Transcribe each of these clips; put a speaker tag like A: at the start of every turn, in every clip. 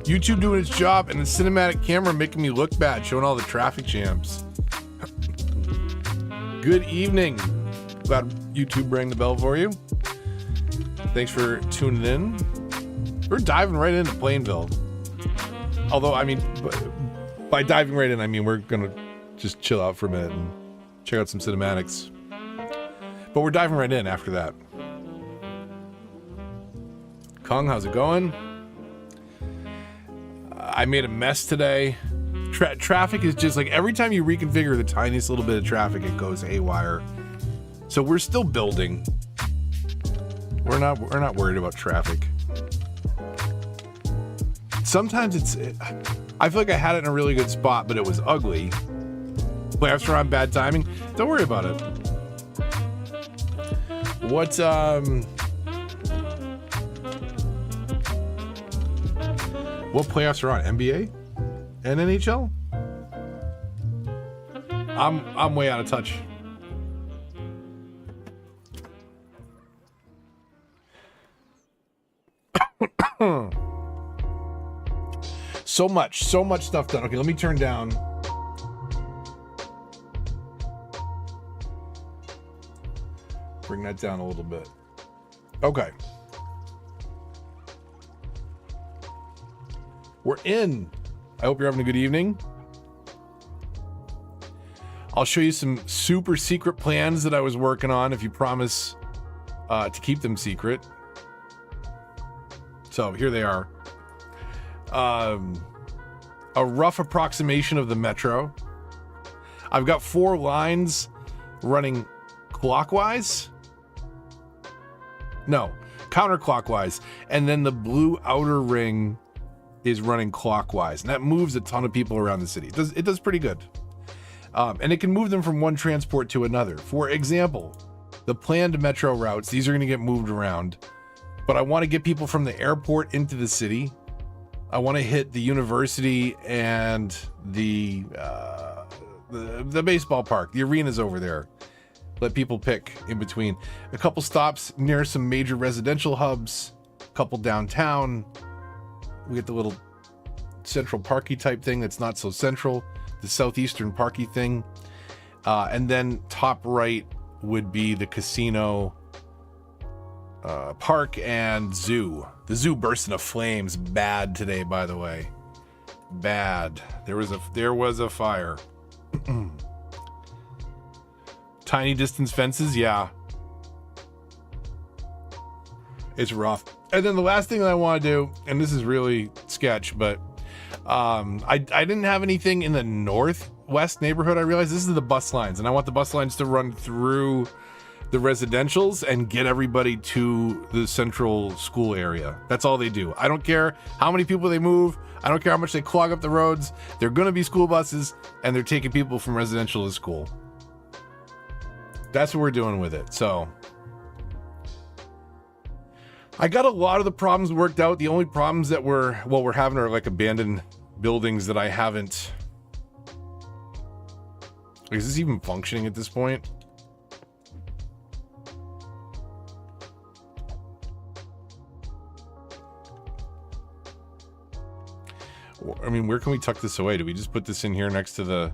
A: YouTube doing its job, and the cinematic camera making me look bad, showing all the traffic jams. Good evening. Glad YouTube rang the bell for you. Thanks for tuning in. We're diving right into Plainville. Although, I mean, by diving right in, I mean we're going to just chill out for a minute and check out some cinematics. But we're diving right in after that. Kong, how's it going? I made a mess today. Traffic is just like every time you reconfigure the tiniest little bit of traffic, it goes haywire. So we're still building. We're not worried about traffic. Sometimes I feel like I had it in a really good spot, but it was ugly. Playoffs are on bad timing. Don't worry about it. What playoffs are on? NBA and NHL? I'm way out of touch. So much stuff done. Okay, let me turn down. Bring that down a little bit. Okay. We're in. I hope you're having a good evening. I'll show you some super secret plans that I was working on if you promise to keep them secret. So here they are. A rough approximation of the metro. I've got 4 lines running clockwise. No, counterclockwise. And then the blue outer ring is running clockwise. And that moves a ton of people around the city. It does pretty good. And it can move them from one transport to another. For example, the planned metro routes, these are going to get moved around. But I want to get people from the airport into the city. I want to hit the university and the baseball park. The arena's over there. Let people pick in between. A couple stops near some major residential hubs. A couple downtown. We get the little central parky type thing that's not so central. The southeastern parky thing. And then top right would be the casino, park, and zoo. The zoo burst into flames bad today, by the way. Bad. There was a fire. Tiny distance fences, yeah. It's rough. And then the last thing that I want to do, and this is really sketch, but I didn't have anything in the northwest neighborhood. I realized this is the bus lines, and I want the bus lines to run through the residentials and get everybody to the central school area. That's all they do. I don't care how many people they move. I don't care how much they clog up the roads. They're going to be school buses, and they're taking people from residential to school. That's what we're doing with it. So I got a lot of the problems worked out. The only problems that we're having are like abandoned buildings that I haven't. Is this even functioning at this point? I mean, where can we tuck this away? Do we just put this in here next to the...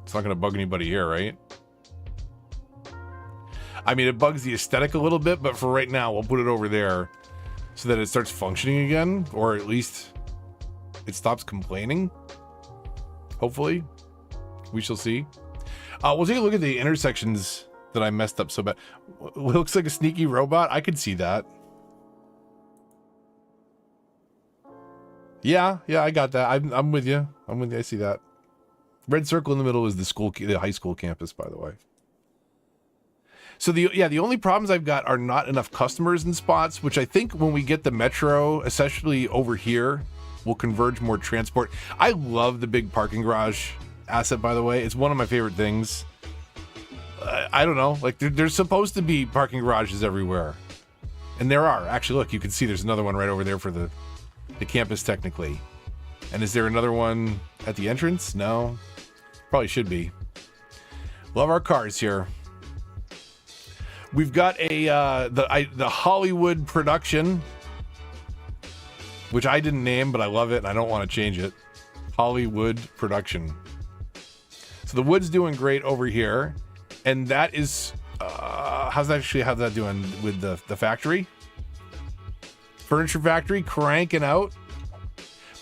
A: It's not going to bug anybody here, right? I mean, it bugs the aesthetic a little bit, but for right now, we'll put it over there so that it starts functioning again, or at least it stops complaining. Hopefully. We shall see. We'll take a look at the intersections that I messed up so bad. Looks like a sneaky robot. I could see that. Yeah, I got that. I'm with you. I see that. Red circle in the middle is the high school campus, by the way. So the only problems I've got are not enough customers in spots, which I think when we get the metro, especially over here, will converge more transport. I love the big parking garage asset, by the way. It's one of my favorite things. I don't know, like there's supposed to be parking garages everywhere, and there are. Actually, look, you can see there's another one right over there for the campus technically. And is there another one at the entrance? No, probably should be. Love our cars here. We've got the Hollywood production which I didn't name, but I love it and I don't want to change it. Hollywood production. So the wood's doing great over here, and that is how's that doing with the factory? Furniture factory cranking out.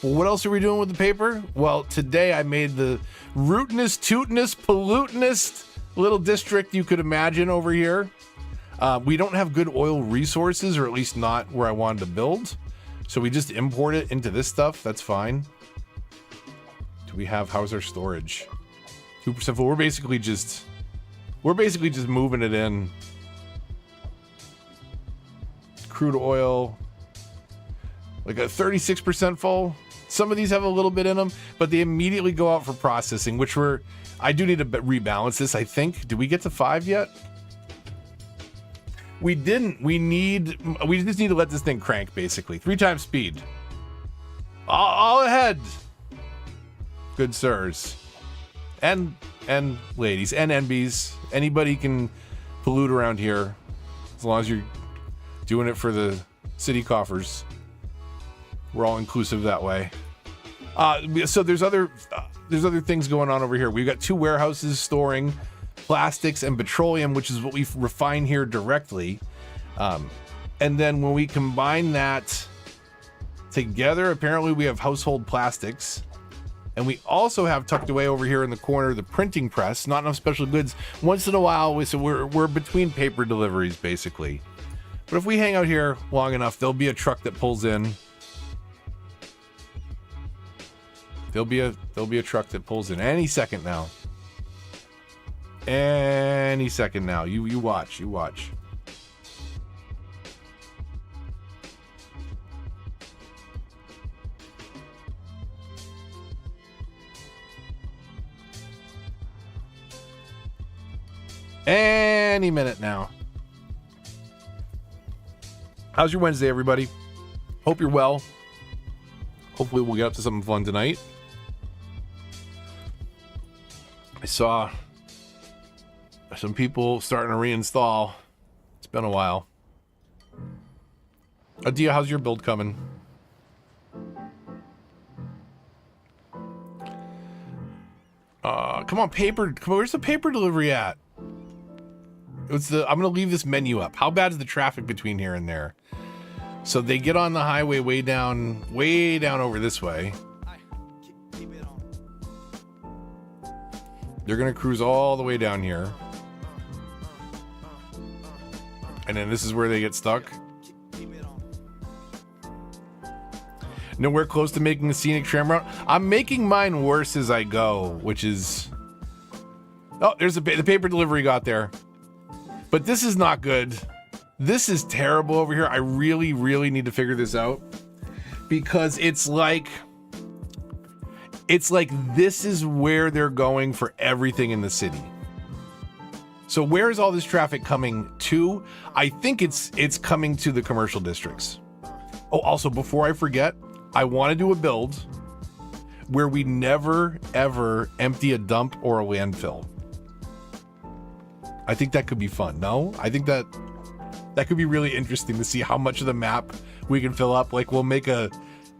A: Well, what else are we doing with the paper? Well, today I made the rootinest, tootinest, pollutinest little district you could imagine over here. We don't have good oil resources, or at least not where I wanted to build. So we just import it into this stuff. That's fine. Do we have, how's our storage? 2% full. We're basically just moving it in. Crude oil, like a 36% full. Some of these have a little bit in them, but they immediately go out for processing, which I do need to rebalance this, I think. Did we get to 5 yet? We didn't. We just need to let this thing crank, basically. 3 times speed. All ahead. Good sirs. And ladies and NBs. Anybody can pollute around here, as long as you're doing it for the city coffers. We're all inclusive that way. So there's other things going on over here. We've got 2 warehouses storing plastics and petroleum, which is what we refine here directly. And then when we combine that together, apparently we have household plastics. And we also have tucked away over here in the corner the printing press. Not enough special goods. Once in a while, so we're between paper deliveries, basically. But if we hang out here long enough, there'll be a truck that pulls in. There'll be a truck that pulls in any second now. Any second now. You watch. Any minute now. How's your Wednesday, everybody? Hope you're well. Hopefully we'll get up to something fun tonight. I saw some people starting to reinstall. It's been a while. Adia, how's your build coming? Come on, paper. Come on, where's the paper delivery at? I'm gonna leave this menu up. How bad is the traffic between here and there? So they get on the highway way down over this way. They're gonna cruise all the way down here. And then this is where they get stuck. Nowhere close to making a scenic tram route. I'm making mine worse as I go, which is... Oh, there's the paper delivery got there. But this is not good. This is terrible over here. I really, really need to figure this out. Because it's like this is where they're going for everything in the city. So where is all this traffic coming to? I think it's coming to the commercial districts. Oh, also, before I forget, I want to do a build where we never, ever empty a dump or a landfill. I think that could be fun. No? I think that could be really interesting to see how much of the map we can fill up. Like we'll make a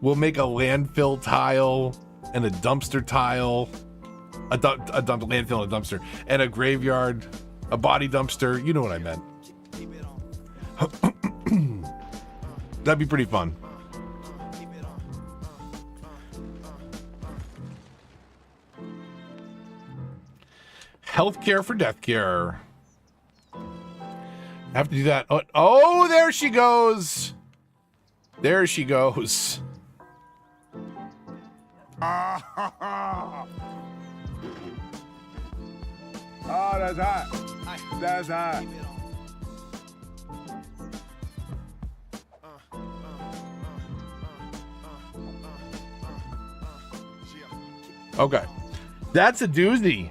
A: landfill tile and a dumpster tile, a landfill and a dumpster, and a graveyard, a body dumpster. You know what I meant. That'd be pretty fun. Healthcare for death care. I have to do that. Oh, there she goes. There she goes.
B: Oh, that's hot. That's hot.
A: Okay. That's a doozy.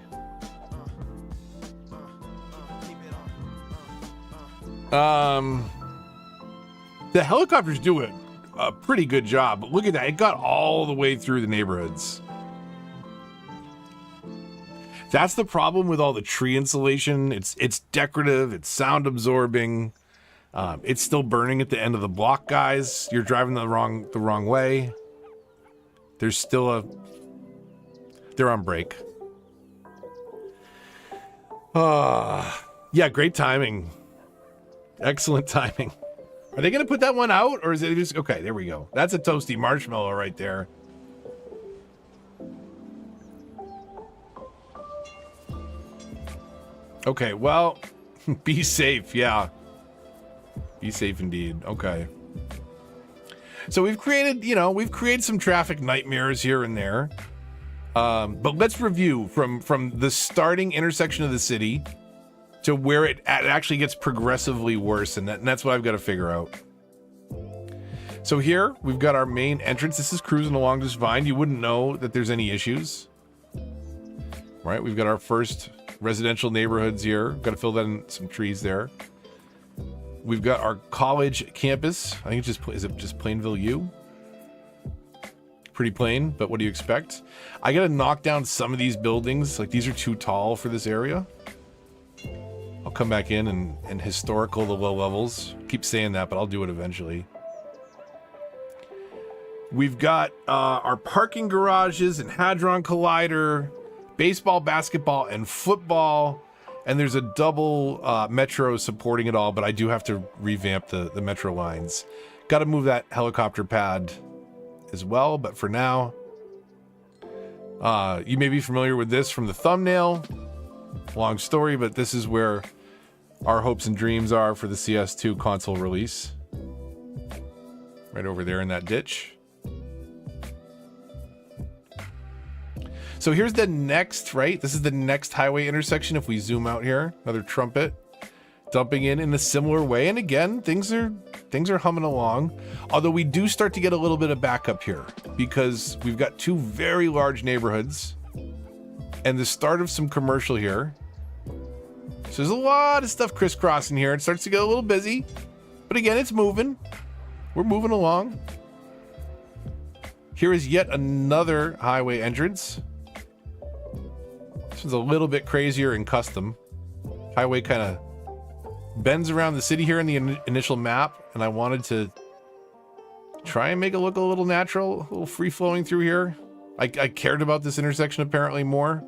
A: The helicopters do a pretty good job. But look at that. It got all the way through the neighborhoods. That's the problem with all the tree insulation. It's decorative. It's sound absorbing. It's still burning at the end of the block, guys. You're driving the wrong way. There's still they're on break. Yeah, great timing. Excellent timing. Are they going to put that one out, or is it just... Okay, there we go. That's a toasty marshmallow right there. Okay, well, be safe, yeah. Be safe indeed. Okay. So we've created some traffic nightmares here and there. But let's review from the starting intersection of the city to where it actually gets progressively worse, and that's what I've got to figure out. So here, we've got our main entrance. This is cruising along just fine. You wouldn't know that there's any issues. Right, we've got our first residential neighborhoods here. Got to fill that in some trees there. We've got our college campus. I think is it just Plainville U? Pretty plain, but what do you expect? I got to knock down some of these buildings. Like, these are too tall for this area. I'll come back in and historical the low levels. Keep saying that, but I'll do it eventually. We've got our parking garages and Hadron Collider, baseball, basketball, and football. And there's a double metro supporting it all, but I do have to revamp the metro lines. Got to move that helicopter pad as well, but for now, you may be familiar with this from the thumbnail. Long story, but this is where our hopes and dreams are for the CS2 console release. Right over there in that ditch. So here's the next, right? This is the next highway intersection. If we zoom out here, another trumpet dumping in a similar way. And again, things are humming along. Although we do start to get a little bit of backup here because we've got two very large neighborhoods and the start of some commercial here. So there's a lot of stuff crisscrossing here. It starts to get a little busy, but again, it's moving. We're moving along. Here is yet another highway entrance. This one's a little bit crazier and custom. Highway kind of bends around the city here in the initial map, and I wanted to try and make it look a little natural, a little free-flowing through here. I cared about this intersection apparently more,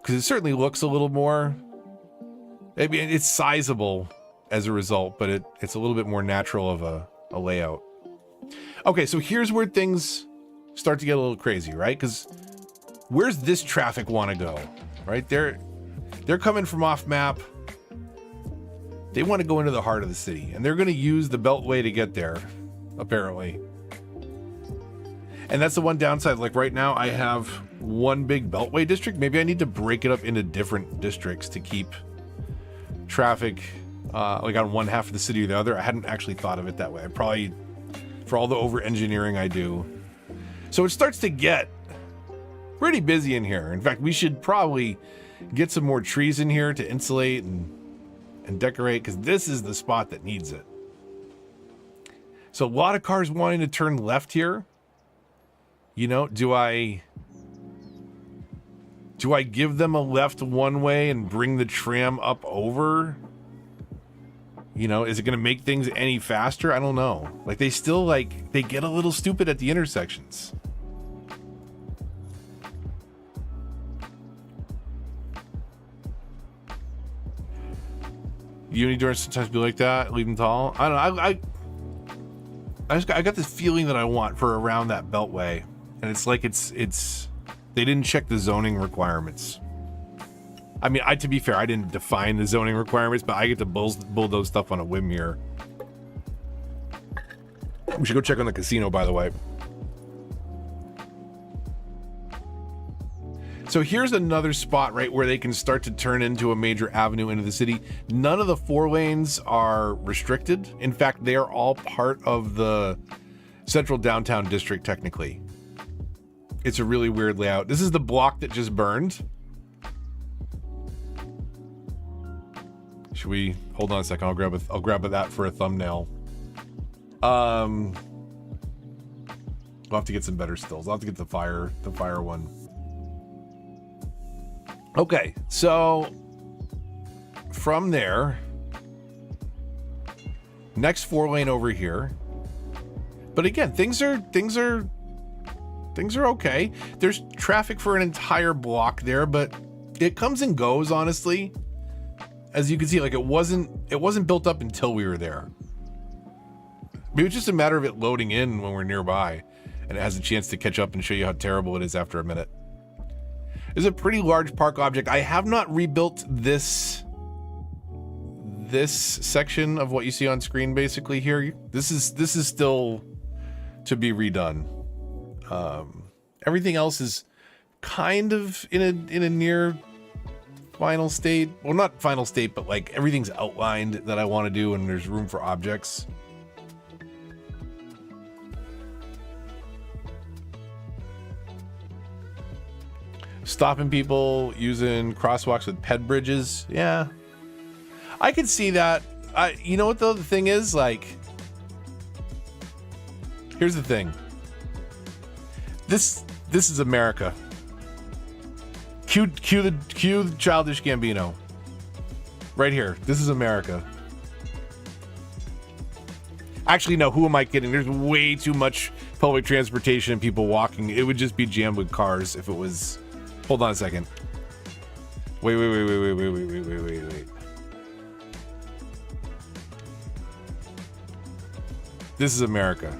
A: because it certainly looks a little more... I mean, it's sizable as a result, but it's a little bit more natural of a layout. Okay, so here's where things start to get a little crazy, right? Because where's this traffic want to go, right? They're coming from off map. They want to go into the heart of the city, and they're going to use the Beltway to get there, apparently. And that's the one downside. Like right now, I have one big Beltway district. Maybe I need to break it up into different districts to keep traffic like on one half of the city or the other. I hadn't actually thought of it that way. I probably, for all the over engineering I do. So it starts to get pretty busy in here. In fact, we should probably get some more trees in here to insulate and decorate, because this is the spot that needs it. So a lot of cars wanting to turn left here. You know, do I give them a left one way and bring the tram up over? You know, is it going to make things any faster? I don't know. Like, they still, like, they get a little stupid at the intersections. Uni doors sometimes be like that, leave them tall. I don't know. I got this feeling that I want for around that beltway, and it's like it's they didn't check the zoning requirements. I mean, to be fair, I didn't define the zoning requirements, but I get to bulldoze stuff on a whim here. We should go check on the casino, by the way. So here's another spot, right, where they can start to turn into a major avenue into the city. None of the 4 lanes are restricted. In fact, they are all part of the central downtown district, technically. It's a really weird layout. This is the block that just burned. Should we hold on a second? I'll grab that for a thumbnail. We'll have to get some better stills. I'll have to get the fire one. Okay, so from there, Next 4-lane over here. But again, things are okay. There's traffic for an entire block there, but it comes and goes, honestly. As you can see, like it wasn't built up until we were there. Maybe it's just a matter of it loading in when we're nearby, and it has a chance to catch up and show you how terrible it is after a minute. There's a pretty large park object. I have not rebuilt this section of what you see on screen basically here. This is still to be redone. Everything else is kind of in a near final state. Well, not final state, but like everything's outlined that I want to do, and there's room for objects. Stopping people using crosswalks with ped bridges. Yeah, I could see that. You know what though? The thing is, like, here's the thing. This is America. Cue the Childish Gambino. Right here. This is America. Actually, no. Who am I kidding? There's way too much public transportation and people walking. It would just be jammed with cars if it was. Hold on a second. Wait. This is America.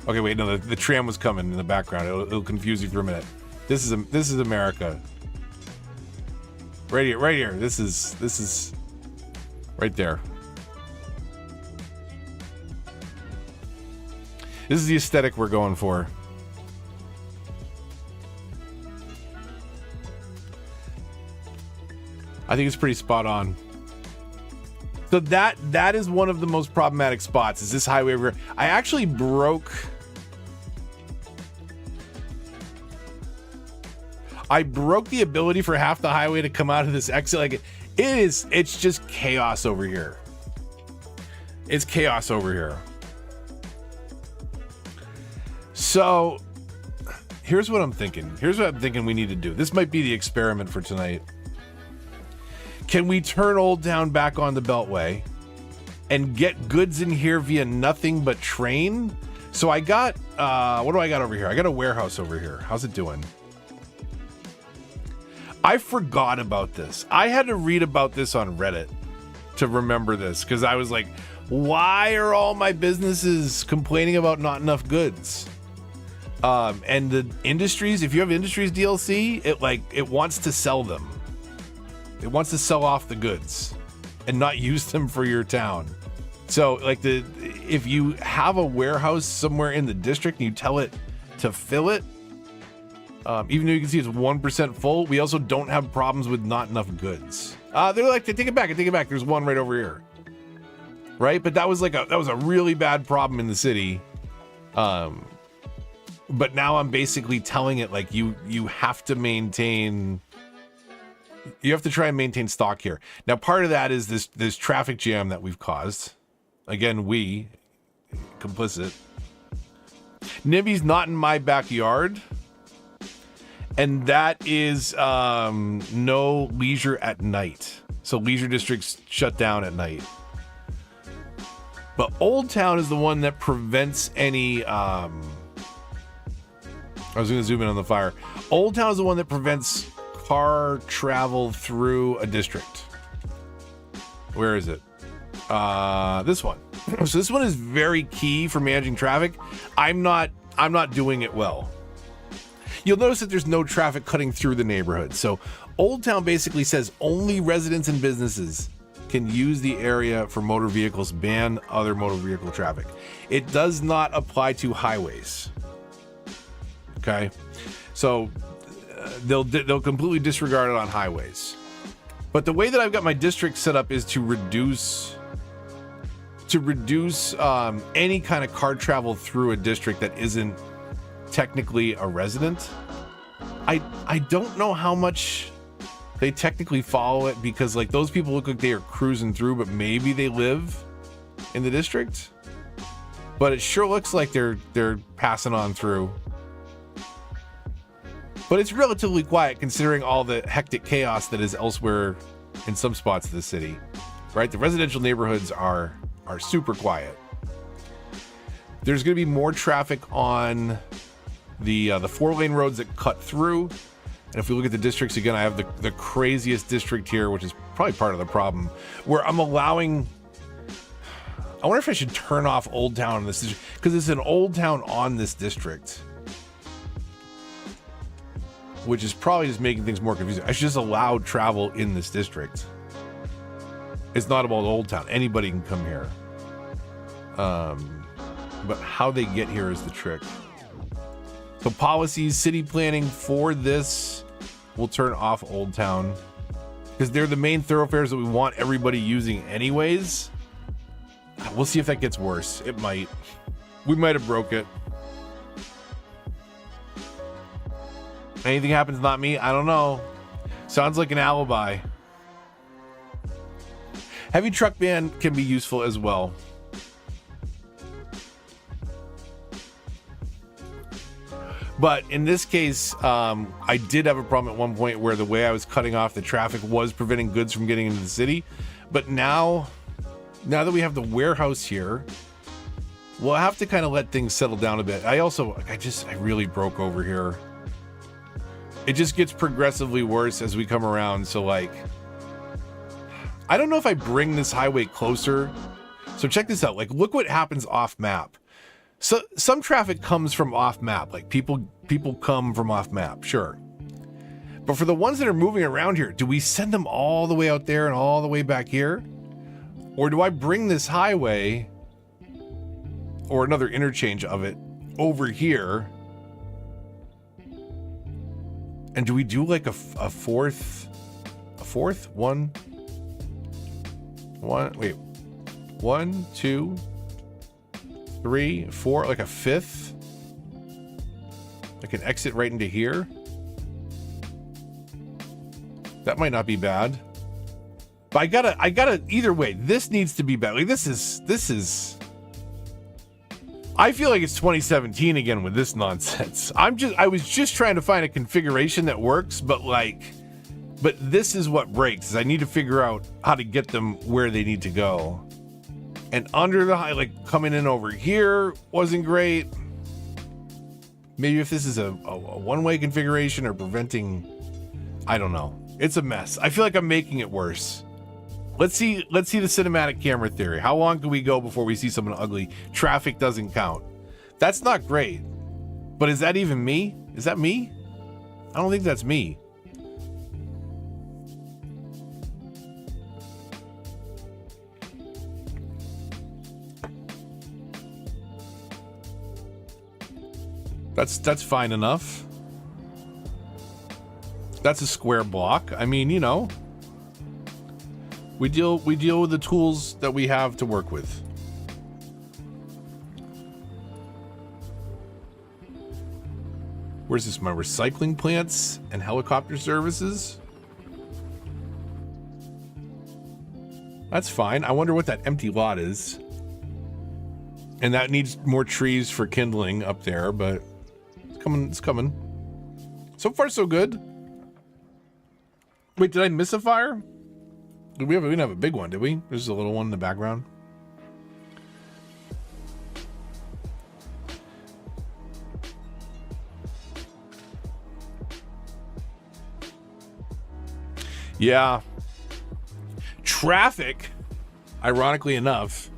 A: Okay, wait, no, the tram was coming in the background. It'll confuse you for a minute. This is America. Right here. This is right there. This is the aesthetic we're going for. I think it's pretty spot on. So that is one of the most problematic spots, is this highway over here. I actually broke the ability for half the highway to come out of this exit. Like it's just chaos over here. It's chaos over here. So here's what I'm thinking. Here's what I'm thinking we need to do. This might be the experiment for tonight. Can we turn Old Town back on the Beltway and get goods in here via nothing but train? So I got, what do I got over here? I got a warehouse over here. How's it doing? I forgot about this. I had to read about this on Reddit to remember this, because I was like, why are all my businesses complaining about not enough goods? And the industries, if you have industries DLC, it wants to sell them. It wants to sell off the goods and not use them for your town. So like if you have a warehouse somewhere in the district and you tell it to fill it, even though you can see it's 1% full, we also don't have problems with not enough goods. They're like, take it back. There's one right over here. Right. But that was a really bad problem in the city. But now I'm basically telling it like you have to maintain. You have to try and maintain stock here. Now, part of that is this traffic jam that we've caused. Again, complicit. Nibby's not in my backyard. And that is no leisure at night. So leisure districts shut down at night. But Old Town is the one that prevents any... I was going to zoom in on the fire. Old Town is the one that prevents car travel through a district. Where is it? This one. So this one is very key for managing traffic. I'm not doing it well. You'll notice that there's no traffic cutting through the neighborhood. So Old Town basically says only residents and businesses can use the area for motor vehicles, ban other motor vehicle traffic. It does not apply to highways. Okay. So they'll completely disregard it on highways. But the way that I've got my district set up is to reduce any kind of car travel through a district that isn't technically a resident. I don't know how much they technically follow it, because like those people look like they are cruising through, but maybe they live in the district. But it sure looks like they're passing on through. But it's relatively quiet considering all the hectic chaos that is elsewhere in some spots of the city, right? The residential neighborhoods are are super quiet. There's going to be more traffic on the 4-lane roads that cut through. And if we look at the districts again, I have the craziest district here, which is probably part of the problem, where I'm allowing... I wonder if I should turn off Old Town in this district, because it's an Old Town on this district, which is probably just making things more confusing. I should just allow travel in this district. It's not about Old Town. Anybody can come here. But how they get here is the trick. So policies, city planning for this will turn off Old Town because they're the main thoroughfares that we want everybody using anyways. We'll see if that gets worse. It might. We might have broke it. Anything happens, not me. I don't know. Sounds like an alibi. Heavy truck ban can be useful as well. But in this case, I did have a problem at one point where the way I was cutting off the traffic was preventing goods from getting into the city. But now that we have the warehouse here, we'll have to kind of let things settle down a bit. I really broke over here. It just gets progressively worse as we come around. So like, I don't know if I bring this highway closer. So check this out. Like, look what happens off map. So some traffic comes from off map, like people come from off map, sure. But for the ones that are moving around here, do we send them all the way out there and all the way back here? Or do I bring this highway or another interchange of it over here? And do we do like a fourth? One, wait, 1, 2, 3, 4, like a fifth? Like an exit right into here? That might not be bad. But I gotta, either way, this needs to be bad. Like this is, I feel like it's 2017 again with this nonsense. I was just trying to find a configuration that works, but this is what breaks, is I need to figure out how to get them where they need to go. And under the high, like coming in over here wasn't great. Maybe if this is a one-way configuration or preventing, I don't know. It's a mess. I feel like I'm making it worse. Let's see the cinematic camera theory. How long can we go before we see something ugly? Traffic doesn't count. That's not great. But is that even me? Is that me? I don't think that's me. That's fine enough. That's a square block. I mean, you know, we deal with the tools that we have to work with. Where's this? My recycling plants and helicopter services? That's fine. I wonder what that empty lot is. And that needs more trees for kindling up there, but it's coming. So far, so good. Wait, did I miss a fire? We didn't have a big one, did we? There's a little one in the background. Yeah. Traffic, ironically enough,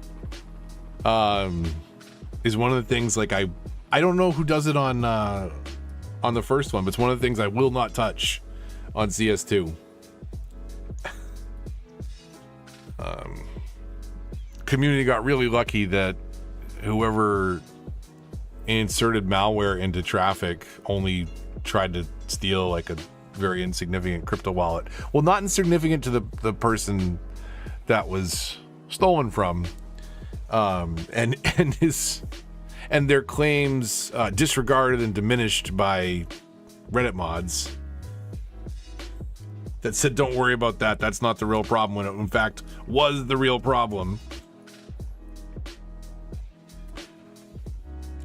A: is one of the things, like I don't know who does it on the first one, but it's one of the things I will not touch on CS2. Community got really lucky that whoever inserted malware into traffic only tried to steal like a very insignificant crypto wallet. Well, not insignificant to the person that was stolen from, and their claims disregarded and diminished by Reddit mods that said, don't worry about that. That's not the real problem, when it in fact was the real problem.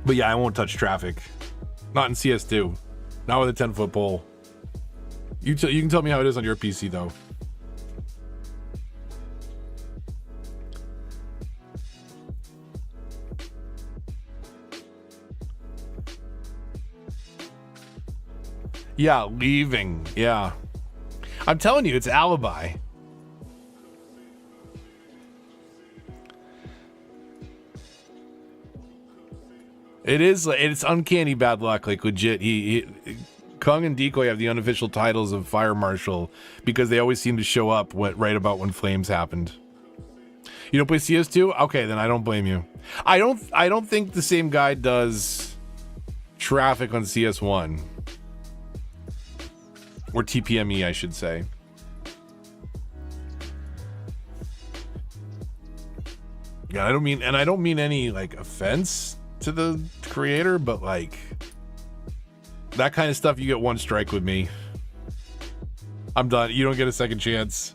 A: But yeah, I won't touch traffic. Not in CS2. Not with a 10-foot pole. You can tell me how it is on your PC, though. Yeah, leaving. Yeah. I'm telling you, it's Alibi. It is, it's uncanny bad luck, like legit. Kung and Decoy have the unofficial titles of Fire Marshal because they always seem to show up right about when flames happened. You don't play CS2? Okay, then I don't blame you. I don't think the same guy does traffic on CS1. Or TPME, I should say. Yeah, I don't mean any like offense to the creator, but like that kind of stuff, you get one strike with me. I'm done. You don't get a second chance.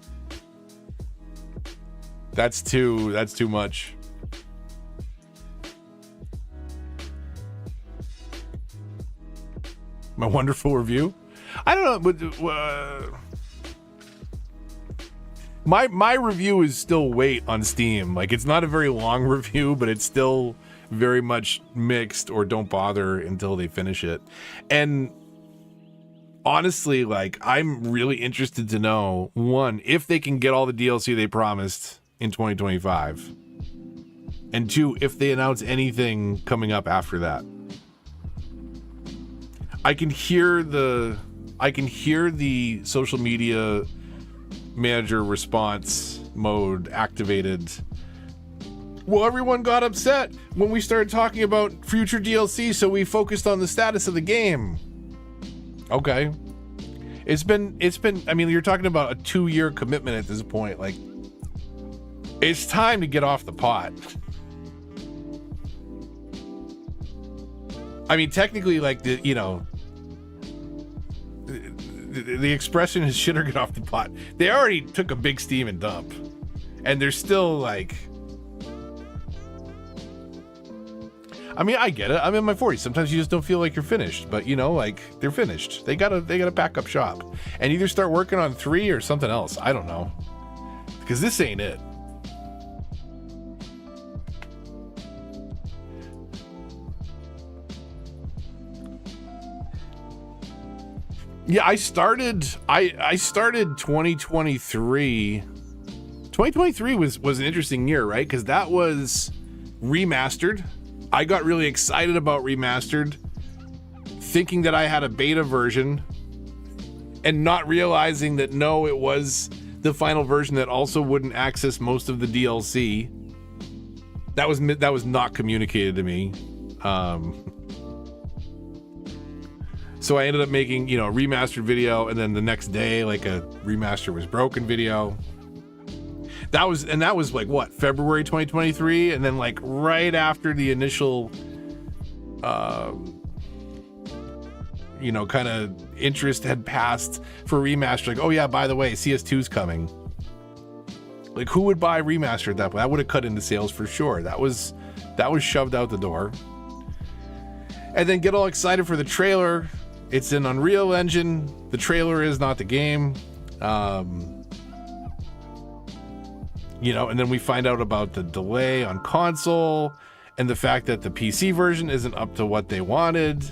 A: That's too much. My wonderful review. I don't know, but my review is still wait on Steam. Like, it's not a very long review, but it's still very much mixed or don't bother until they finish it. And honestly, like, I'm really interested to know, one, if they can get all the DLC they promised in 2025, and two, if they announce anything coming up after that. I can hear the social media manager response mode activated. Well, everyone got upset when we started talking about future DLC, so we focused on the status of the game. Okay. It's been, I mean, you're talking about a 2-year commitment at this point. Like, it's time to get off the pot. I mean, technically, like, the expression is shit or get off the pot. They already took a big steam and dump, and they're still like, I mean, I get it. I'm in my 40s. Sometimes you just don't feel like you're finished, but like, they're finished. They gotta pack up shop and either start working on 3 or something else. I don't know, because this ain't it. Yeah, I started 2023. 2023 was an interesting year, right? Because that was remastered. I got really excited about remastered, thinking that I had a beta version, and not realizing that no, it was the final version that also wouldn't access most of the DLC. That was not communicated to me. So I ended up making, a remastered video, and then the next day, like, a remaster was broken video. That was like what, February 2023, and then like right after the initial, kind of interest had passed for remaster. Like, oh yeah, by the way, CS2's coming. Like, who would buy remaster at that point? That would have cut into sales for sure. That was shoved out the door. And then get all excited for the trailer. It's an Unreal Engine. The trailer is not the game. And then we find out about the delay on console and the fact that the PC version isn't up to what they wanted,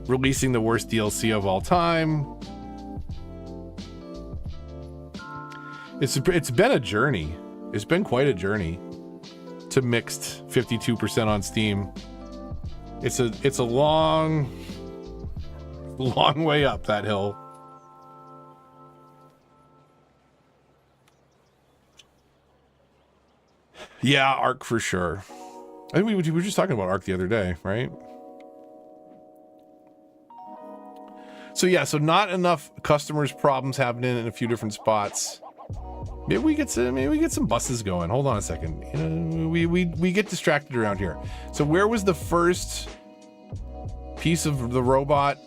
A: releasing the worst DLC of all time. It's been a journey. It's been quite a journey to mixed 52% on Steam. It's a long way up that hill. Yeah, Arc for sure. I think we were just talking about Arc the other day, right? So yeah, so not enough customers problems happening in a few different spots. Maybe we get some buses going. Hold on a second. We get distracted around here. So where was the first piece of the robot?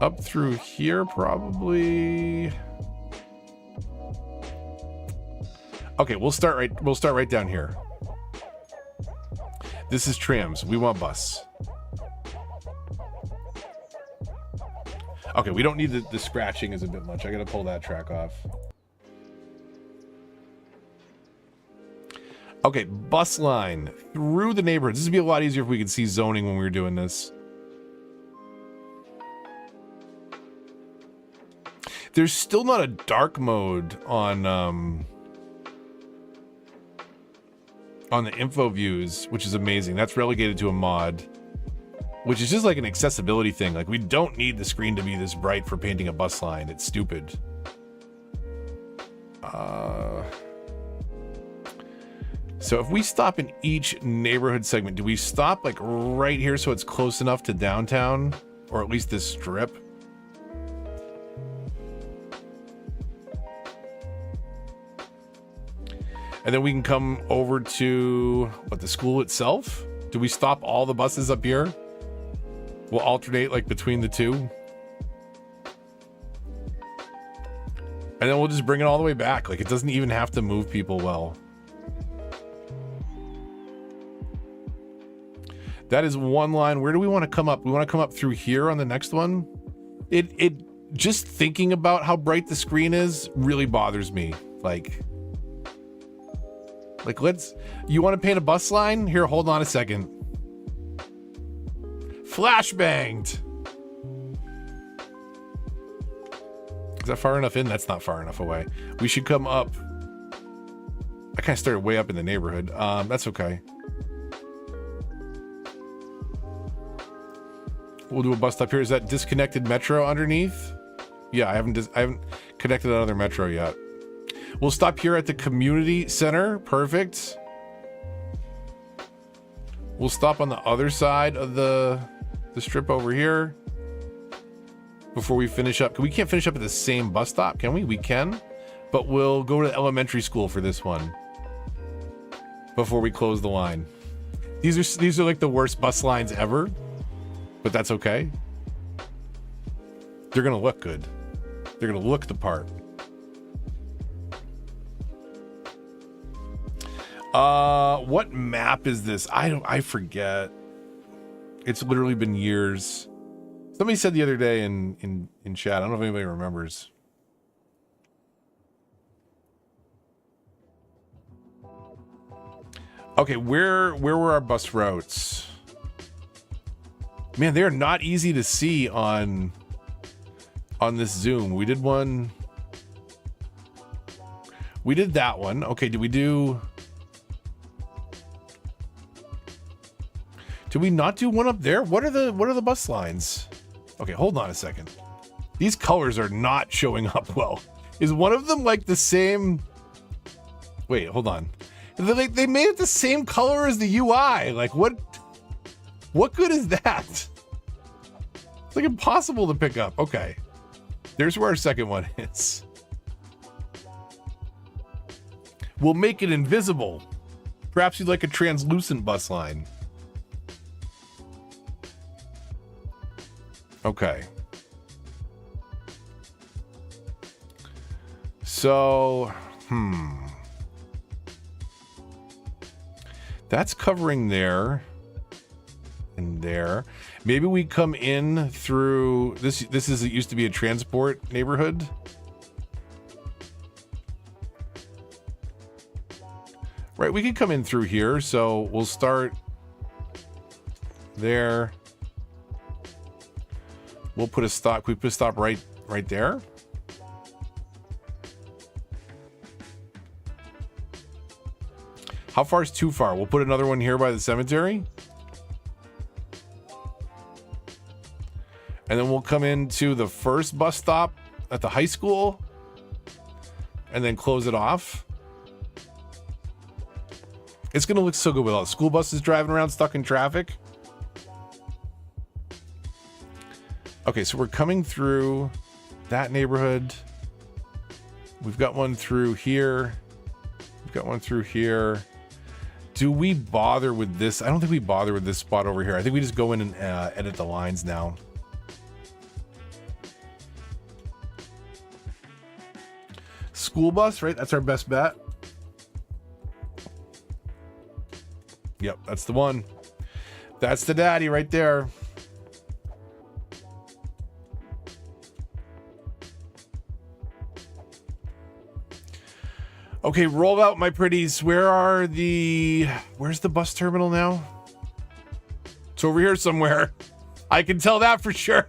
A: Up through here, probably. Okay, we'll start right down here. This is trams. We want bus. Okay, we don't need the scratching is a bit much. I gotta pull that track off. Okay, bus line through the neighborhoods. This would be a lot easier if we could see zoning when we were doing this. There's still not a dark mode on the info views, which is amazing. That's relegated to a mod, which is just like an accessibility thing. Like, we don't need the screen to be this bright for painting a bus line. It's stupid. So if we stop in each neighborhood segment, do we stop like right here so it's close enough to downtown, or at least this strip? And then we can come over to, what, the school itself? Do we stop all the buses up here? We'll alternate like between the two. And then we'll just bring it all the way back. Like, it doesn't even have to move people well. That is one line. Where do we want to come up? We want to come up through here on the next one. It just thinking about how bright the screen is really bothers me. Like you want to paint a bus line? Here, hold on a second. Flashbanged. Is that far enough in? That's not far enough away. We should come up. I kind of started way up in the neighborhood. That's okay. We'll do a bus stop here. Is that disconnected metro underneath? Yeah, I haven't connected another metro yet. We'll stop here at the community center. Perfect. We'll stop on the other side of the strip over here before we finish up. We can't finish up at the same bus stop, can we? We can, but we'll go to the elementary school for this one before we close the line. These are like the worst bus lines ever, but that's okay. They're gonna look good. They're gonna look the part. What map is this? I forget. It's literally been years. Somebody said the other day in chat, I don't know if anybody remembers. Okay, where were our bus routes? Man, they're not easy to see on this zoom. We did one. We did that one. Okay, did we not do one up there? What are the bus lines? Okay, hold on a second. These colors are not showing up well. Is one of them like the same? Wait, hold on. They made it the same color as the UI. Like, what good is that? It's like impossible to pick up. Okay. There's where our second one is. We'll make it invisible. Perhaps you'd like a translucent bus line. Okay. So, that's covering there and there. Maybe we come in through this. This is, it used to be a transport neighborhood. Right, we could come in through here. So we'll start there. We'll put a stop. Can we put a stop right there? How far is too far? We'll put another one here by the cemetery. And then we'll come into the first bus stop at the high school and then close it off. It's going to look so good with all the school buses driving around stuck in traffic. Okay, so we're coming through that neighborhood. We've got one through here. We've got one through here. Do we bother with this? I don't think we bother with this spot over here. I think we just go in and edit the lines now. School bus, right? That's our best bet. Yep, that's the one. That's the daddy right there. Okay, roll out, my pretties. Where's the bus terminal now? It's over here somewhere. I can tell that for sure.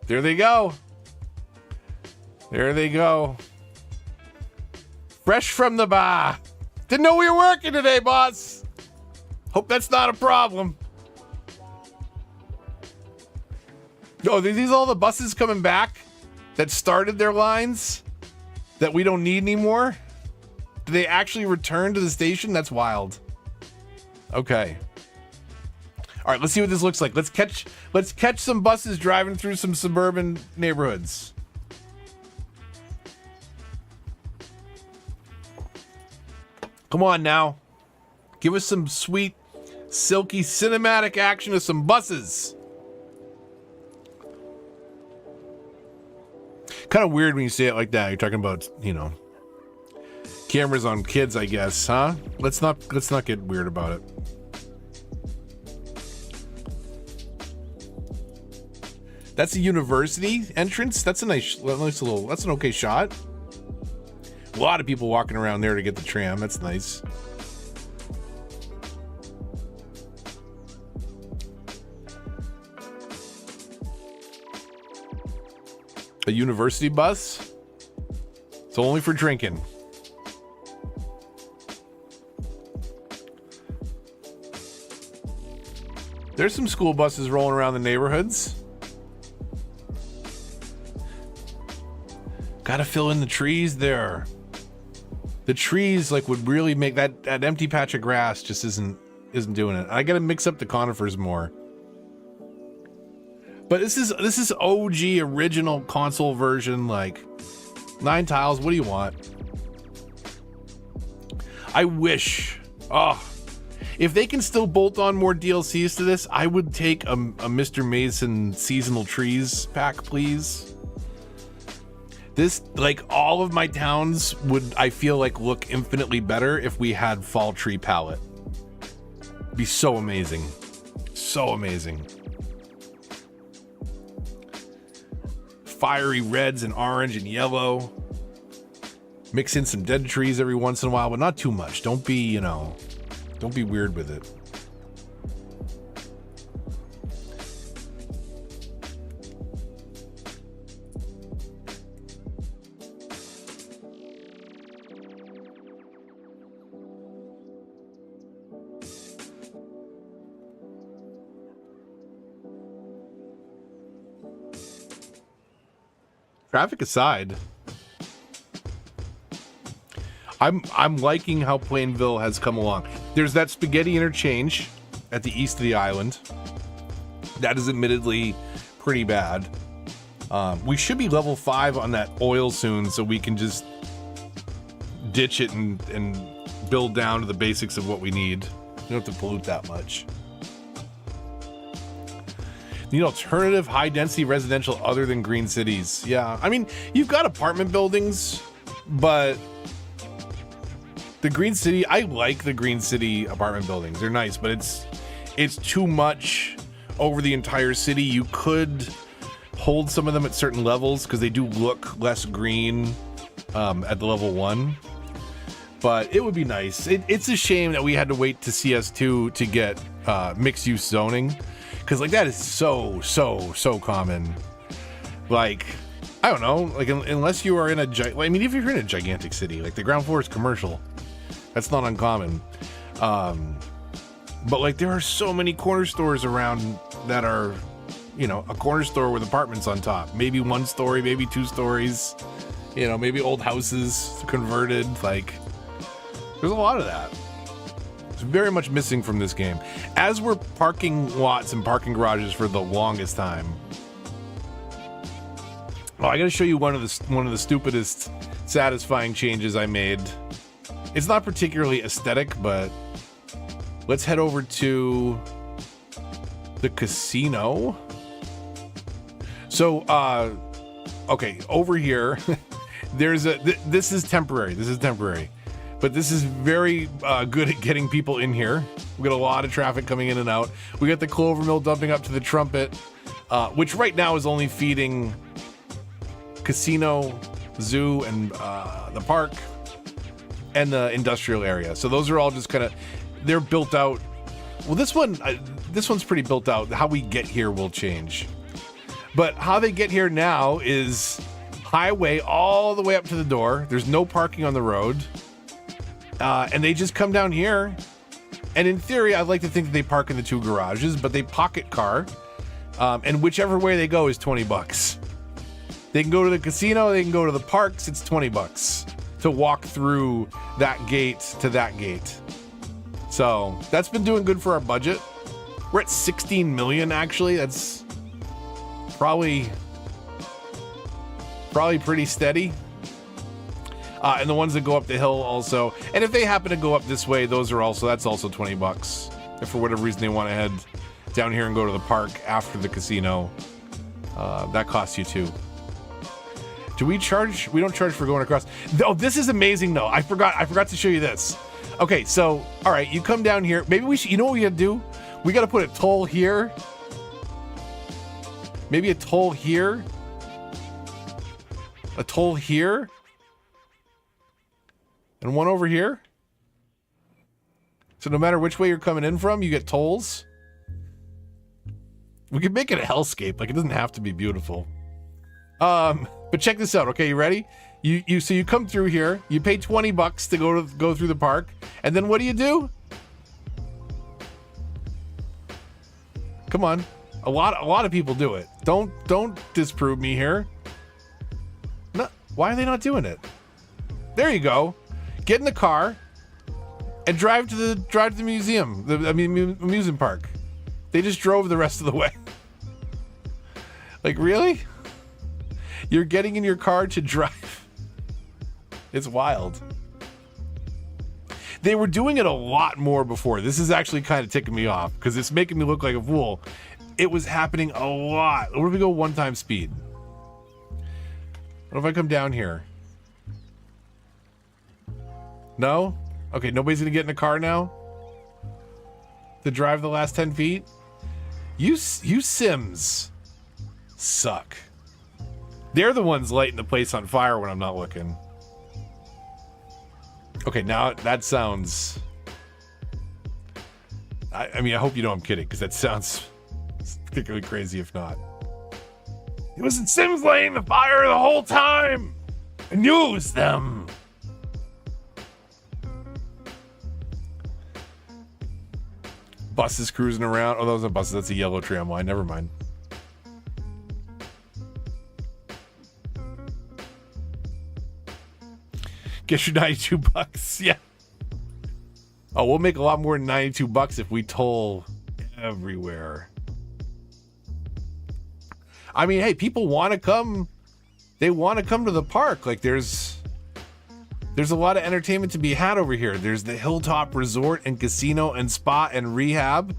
A: There they go. There they go. Fresh from the bar. Didn't know we were working today, boss. Hope that's not a problem. Oh, are these all the buses coming back that started their lines that we don't need anymore? Do they actually return to the station? That's wild. Okay. All right, let's see what this looks like. Let's catch some buses driving through some suburban neighborhoods. Come on now. Give us some sweet, silky, cinematic action of some buses. Kind of weird when you say it like that. You're talking about, you know, cameras on kids, I guess, huh? Let's not get weird about it. That's a university entrance. That's a nice little, that's an okay shot. A lot of people walking around there to get the tram. That's nice. A university bus? It's only for drinking. There's some school buses rolling around the neighborhoods. Gotta fill in the trees there. The trees like would really make that empty patch of grass just isn't doing it. I gotta mix up the conifers more. But this is OG original console version, like 9 tiles. What do you want? I wish. Oh, if they can still bolt on more DLCs to this, I would take a Mr. Mason seasonal trees pack, please. This, like, all of my towns would, I feel like, look infinitely better if we had fall tree palette. Be so amazing. So amazing. Fiery reds and orange and yellow. Mix in some dead trees every once in a while, but not too much. Don't be, you know, don't be weird with it. Traffic aside, I'm liking how Plainville has come along. There's that spaghetti interchange at the east of the island. That is admittedly pretty bad. We should be level 5 on that oil soon, so we can just ditch it and build down to the basics of what we need. You don't have to pollute that much. Need alternative high-density residential other than green cities. Yeah, I mean, you've got apartment buildings, but the green city, I like the green city apartment buildings. They're nice, but it's too much over the entire city. You could hold some of them at certain levels because they do look less green at the level 1. But it would be nice. It's a shame that we had to wait to CS2 to get mixed-use zoning. Because, like, that is so common. Like, I don't know. Like, unless you are in I mean, if you're in a gigantic city, like, the ground floor is commercial. That's not uncommon. But, like, there are so many corner stores around that are, you know, a corner store with apartments on top. Maybe 1 story, maybe 2 stories. You know, maybe old houses converted. Like, there's a lot of that. It's very much missing from this game, as were parking lots and parking garages for the longest time. Oh, I gotta show you one of the stupidest satisfying changes I made. It's not particularly aesthetic, but let's head over to the casino. So okay, over here there's this is temporary. But this is very good at getting people in here. We got a lot of traffic coming in and out. We got the clover mill dumping up to the trumpet, which right now is only feeding casino zoo and the park and the industrial area. So those are all just kind of, they're built out. Well, this one's pretty built out. How we get here will change. But how they get here now is highway all the way up to the door. There's no parking on the road. And they just come down here. And in theory, I'd like to think that they park in the 2 garages, but they pocket car. And whichever way they go is $20. They can go to the casino, they can go to the parks, it's $20 to walk through that gate to that gate. So that's been doing good for our budget. We're at 16 million actually. That's probably pretty steady. And the ones that go up the hill also. And if they happen to go up this way, that's also $20. If for whatever reason they want to head down here and go to the park after the casino, that costs you too. Do we charge? We don't charge for going across. Oh, this is amazing though. I forgot to show you this. Okay, so, all right, you come down here. Maybe we should, you know what we gotta do? We gotta put a toll here. Maybe a toll here. A toll here. And one over here. So no matter which way you're coming in from, you get tolls. We could make it a hellscape. Like, it doesn't have to be beautiful. But check this out, okay? You ready? So you come through here, you pay $20 to go through the park, and then what do? Come on. A lot of people do it. Don't disprove me here. No, why are they not doing it? There you go. Get in the car and drive to the museum. Amusement park. They just drove the rest of the way. Like, really? You're getting in your car to drive. It's wild. They were doing it a lot more before. This is actually kind of ticking me off because it's making me look like a fool. It was happening a lot. What if we go 1 time speed? What if I come down here? No? Okay, nobody's gonna get in a car now to drive the last 10 feet? You Sims suck. They're the ones lighting the place on fire when I'm not looking. Okay, now that sounds... I mean, I hope you know I'm kidding, because that sounds particularly crazy if not. It was Sims lighting the fire the whole time! I knew it was them! Buses cruising around. Oh, those are buses. That's a yellow tram line. Never mind. Get your $92. Yeah. Oh, we'll make a lot more than $92 if we toll everywhere. I mean, hey, people want to come. They want to come to the park. Like, there's a lot of entertainment to be had over here. There's the Hilltop Resort and Casino and Spa and Rehab,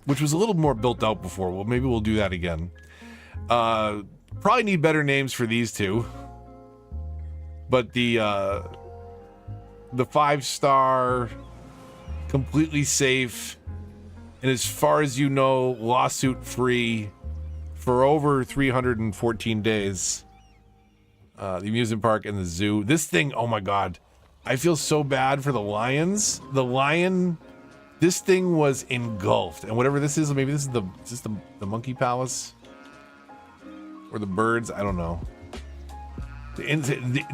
A: which was a little more built out before. Well, maybe we'll do that again. Probably need better names for these two. But the 5-star, completely safe, and as far as you know, lawsuit free for over 314 days. The amusement park and the zoo. This thing, oh my god. I feel so bad for the lions. The lion, this thing was engulfed. And whatever this is, maybe this is the monkey palace? Or the birds, I don't know.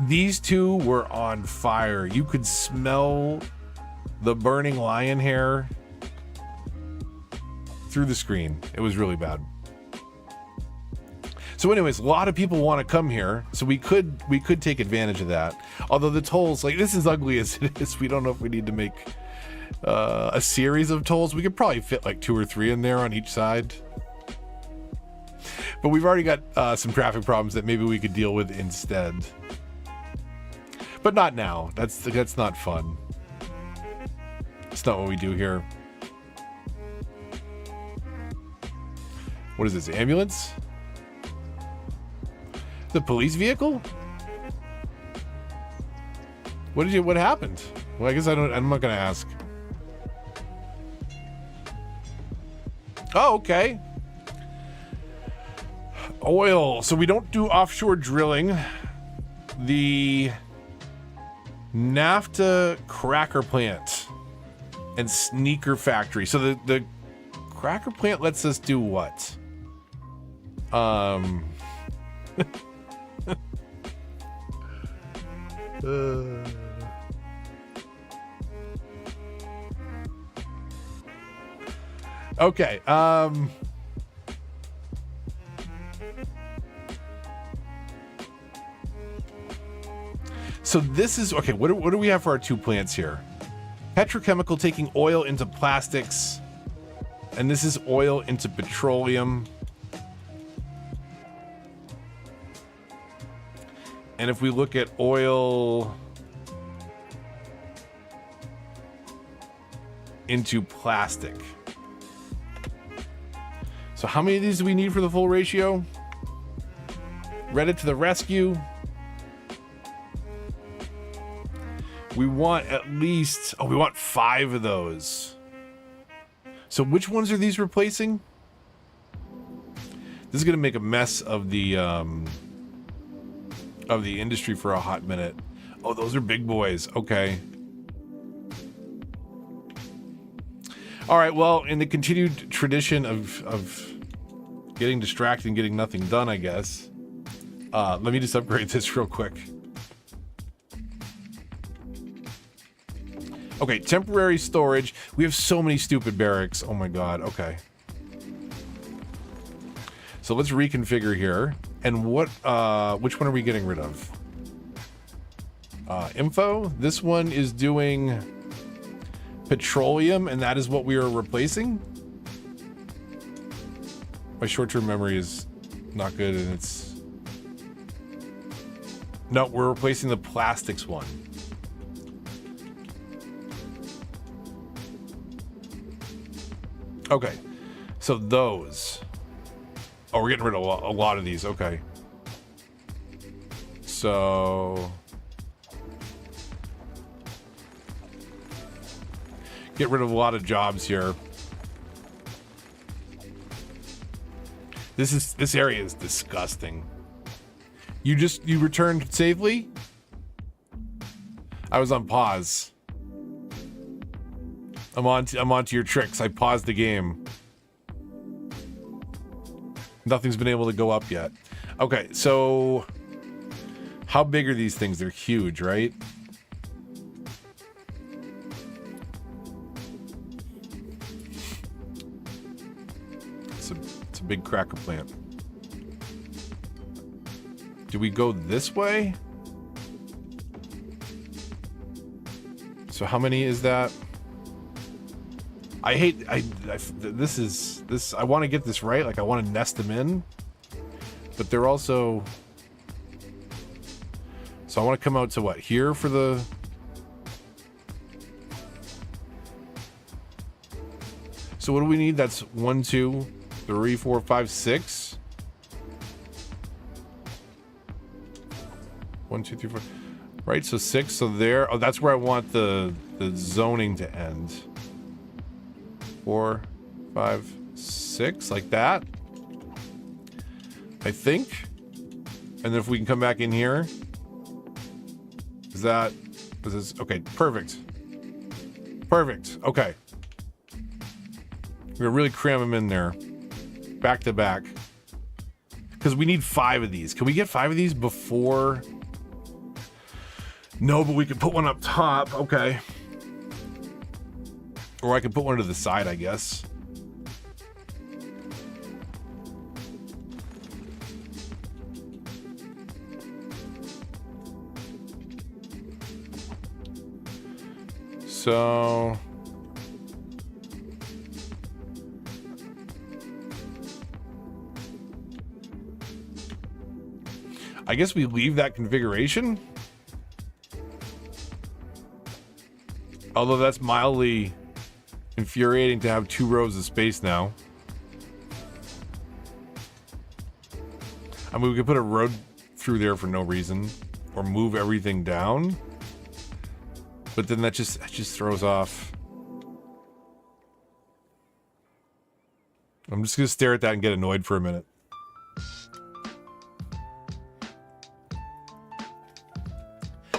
A: These two were on fire. You could smell the burning lion hair through the screen. It was really bad. So anyways, a lot of people want to come here, so we could take advantage of that. Although the tolls, like, this is ugly as it is, we don't know if we need to make a series of tolls. We could probably fit like 2 or 3 in there on each side. But we've already got some traffic problems that maybe we could deal with instead. But not now. That's not fun. It's not what we do here. What is this, ambulance? The police vehicle? What happened? Well, I guess I'm not gonna ask. Oh, okay. Oil. So we don't do offshore drilling. the NAFTA cracker plant and sneaker factory. So the cracker plant lets us do what? Okay. So this is okay. What do we have for our two plants here? Petrochemical taking oil into plastics, and this is oil into petroleum. And if we look at oil into plastic. So how many of these do we need for the full ratio? Reddit to the rescue. We want at least, we want 5 of those. So which ones are these replacing? This is going to make a mess of the industry for a hot minute. Oh, those are big boys. Okay. All right. Well, in the continued tradition of getting distracted and getting nothing done, I guess. Let me just upgrade this real quick. Okay, temporary storage. We have so many stupid barracks. Oh my god. Okay. So let's reconfigure here. And what, which one are we getting rid of? Info. This one is doing petroleum, and that is what we are replacing. My short-term memory is not good, and it's... No, we're replacing the plastics one. Okay, so those. Oh, we're getting rid of a lot of these. Okay. So get rid of a lot of jobs here. This area is disgusting. You returned safely? I was on pause. I'm on to your tricks. I paused the game. Nothing's been able to go up yet. Okay, so how big are these things? They're huge, right? It's a big cracker plant. Do we go this way? So how many is that? I want to get this right. Like, I want to nest them in, but they're also, so I want to come out to what, here for the, so what do we need? That's 1, 2, 3, 4, 5, 6. 1, 2, 3, 4, right? So 6. So there, oh, that's where I want the zoning to end. 4, 5, 6, like that, I think. And then if we can come back in here, is this okay? Perfect. Okay, we're gonna really cram them in there, back to back, because we need 5 of these. Can we get 5 of these before? No, but we could put one up top. Okay. Or I could put one to the side, I guess. So I guess we leave that configuration. Although that's mildly infuriating to have 2 rows of space now. I mean, we could put a road through there for no reason, or move everything down, but then that just throws off. I'm just gonna stare at that and get annoyed for a minute.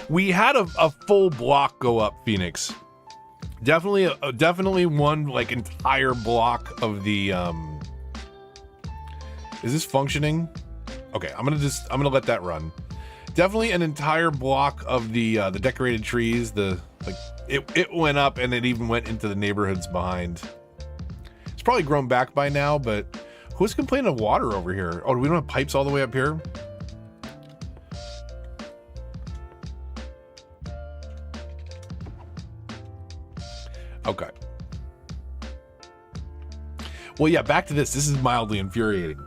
A: We had a full block go up, Phoenix. Definitely one like entire block of the Is this functioning? Okay, I'm gonna let that run. Definitely an entire block of the decorated trees. It went up and it even went into the neighborhoods behind. It's probably grown back by now, but who's complaining of water over here? Oh, do we don't have pipes all the way up here? Okay. Well, yeah, back to this. This is mildly infuriating.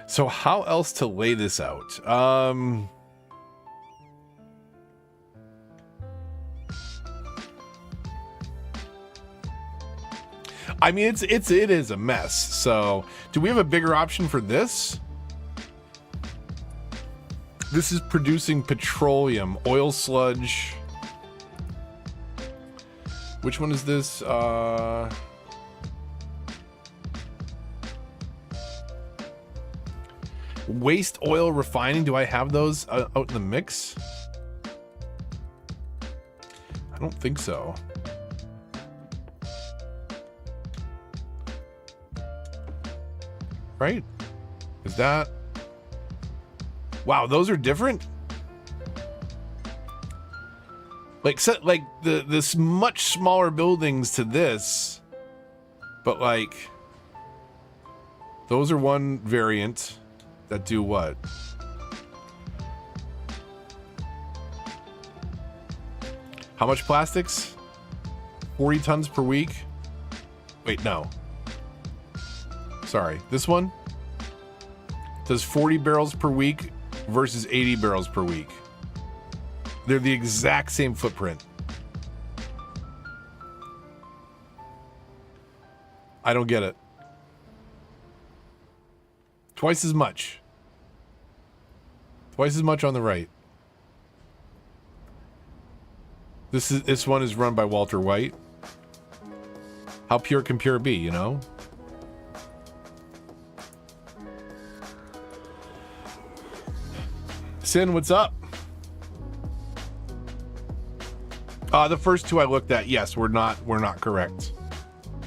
A: So how else to lay this out? I mean, it is a mess. So do we have a bigger option for this? This is producing petroleum, oil sludge. Which one is this? Waste oil refining. Do I have those out in the mix? I don't think so. Right? Is that... Wow, those are different? Like this much smaller buildings to this, but like those are one variant that do what? How much plastics? 40 tons per week? Wait, no. Sorry, this one does 40 barrels per week versus 80 barrels per week. They're the exact same footprint. I don't get it. Twice as much. Twice as much on the right. This one is run by Walter White. How pure can pure be, you know? Sin, what's up? The first two I looked at, yes, were not correct.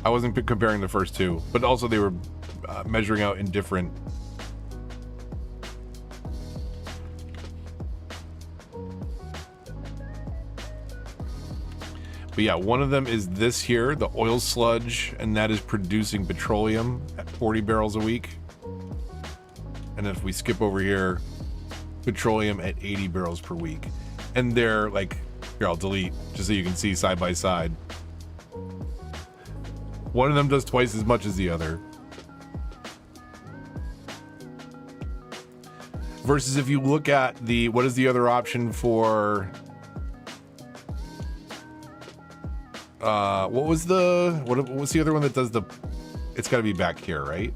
A: I wasn't comparing the first two, but also they were measuring out in different. But yeah, one of them is this here, the oil sludge, and that is producing petroleum at 40 barrels a week. And if we skip over here, petroleum at 80 barrels per week. And they're like, here, I'll delete just so you can see side by side. One of them does twice as much as the other. Versus if you look at the, what is the other option for, what was the other one that does the, it's got to be back here, right?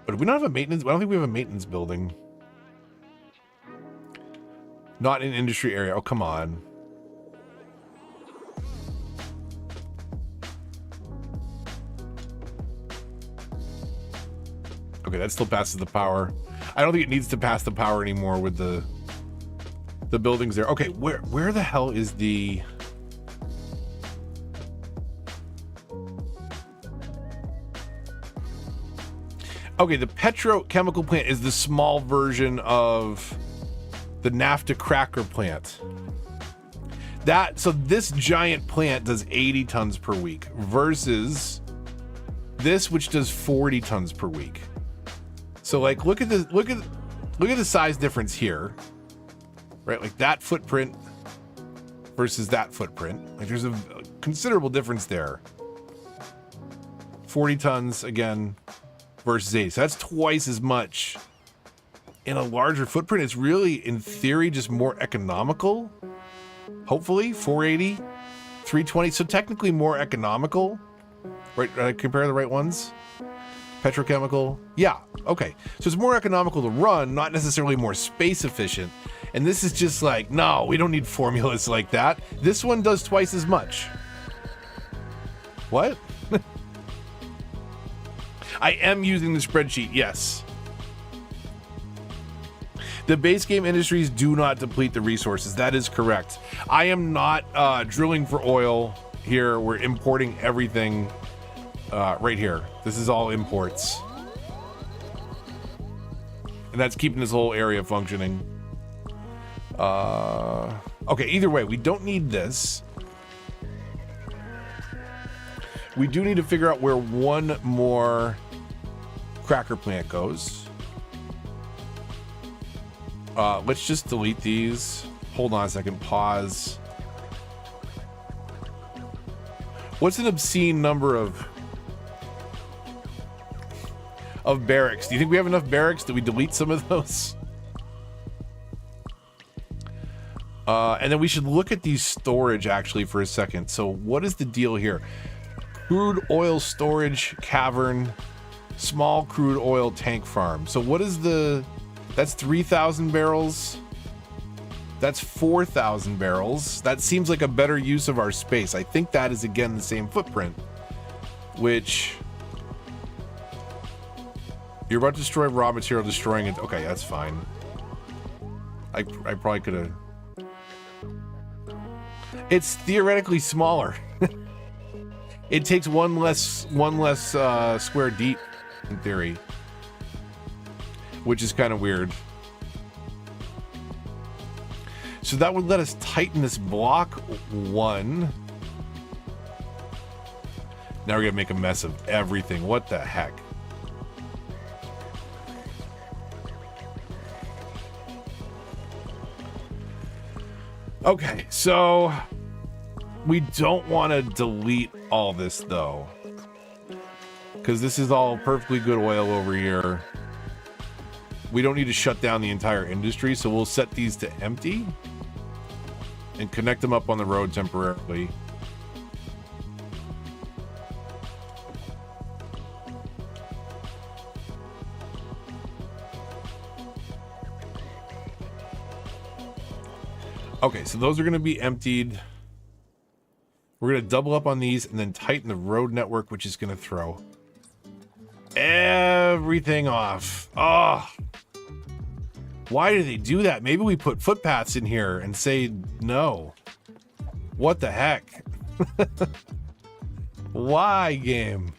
A: But we don't have a maintenance, I don't think we have a maintenance building. Not in industry area. Oh, come on. Okay, that still passes the power. I don't think it needs to pass the power anymore with the buildings there. Okay, where the hell is the... Okay, the petrochemical plant is the small version of the naphtha cracker plant. So this giant plant does 80 tons per week versus this, which does 40 tons per week. So like, look at the size difference here, right? Like that footprint versus that footprint. Like there's a considerable difference there. 40 tons again versus 80. So that's twice as much. In a larger footprint, it's really, in theory, just more economical. Hopefully, 480, 320. So technically more economical. Right? Did I compare the right ones? Petrochemical. Yeah. Okay. So it's more economical to run, not necessarily more space efficient. And this is just like, no, we don't need formulas like that. This one does twice as much. What? I am using the spreadsheet, yes. The base game industries do not deplete the resources. That is correct. I am not drilling for oil here. We're importing everything right here. This is all imports. And that's keeping this whole area functioning. Okay, either way, we don't need this. We do need to figure out where one more cracker plant goes. Let's just delete these. Hold on a second, pause. What's an obscene number of barracks? Do you think we have enough barracks? Did we delete some of those? And then we should look at these storage actually for a second. So what is the deal here? Crude oil storage cavern, small crude oil tank farm. So what is the... That's 3,000 barrels. That's 4,000 barrels. That seems like a better use of our space. I think that is, again, the same footprint. Which... You're about to destroy raw material, destroying it. Okay, that's fine. I probably could have... It's theoretically smaller. It takes one less square deep, in theory. Which is kind of weird. So that would let us tighten this block 1. Now we're gonna make a mess of everything. What the heck? Okay, so we don't want to delete all this though, because this is all perfectly good oil over here. We don't need to shut down the entire industry, so we'll set these to empty and connect them up on the road temporarily. Okay, so those are going to be emptied. We're going to double up on these and then tighten the road network, which is going to throw everything off. Oh, why do they do that? Maybe we put footpaths in here and say no. What the heck? Why, game?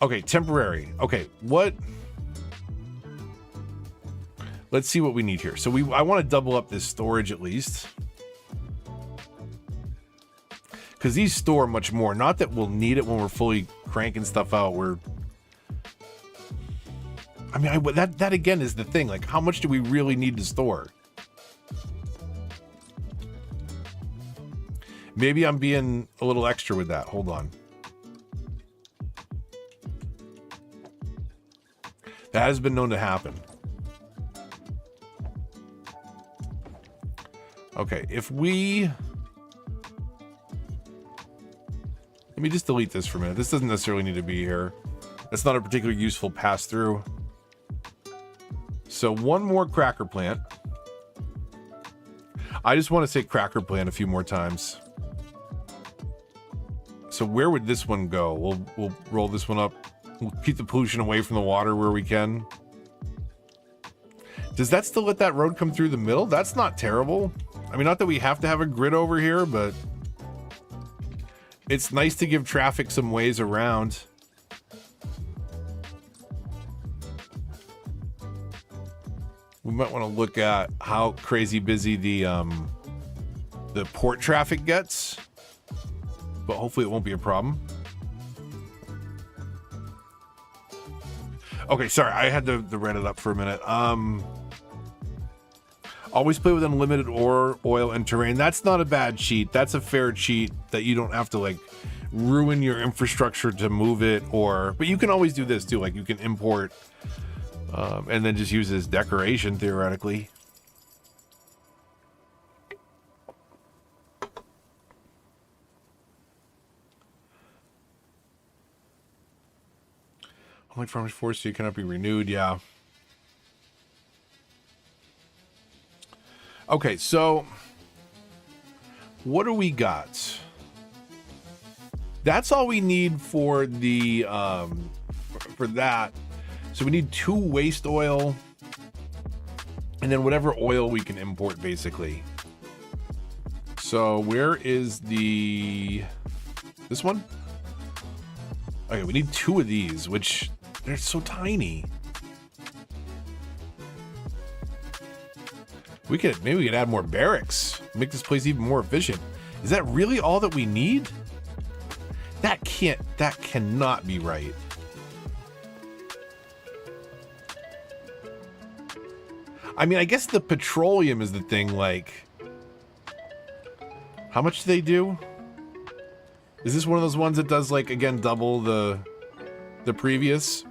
A: Okay, temporary. Okay, what? Let's see what we need here. So I want to double up this storage at least, because these store much more. Not that we'll need it when we're fully cranking stuff out. I mean, that again is the thing. Like, how much do we really need to store? Maybe I'm being a little extra with that. Hold on. That has been known to happen. Okay, if we... Let me just delete this for a minute. This doesn't necessarily need to be here. That's not a particularly useful pass-through. So one more cracker plant. I just want to say cracker plant a few more times. So where would this one go? We'll roll this one up. We'll keep the pollution away from the water where we can. Does that still let that road come through the middle? That's not terrible. I mean, not that we have to have a grid over here, but it's nice to give traffic some ways around. We might want to look at how crazy busy the port traffic gets, but hopefully it won't be a problem. Okay, sorry, I had to read it up for a minute. Always play with unlimited ore, oil, and terrain. That's not a bad cheat. That's a fair cheat that you don't have to like ruin your infrastructure to move it, but you can always do this too. Like you can import and then just use it as decoration theoretically. Unlike farmers forestry, cannot be renewed. Yeah. Okay, so what do we got? That's all we need for the for that. So we need 2 waste oil, and then whatever oil we can import, basically. So where is this one? Okay, we need 2 of these, which they're so tiny. Maybe we could add more barracks, make this place even more efficient. Is that really all that we need? That cannot be right. I mean, I guess the petroleum is the thing, like, how much do they do? Is this one of those ones that does, like, again, double the previous?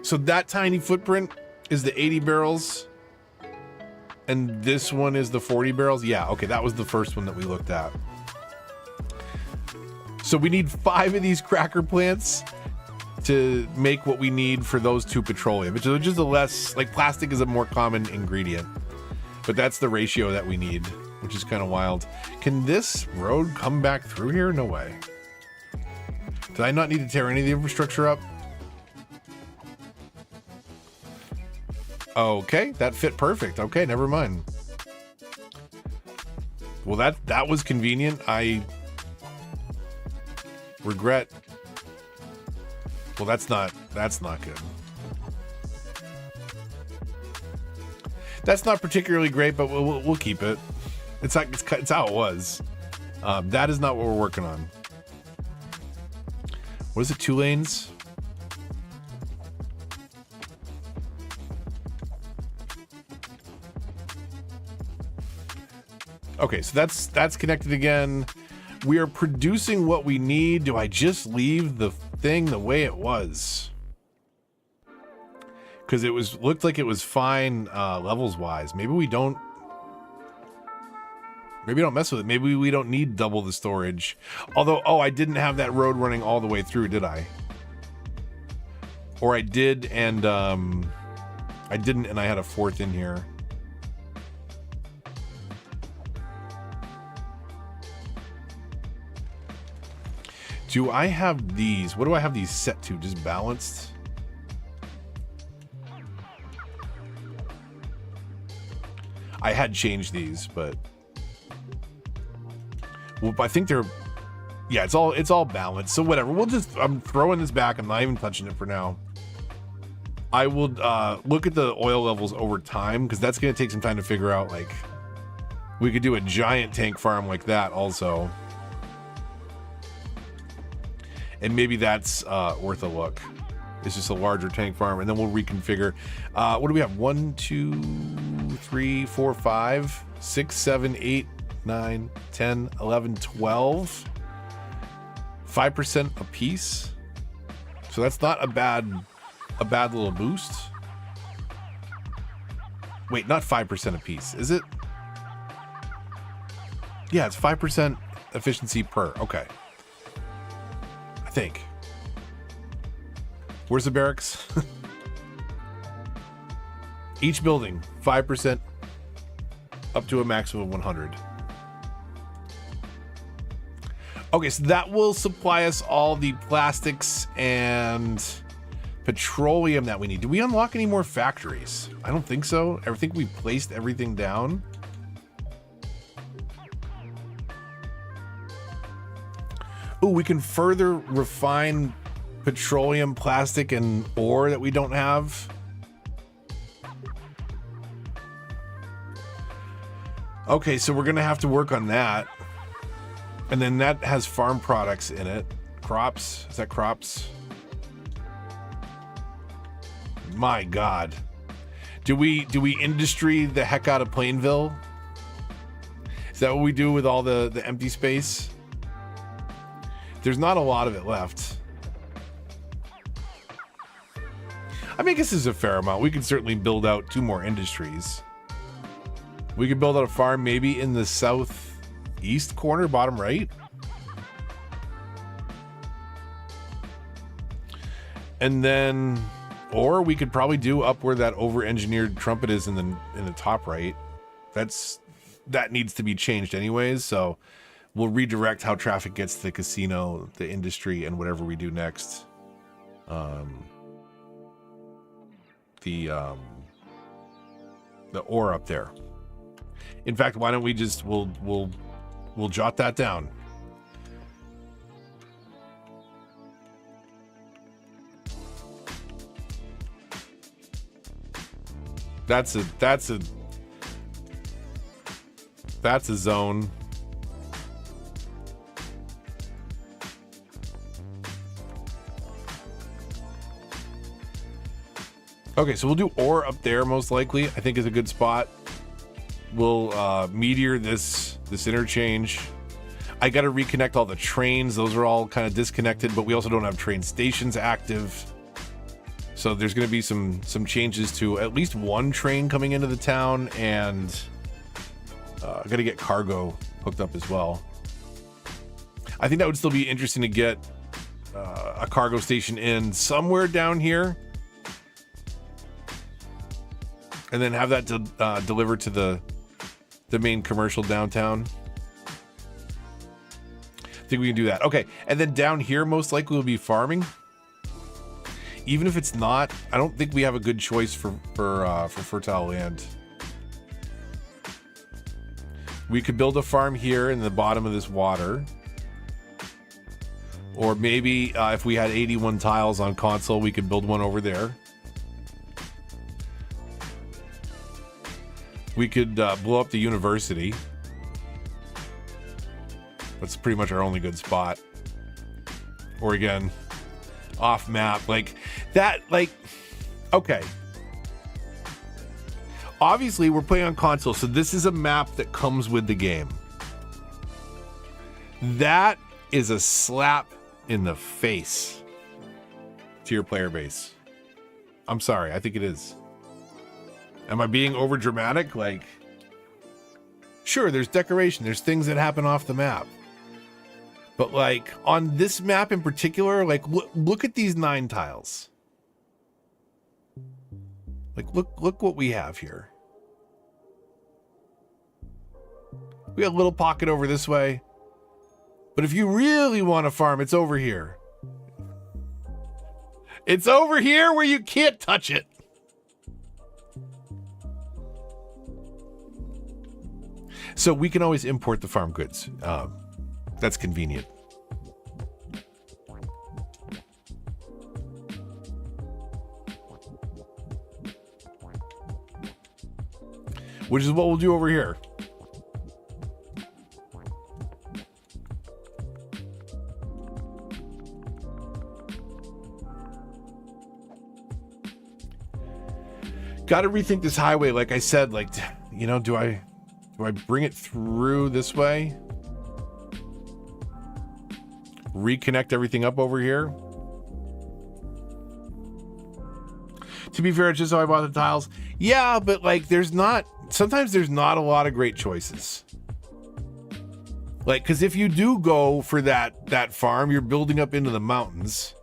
A: So that tiny footprint is the 80 barrels. And this one is the 40 barrels? Yeah, okay, that was the first one that we looked at. So we need 5 of these cracker plants to make what we need for those 2 petroleum, which is just a less, like, plastic is a more common ingredient. But that's the ratio that we need, which is kind of wild. Can this road come back through here? No way. Did I not need to tear any of the infrastructure up? Okay, that fit perfect. Okay, never mind. Well, that was convenient. I regret. Well, that's not good. That's not particularly great, but we'll keep it. It's how it was. That is not what we're working on. What is it? 2 lanes? Okay, so that's connected again. We are producing what we need. Do I just leave the thing the way it was? Because it looked like it was fine levels wise. Maybe we don't mess with it. Maybe we don't need double the storage. Although, I didn't have that road running all the way through, did I? Or I did, and I didn't, and I had a 4th in here. Do I have these? What do I have these set to? Just balanced? I had changed these, but well, I think they're, yeah, it's all balanced. So whatever. I'm throwing this back. I'm not even touching it for now. I will look at the oil levels over time, because that's going to take some time to figure out. Like, we could do a giant tank farm like that also. And maybe that's worth a look. It's just a larger tank farm, and then we'll reconfigure. What do we have? 1, 2, 3, 4, 5, 6, 7, 8, 9, 10, 11, 12. 5% a piece. So that's not a bad little boost. Wait, not 5% a piece, is it? Yeah, it's 5% efficiency per. Okay. I think. Where's the barracks? Each building, 5% up to a maximum of 100. Okay, so that will supply us all the plastics and petroleum that we need. Do we unlock any more factories? I don't think so. I think we placed everything down. Ooh, we can further refine petroleum, plastic, and ore that we don't have. Okay, so we're gonna have to work on that. And then that has farm products in it. Crops, is that crops? My God. Do we industry the heck out of Plainville? Is that what we do with all the empty space? There's not a lot of it left. I mean, I guess this is a fair amount. We could certainly build out 2 more industries. We could build out a farm maybe in the southeast corner, bottom right. And then, or we could probably do up where that over-engineered trumpet is in the top right. That needs to be changed anyways, so we'll redirect how traffic gets to the casino, the industry, and whatever we do next. The ore up there. In fact, why don't we just we'll jot that down. That's a zone. Okay, so we'll do ore up there most likely. I think is a good spot. We'll meteor this interchange. I got to reconnect all the trains. Those are all kind of disconnected, but we also don't have train stations active. So there's going to be some changes to at least one train coming into the town, and I got to get cargo hooked up as well. I think that would still be interesting to get a cargo station in somewhere down here, and then have that delivered to the main commercial downtown. I think we can do that. Okay, and then down here most likely will be farming. Even if it's not, I don't think we have a good choice for fertile land. We could build a farm here in the bottom of this water. Or maybe if we had 81 tiles on console, we could build one over there. We could blow up the university. That's pretty much our only good spot. Or again, off map, like that, like, okay. Obviously, we're playing on console, so this is a map that comes with the game. That is a slap in the face to your player base. I'm sorry, I think it is. Am I being over dramatic? Like, sure, there's decoration, there's things that happen off the map. But like on this map in particular, like look at these 9 tiles. Like look what we have here. We got a little pocket over this way. But if you really want to farm, it's over here. It's over here where you can't touch it. So we can always import the farm goods. That's convenient. Which is what we'll do over here. Got to rethink this highway. Like I said, like, you know, do I bring it through this way? Reconnect everything up over here. To be fair, it's just how I bought the tiles. Yeah, but like sometimes there's not a lot of great choices. Like, because if you do go for that farm, you're building up into the mountains.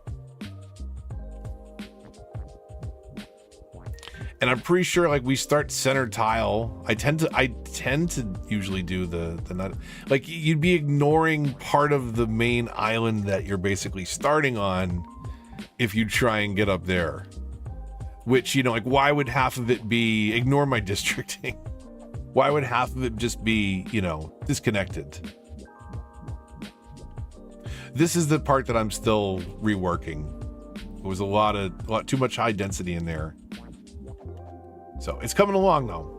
A: And I'm pretty sure like we start center tile. I tend to usually do the nut. Like you'd be ignoring part of the main island that you're basically starting on if you try and get up there. Which, you know, like why would half of it be, ignore my districting. Why would half of it just be, you know, disconnected? This is the part that I'm still reworking. There was a lot too much high density in there. So it's coming along though.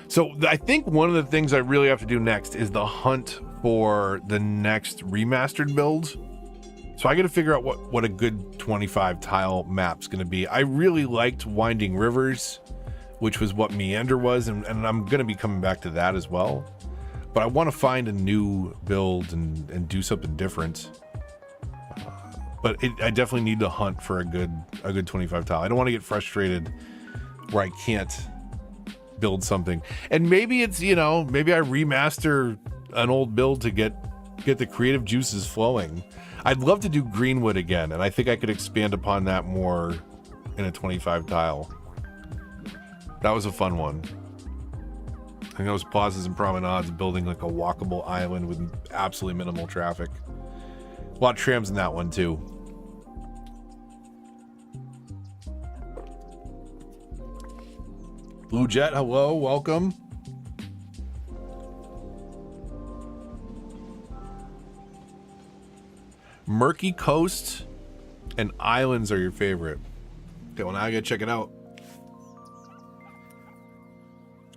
A: So I think one of the things I really have to do next is the hunt for the next remastered build. So I got to figure out what a good 25 tile map's going to be. I really liked Winding Rivers, which was what Meander was, and I'm going to be coming back to that as well. But I want to find a new build and do something different. But I definitely need to hunt for a good 25 tile. I don't want to get frustrated where I can't build something. And maybe it's, you know, maybe I remaster an old build to get the creative juices flowing. I'd love to do Greenwood again, and I think I could expand upon that more in a 25 tile. That was a fun one. I think those plazas and promenades building like a walkable island with absolutely minimal traffic. A lot of trams in that one too. Blue Jet, hello, welcome. Murky Coast and Islands are your favorite. Okay, well now I gotta check it out.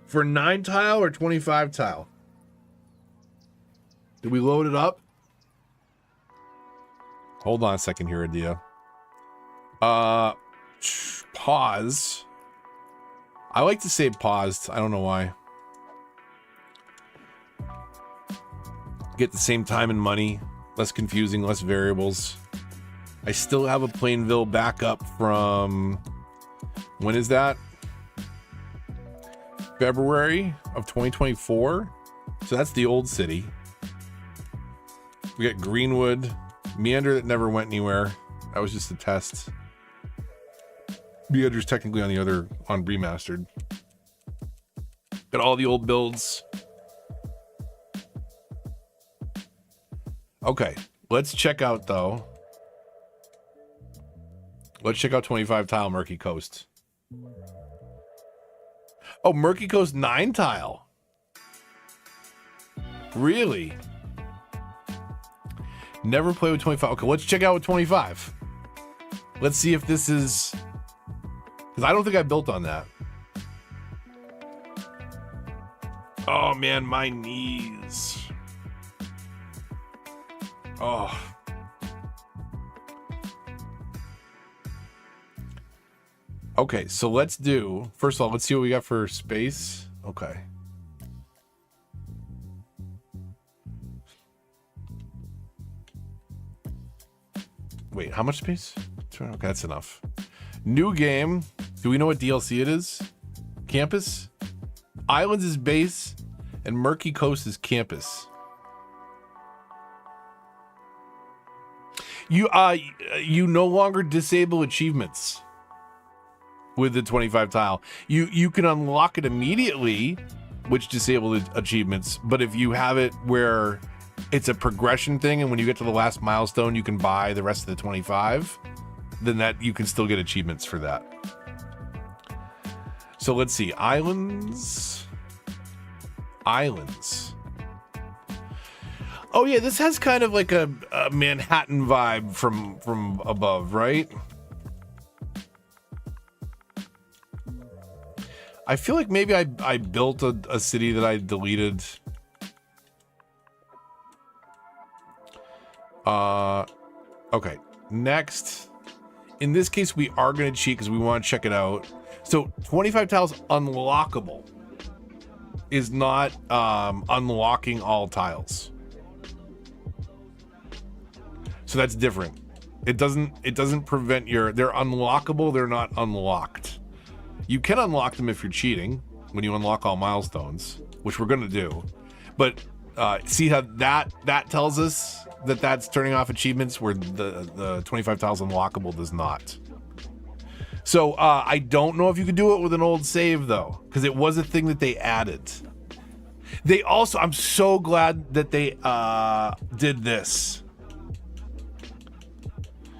A: For 9 tile or 25 tile? Did we load it up? Hold on a second here, Adia. Pause. I like to say paused. I don't know why. Get the same time and money. Less confusing, less variables. I still have a Plainville backup from... When is that? February of 2024. So that's the old city. We got Greenwood. Meander that never went anywhere. That was just a test. Meander's technically on the other, on remastered. Got all the old builds. Okay, let's check out though. Let's check out 25 tile Murky Coast. Oh, Murky Coast 9 tile. Really? Never played with 25. Okay, let's check out with 25. Let's see if this is... Because I don't think I built on that. Oh man, my knees. Oh. Okay, so let's do... First of all, let's see what we got for space. Okay. Wait, how much space? Okay, that's enough. New game. Do we know what DLC it is? Campus? Islands is base, and Murky Coast is campus. You no longer disable achievements with the 25 tile. You can unlock it immediately, which disabled achievements. But if you have it where it's a progression thing, and when you get to the last milestone, you can buy the rest of the 25, then that you can still get achievements for that. So let's see, Islands. Oh yeah, this has kind of like a Manhattan vibe from above, right? I feel like maybe I built a city that I deleted. Okay, next. In this case, we are going to cheat because we want to check it out. So 25 tiles unlockable is not unlocking all tiles. So that's different. It doesn't prevent they're unlockable, they're not unlocked. You can unlock them if you're cheating when you unlock all milestones, which we're going to do. But see how that tells us that that's turning off achievements where the 25 tiles unlockable does not. So I don't know if you could do it with an old save though, because it was a thing that they added. They also, I'm so glad that they did this.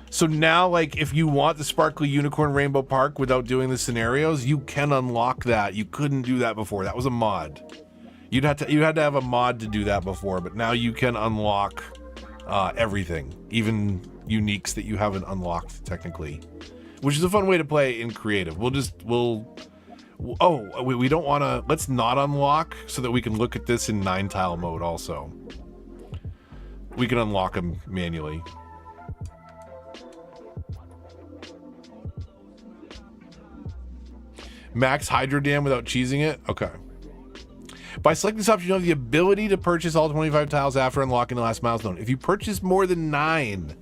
A: So now, like, if you want the Sparkly Unicorn Rainbow Park without doing the scenarios, you can unlock that. You couldn't do that before. That was a mod. You had to have a mod to do that before, but now you can unlock everything, even uniques that you haven't unlocked technically, which is a fun way to play in creative. We don't want to, let's not unlock so that we can look at this in 9 tile mode also. We can unlock them manually. Max Hydro Dam without cheesing it? Okay. By selecting this option, you have the ability to purchase all 25 tiles after unlocking the last milestone. If you purchase more than 9,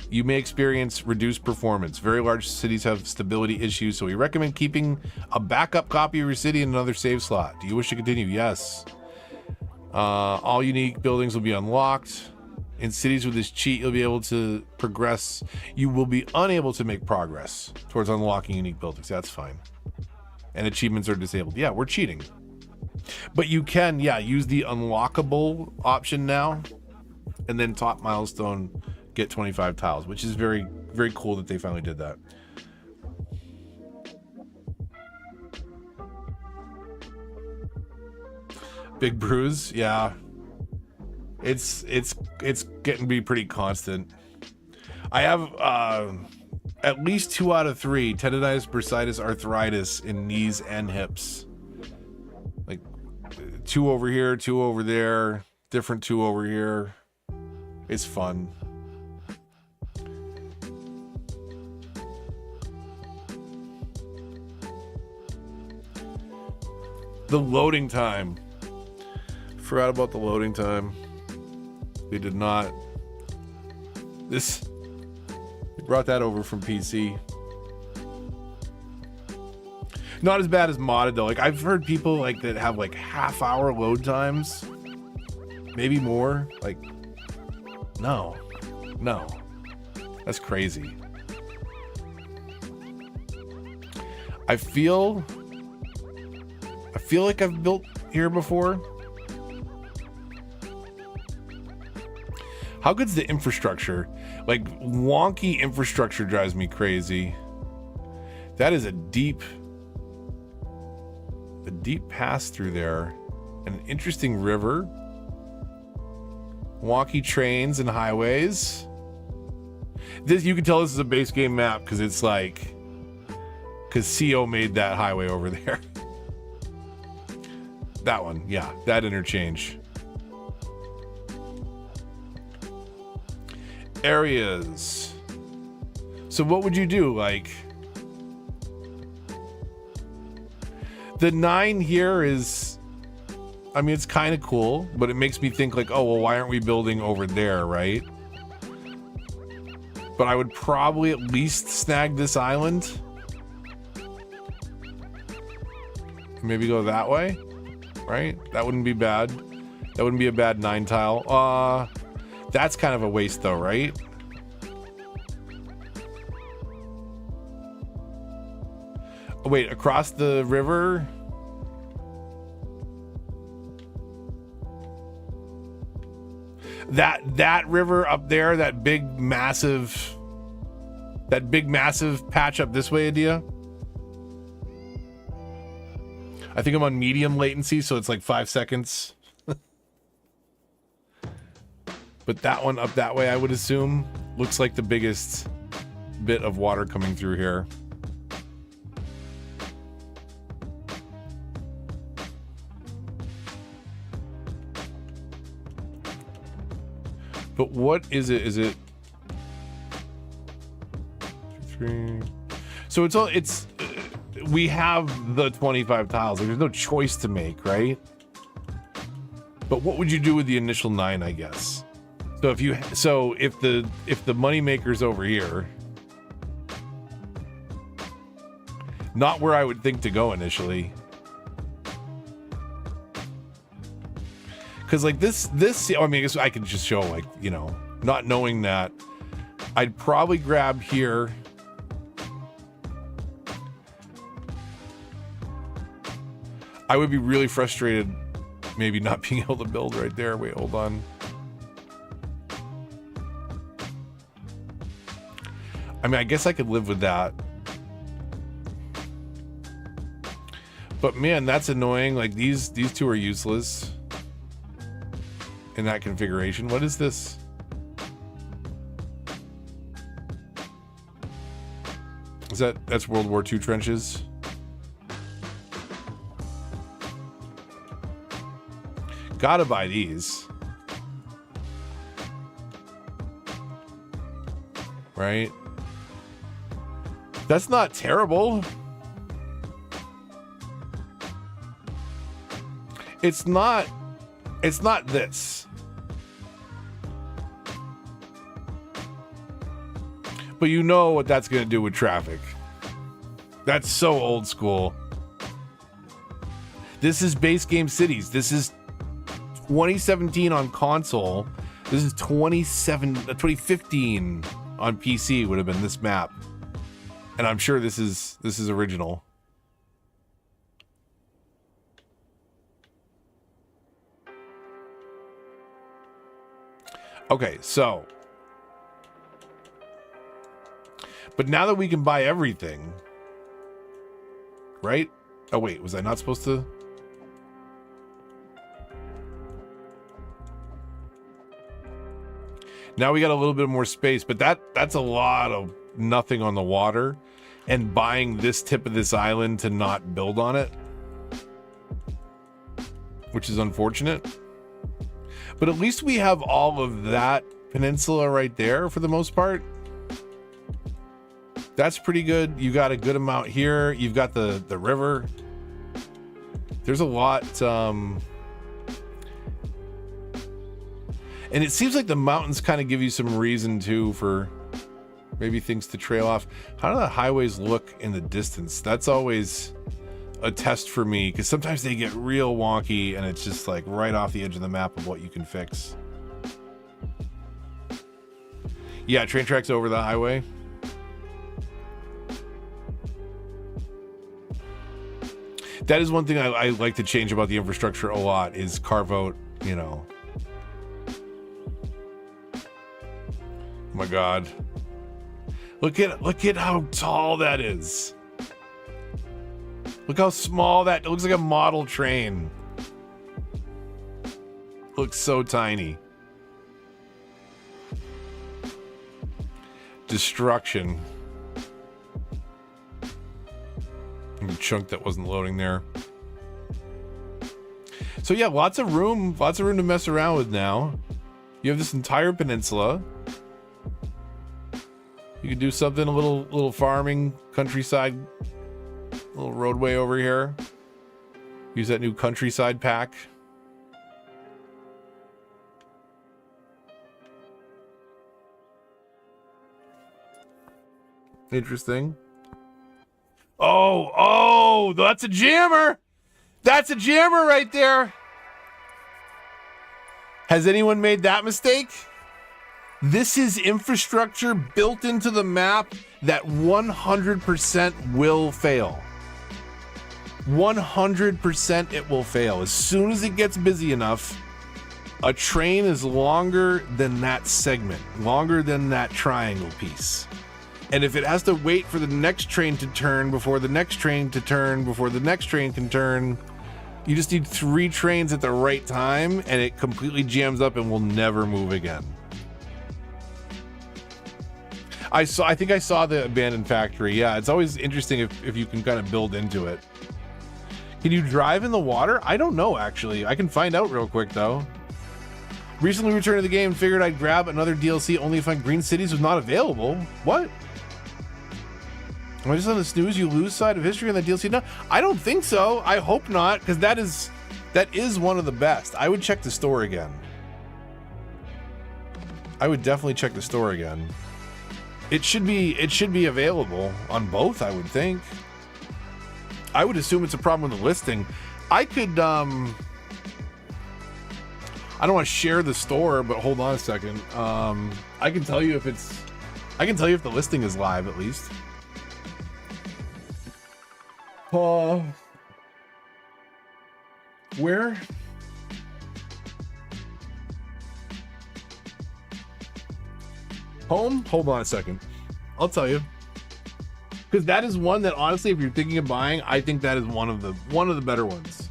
A: you may experience reduced performance. Very large cities have stability issues, so we recommend keeping a backup copy of your city in another save slot. Do you wish to continue? Yes. All unique buildings will be unlocked. In cities with this cheat, you'll be able to progress. You will be unable to make progress towards unlocking unique buildings. That's fine. And achievements are disabled. Yeah, we're cheating. But you can, yeah, use the unlockable option now. And then top milestone, get 25 tiles, which is very, very cool that they finally did that. Big bruise, yeah. It's getting to be pretty constant. I have at least 2 out of 3 tendonitis, bursitis, arthritis in knees and hips. Like 2 over here, 2 over there, different 2 over here. It's fun. The loading time. Forgot about the loading time. They did not. They brought that over from PC. Not as bad as modded though. Like I've heard people like that have like half-hour load times, maybe more. Like, no, that's crazy. I feel like I've built here before. How good's the infrastructure? Like wonky infrastructure drives me crazy. That is a deep pass through there. An interesting river. Wonky trains and highways. This, you can tell this is a base game map because it's like, because CO made that highway over there. That one, yeah, that interchange. Areas. So what would you do? Like the 9 here is, I mean, it's kind of cool, but it makes me think like, oh, well, why aren't we building over there, right? But I would probably at least snag this island. Maybe go that way, right? That wouldn't be bad. That wouldn't be a bad 9 tile. That's kind of a waste though, right? Oh, wait, across the river? That river up there, that big massive patch up this way, Adia? I think I'm on medium latency, so it's like 5 seconds. But that one up that way, I would assume, looks like the biggest bit of water coming through here. But what is it? Is it 2, 3? So it's we have the 25 tiles. Like, there's no choice to make, right? But what would you do with the initial 9, I guess? So if the money maker's over here, not where I would think to go initially, because like this, I mean, I guess I could just show, like, you know, not knowing that, I'd probably grab here. I would be really frustrated, maybe not being able to build right there. Wait, hold on. I mean, I guess I could live with that. But man, that's annoying. Like these 2 are useless in that configuration. What is this? That's World War II trenches? Gotta buy these. Right? That's not terrible. It's not this. But you know what that's going to do with traffic. That's so old school. This is base game cities. This is 2017 on console. This is 2015 on PC would have been this map. And I'm sure this is original. Okay, so. But now that we can buy everything, right? Oh wait, was I not supposed to? Now we got a little bit more space, but that's a lot of nothing on the water and buying this tip of this island to not build on it, which is unfortunate. But at least we have all of that peninsula right there for the most part. That's pretty good. You got a good amount here. You've got the river. There's a lot. And it seems like the mountains kind of give you some reason too for maybe things to trail off. How do the highways look in the distance? That's always a test for me because sometimes they get real wonky and it's just like right off the edge of the map of what you can fix. Yeah, train tracks over the highway. That is one thing I like to change about the infrastructure a lot is carve out, you know. Oh my God. Look at how tall that is. Look how small that, it looks like a model train. Looks so tiny. Destruction. A chunk that wasn't loading there. So yeah, lots of room to mess around with now. You have this entire peninsula. You can do something, a little farming, countryside, little roadway over here. Use that new countryside pack. Interesting. Oh, that's a jammer. That's a jammer right there. Has anyone made that mistake? This is infrastructure built into the map that 100% will fail. 100% it will fail. As soon as it gets busy enough, a train is longer than that segment, longer than that triangle piece. And if it has to wait for the next train to turn before the next train to turn before the next train can turn, you just need 3 trains at the right time and it completely jams up and will never move again. I think I saw the abandoned factory. Yeah, it's always interesting if you can kind of build into it. Can you drive in the water? I don't know, actually. I can find out real quick, though. Recently returned to the game, figured I'd grab another DLC only if my Green Cities was not available. What? Am I just on the snooze you lose side of history on the DLC? No, I don't think so. I hope not, because that is one of the best. I would check the store again. I would definitely check the store again. It should be available on both, I would think. I would assume it's a problem with the listing. I could I don't want to share the store, but hold on a second. I can tell you if the listing is live at least. Where? Home? Hold on a second. I'll tell you. Because that is one that honestly, if you're thinking of buying, I think that is one of the better ones.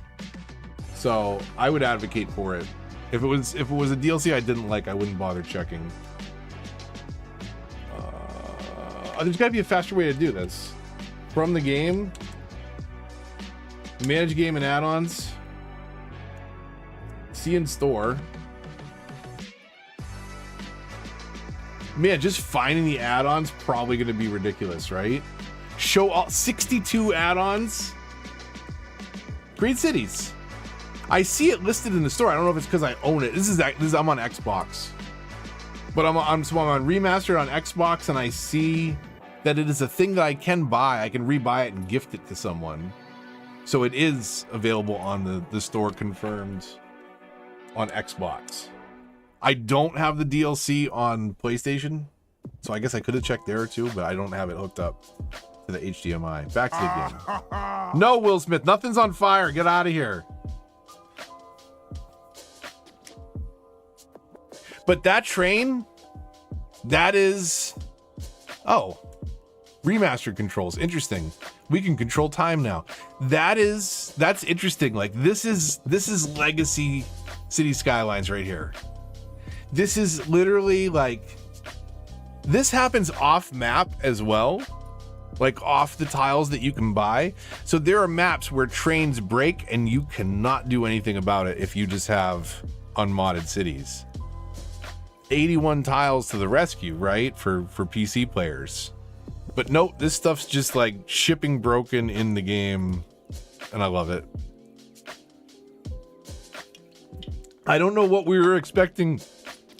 A: So I would advocate for it. If it was a DLC I didn't like, I wouldn't bother checking. There's got to be a faster way to do this. From the game, manage game and add-ons, see in store. Man, just finding the add-ons probably going to be ridiculous, right? Show all 62 add-ons. Green Cities. I see it listed in the store. I don't know if it's because I own it. This is I'm on Xbox, but I'm on remastered on Xbox, and I see that it is a thing that I can buy. I can rebuy it and gift it to someone. So it is available on the store confirmed on Xbox. I don't have the DLC on PlayStation, so I guess I could have checked there too, but I don't have it hooked up to the HDMI. Back to the game. No, Will Smith, nothing's on fire. Get out of here. But that train, that is... Oh, remastered controls. Interesting. We can control time now. That's interesting. Like, this is legacy City Skylines right here. This is literally like, this happens off map as well, like off the tiles that you can buy. So there are maps where trains break and you cannot do anything about it if you just have unmodded cities. 81 tiles to the rescue, right? For PC players. But nope, this stuff's just like shipping broken in the game, and I love it. I don't know what we were expecting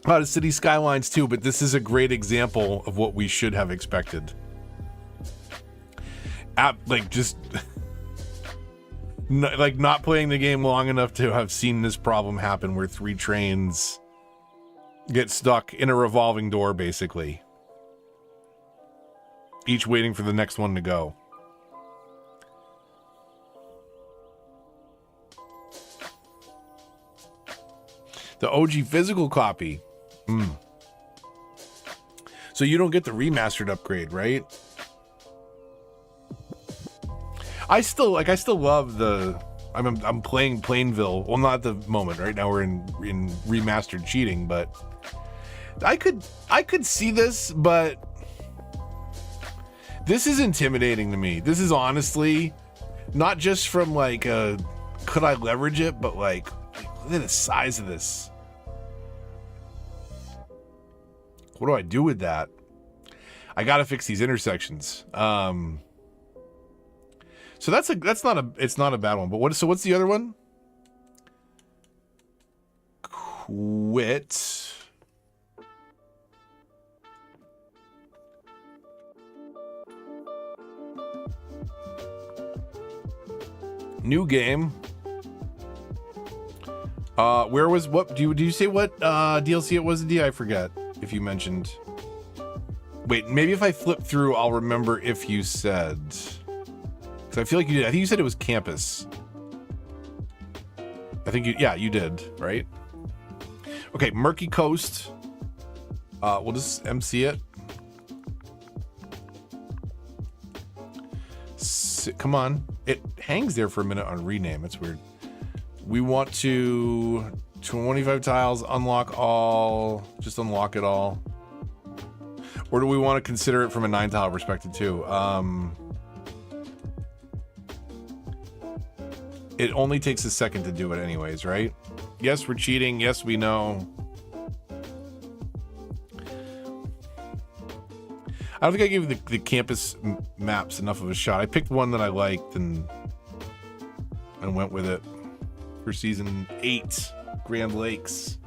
A: out of City Skylines 2, but this is a great example of what we should have expected. Like, just... like, not playing the game long enough to have seen this problem happen where 3 trains get stuck in a revolving door, basically. Each waiting for the next one to go. The OG physical copy. So you don't get the remastered upgrade, right? I still love the... I'm playing Plainville. Well, not at the moment. Right now we're in remastered cheating, but I could see this, but this is intimidating to me. This is honestly not just from like could I leverage it, but like look at the size of this. What do I do with that? I gotta fix these intersections. So it's not a bad one. But what's the other one? Quit. New game. Where was what? Do you say what DLC it was? I forget if you mentioned. Wait, maybe if I flip through, I'll remember if you said. Because I feel like you did. I think you said it was Campus. I think you did, right? Okay, Murky Coast. We'll just MC it. Come on. It hangs there for a minute on rename. It's weird. We want to 25 tiles, unlock all, just unlock it all. Or do we want to consider it from a 9 tile perspective too? It only takes a second to do it anyways, right? Yes, we're cheating. Yes, we know. I don't think I gave the campus maps enough of a shot. I picked one that I liked and went with it for season 8, Grand Lakes.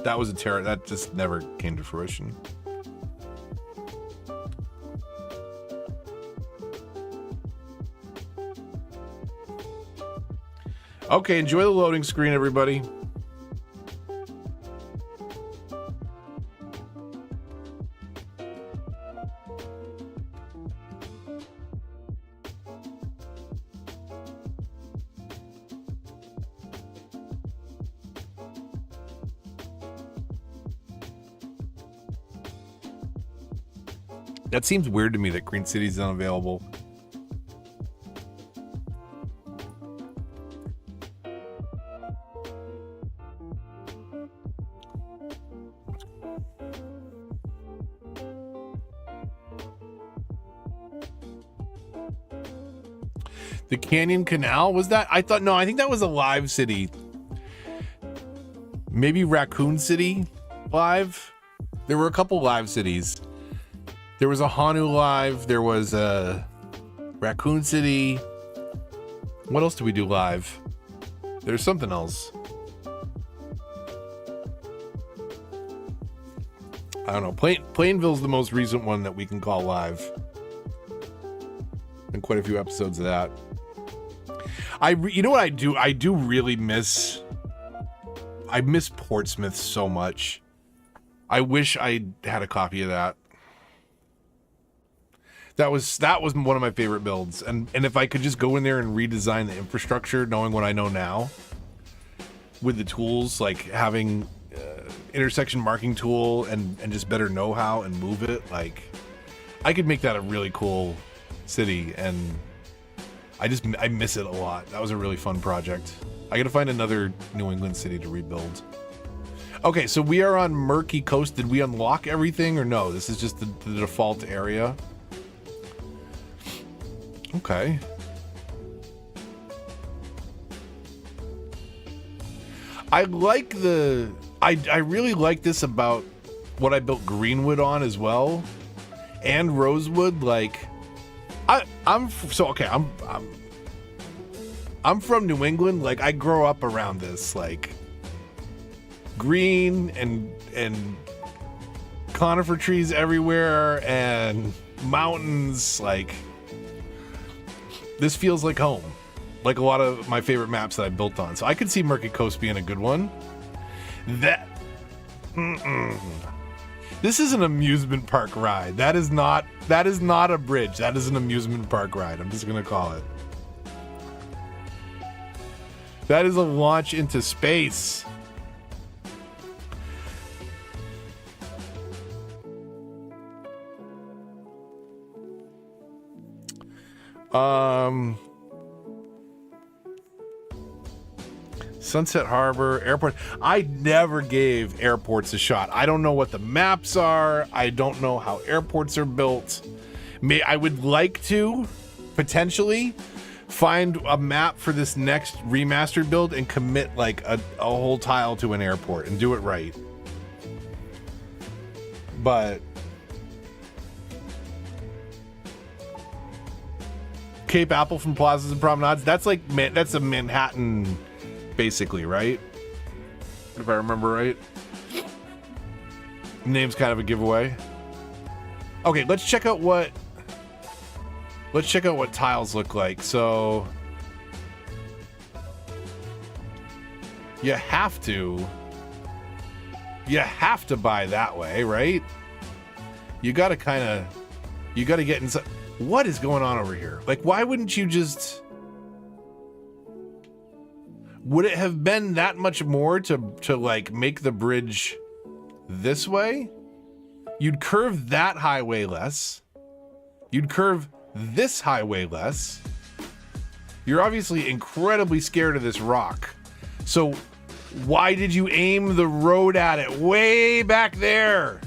A: That was a terror. That just never came to fruition. Okay, enjoy the loading screen, everybody. That seems weird to me that Green City is unavailable. The Canyon Canal, was that? I think that was a live city. Maybe Raccoon City live? There were a couple live cities. There was a Hanu live. There was a Raccoon City. What else do we do live? There's something else. I don't know. Plainville's the most recent one that we can call live. And quite a few episodes of that. You know what I do? I do really miss I miss Portsmouth so much. I wish I had a copy of that. That was one of my favorite builds, and if I could just go in there and redesign the infrastructure, knowing what I know now, with the tools like having intersection marking tool and just better know-how and move it, like I could make that a really cool city, and I miss it a lot. That was a really fun project. I gotta find another New England city to rebuild. Okay, so we are on Murky Coast. Did we unlock everything or no? This is just the default area. Okay. I like I really like this about what I built Greenwood on as well, and Rosewood. Like, I'm from New England. Like, I grow up around this, like, green and conifer trees everywhere and mountains. Like, this feels like home, like a lot of my favorite maps that I built on. So I could see Murky Coast being a good one. This is an amusement park ride. That is not a bridge. That is an amusement park ride. I'm just gonna call it. That is a launch into space. Sunset Harbor, airport. I never gave airports a shot. I don't know what the maps are. I don't know how airports are built. I would like to potentially find a map for this next remastered build and commit like a whole tile to an airport and do it right. But Cape Apple from Plazas and Promenades, that's like, that's a Manhattan basically, right? If I remember right. Name's kind of a giveaway. Okay, let's check out what tiles look like. So you have to buy that way, right? You gotta get inside. What is going on over here? Like, why wouldn't you just... Would it have been that much more to like make the bridge this way? You'd curve that highway less. You'd curve this highway less. You're obviously incredibly scared of this rock. So why did you aim the road at it way back there?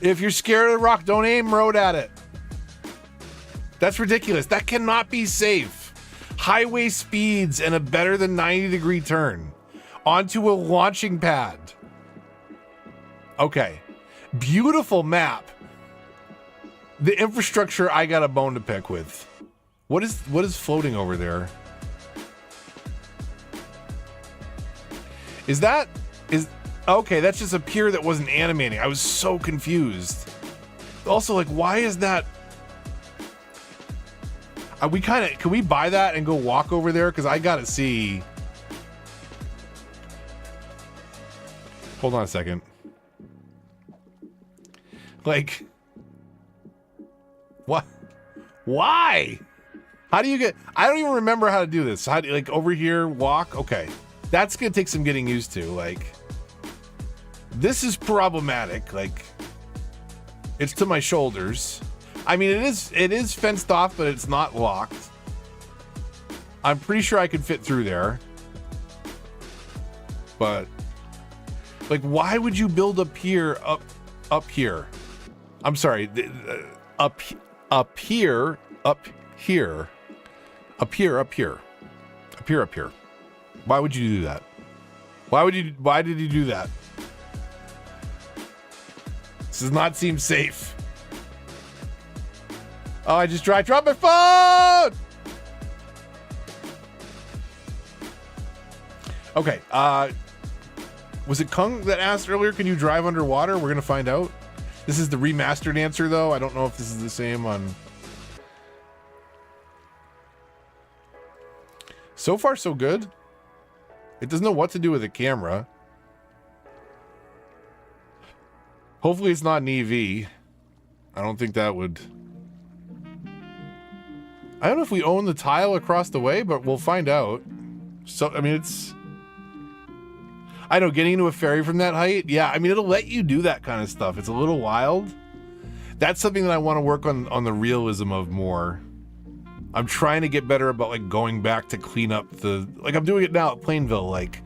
A: If you're scared of the rock, don't aim road at it. That's ridiculous. That cannot be safe. Highway speeds and a better than 90-degree turn onto a launching pad. Okay. Beautiful map. The infrastructure, I got a bone to pick with. What is floating over there? Okay, that's just a pier that wasn't animating. I was so confused. Also, like, why is that? Can we buy that and go walk over there? Because I gotta see. Hold on a second. Like, what? Why? How do you get? I don't even remember how to do this. How do you, like, over here, walk? Okay, that's gonna take some getting used to. Like, this is problematic. Like, it's to my shoulders. I mean, it is fenced off, but it's not locked. I'm pretty sure I could fit through there. But, like, why would you build a pier up here? I'm sorry, up here. Why would you do that? Why did you do that? This does not seem safe. Oh, I dropped my phone! Okay, was it Kung that asked earlier, can you drive underwater? We're gonna find out. This is the remastered answer, though. I don't know if this is the same on... So far, so good. It doesn't know what to do with the camera. Hopefully it's not an EV. I don't think that would... I don't know if we own the tile across the way, but we'll find out. So, I mean, it's... I know, getting into a ferry from that height, yeah, I mean, it'll let you do that kind of stuff. It's a little wild. That's something that I want to work on the realism of more. I'm trying to get better about, like, going back to clean up the... Like, I'm doing it now at Plainville, like...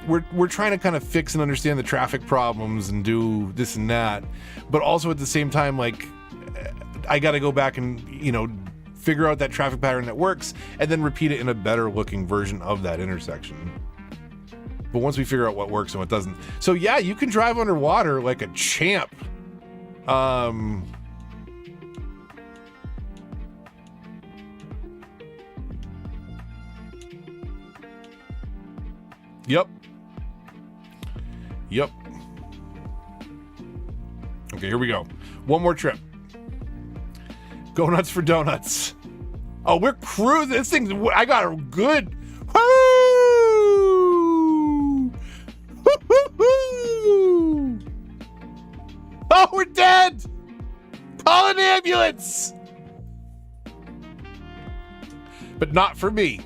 A: We're trying to kind of fix and understand the traffic problems and do this and that, but also at the same time, like, I got to go back and, you know, figure out that traffic pattern that works and then repeat it in a better looking version of that intersection. But once we figure out what works and what doesn't. So yeah, you can drive underwater like a champ. Yep. Yep. Okay, here we go. One more trip. Go nuts for donuts. Oh, we're cruising. This thing's... I got a good... Woo! Woo-hoo-hoo! Oh, we're dead! Call an ambulance! But not for me.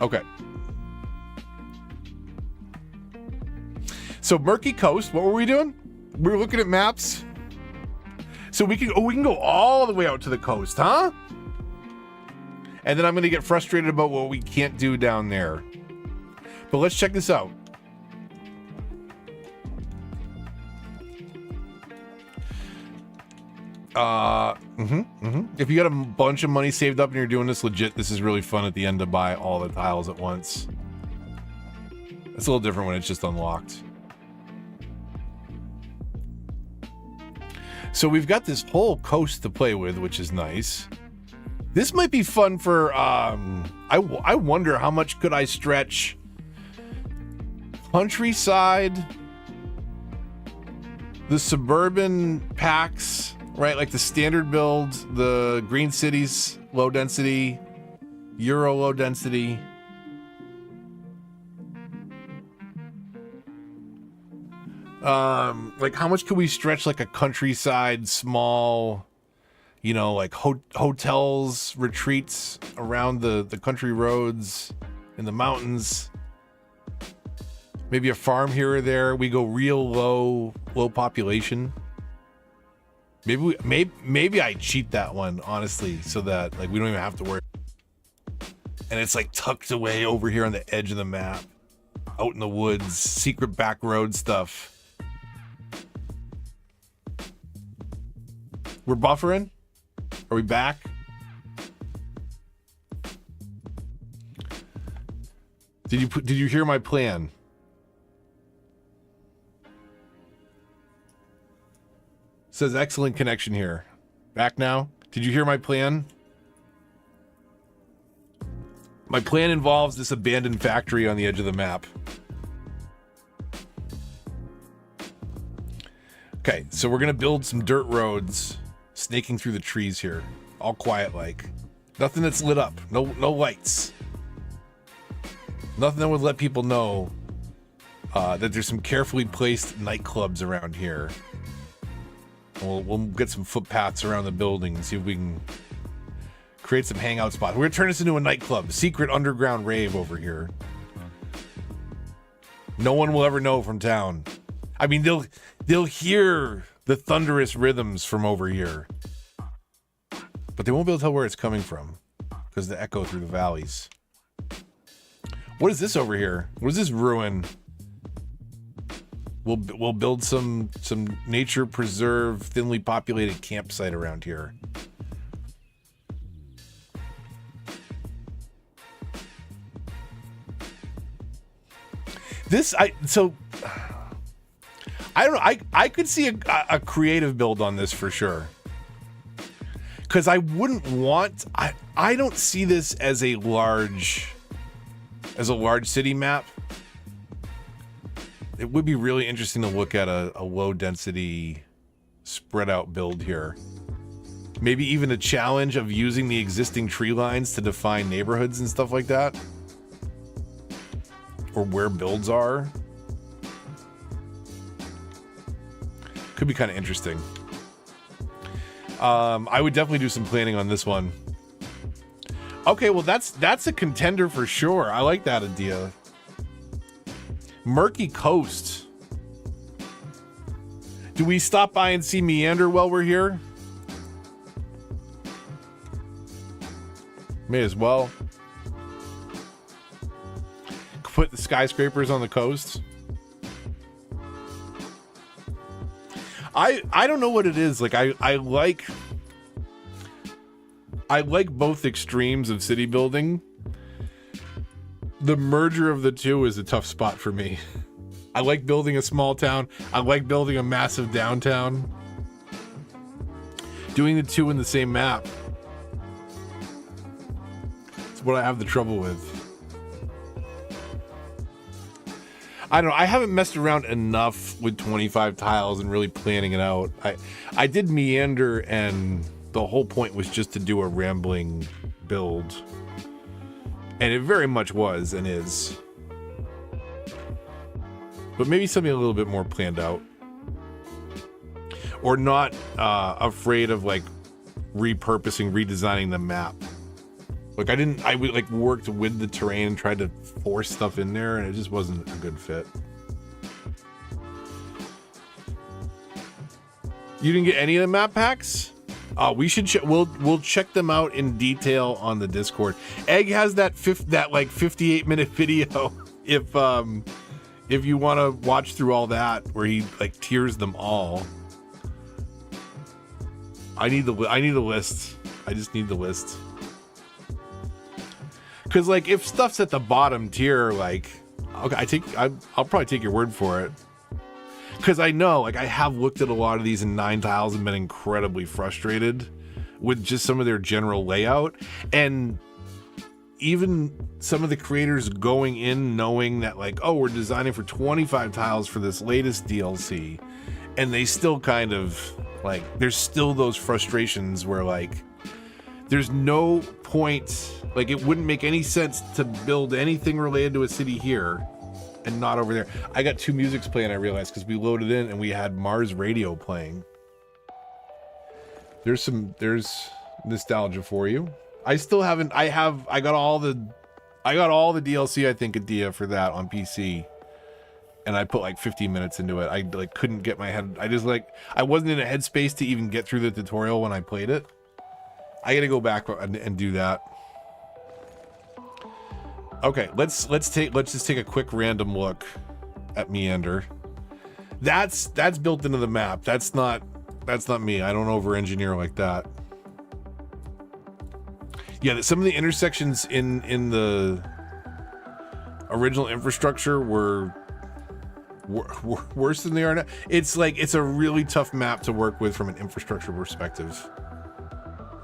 A: Okay. So Murky Coast, what were we doing? We were looking at maps. So we can go all the way out to the coast, huh? And then I'm gonna get frustrated about what we can't do down there. But let's check this out. If you got a bunch of money saved up and you're doing this legit, this is really fun at the end to buy all the tiles at once. It's a little different when it's just unlocked. So we've got this whole coast to play with, which is nice. This might be fun for, I wonder how much could I stretch countryside, the suburban packs, right? Like the standard build, the green cities, low density, Euro low density. Like how much could we stretch like a countryside, small, you know, like hotels, retreats around the country roads in the mountains. Maybe a farm here or there. We go real low population. Maybe I cheat that one, honestly, so that like we don't even have to worry. And it's like tucked away over here on the edge of the map, out in the woods, secret back road stuff. We're buffering? Are we back? Did you hear my plan? Says excellent connection here. Back now? Did you hear my plan? My plan involves this abandoned factory on the edge of the map. Okay, so we're gonna build some dirt roads snaking through the trees here. All quiet like. Nothing that's lit up. No lights. Nothing that would let people know that there's some carefully placed nightclubs around here. We'll get some footpaths around the building and see if we can create some hangout spots. We're gonna turn this into a nightclub, secret underground rave over here. No one will ever know from town. I mean, they'll hear the thunderous rhythms from over here, but they won't be able to tell where it's coming from because the echo through the valleys. What is this over here? What is this ruin? We'll build some nature preserve, thinly populated campsite around here. I don't know. I could see a creative build on this for sure. Because I wouldn't want... I don't see this as a large city map. It would be really interesting to look at a low density spread out build here. Maybe even a challenge of using the existing tree lines to define neighborhoods and stuff like that. Or where builds are. Could be kind of interesting. I would definitely do some planning on this one. Okay, well that's a contender for sure. I like that idea. Murky Coast. Do we stop by and see Meander while we're here? May as well. Put the skyscrapers on the coast. I don't know what it is. Like I like both extremes of city building. The merger of the two is a tough spot for me. I like building a small town. I like building a massive downtown. Doing the two in the same map. It's what I have the trouble with. I don't know. I haven't messed around enough with 25 tiles and really planning it out. I did Meander, and the whole point was just to do a rambling build. And it very much was and is. But maybe something a little bit more planned out. Or not afraid of like repurposing, redesigning the map. Like I worked with the terrain and tried to force stuff in there, and it just wasn't a good fit. You didn't get any of the map packs? We should we'll check them out in detail on the Discord. Egg has that 58-minute video if you want to watch through all that, where he like tiers them all. I need the list. I just need the list. Because like if stuff's at the bottom tier, like okay, I'll probably take your word for it. Because I know, like I have looked at a lot of these in 9 tiles and been incredibly frustrated with just some of their general layout, and even some of the creators going in knowing that like, oh, we're designing for 25 tiles for this latest DLC, and they still kind of like, there's still those frustrations where like there's no point, like it wouldn't make any sense to build anything related to a city here and not over there. I got 2 musics playing, I realized, because we loaded in and we had Mars Radio playing. There's nostalgia for you. I still haven't, I got all the DLC, I think, at Dia for that on PC. And I put like 15 minutes into it. I like couldn't get my head, I wasn't in a headspace to even get through the tutorial when I played it. I gotta go back and do that. Okay, let's just take a quick random look at Meander. That's built into the map. That's not me. I don't over-engineer like that. Yeah, some of the intersections in the original infrastructure were worse than they are now. It's a really tough map to work with from an infrastructure perspective.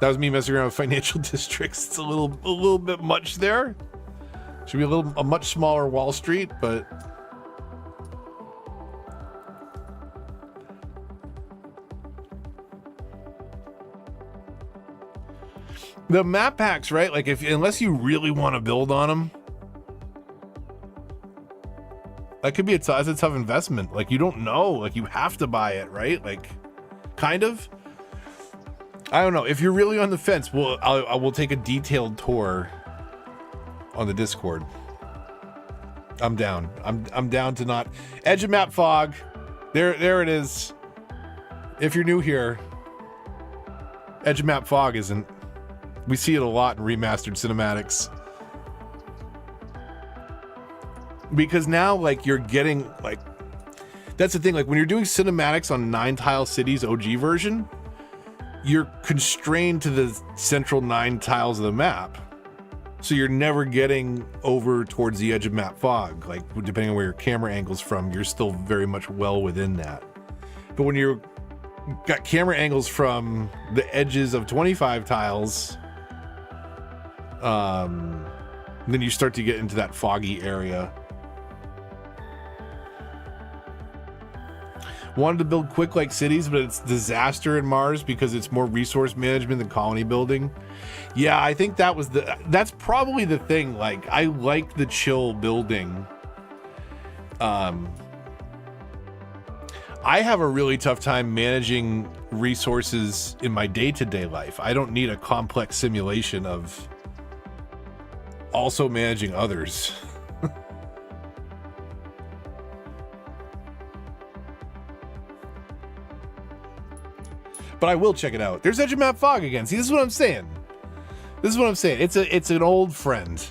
A: That was me messing around with financial districts. It's a little bit much there. Should be a much smaller Wall Street, but the map packs, right? Like unless you really want to build on them, that could be that's a tough investment. Like you don't know, like you have to buy it, right? Like kind of. I don't know. If you're really on the fence, I will take a detailed tour on the Discord. I'm down. I'm down to not edge of map fog. There it is. If you're new here, edge of map fog isn't. We see it a lot in remastered cinematics. Because now, like, you're getting like, that's the thing. Like when you're doing cinematics on 9 Tile Cities OG version, you're constrained to the central 9 tiles of the map. So you're never getting over towards the edge of map fog. Like depending on where your camera angle's from, you're still very much well within that. But when you're got camera angles from the edges of 25 tiles, then you start to get into that foggy area. Wanted to build quick like cities, but it's disaster in Mars because it's more resource management than colony building. Yeah, I think that's probably the thing. Like, I like the chill building. I have a really tough time managing resources in my day-to-day life. I don't need a complex simulation of also managing others. But I will check it out. There's Edge of Map Fog again. See, this is what I'm saying. It's an old friend.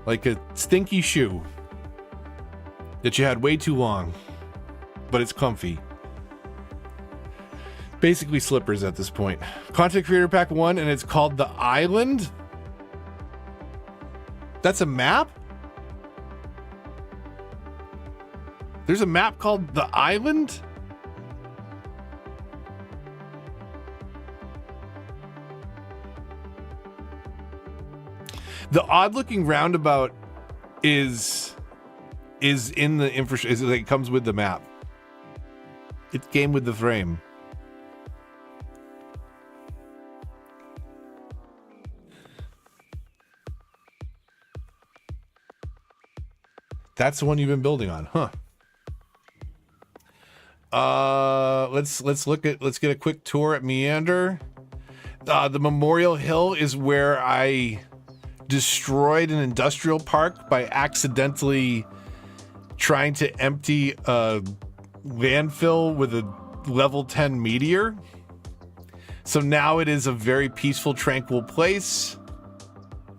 A: Like a stinky shoe that you had way too long, but it's comfy. Basically slippers at this point. Content Creator Pack 1, and it's called The Island. That's a map? There's a map called The Island? The odd-looking roundabout is in the infrastructure. It comes with the map. It came with the frame. That's the one you've been building on, huh? Let's get a quick tour at Meander. The Memorial Hill is where I destroyed an industrial park by accidentally trying to empty a landfill with a level 10 meteor. So now it is a very peaceful, tranquil place,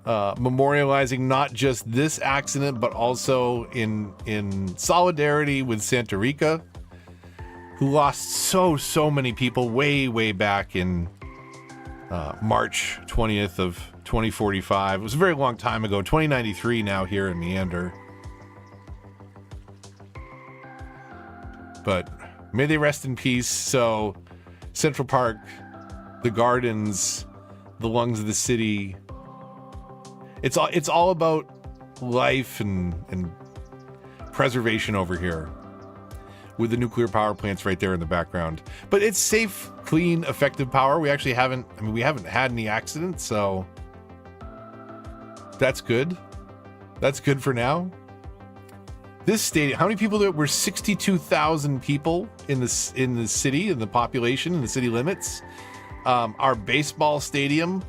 A: memorializing not just this accident, but also in solidarity with Santa Rica, who lost so many people way back in March 20th of 2045. It was a very long time ago. 2093 now here in Meander. But may they rest in peace. So Central Park, the gardens, the lungs of the city. It's all about life and preservation over here, with the nuclear power plants right there in the background. But it's safe, clean, effective power. We actually haven't had any accidents, so that's good. That's good for now. This stadium, how many people there were? 62,000 people in the city, in the population, in the city limits. Our baseball stadium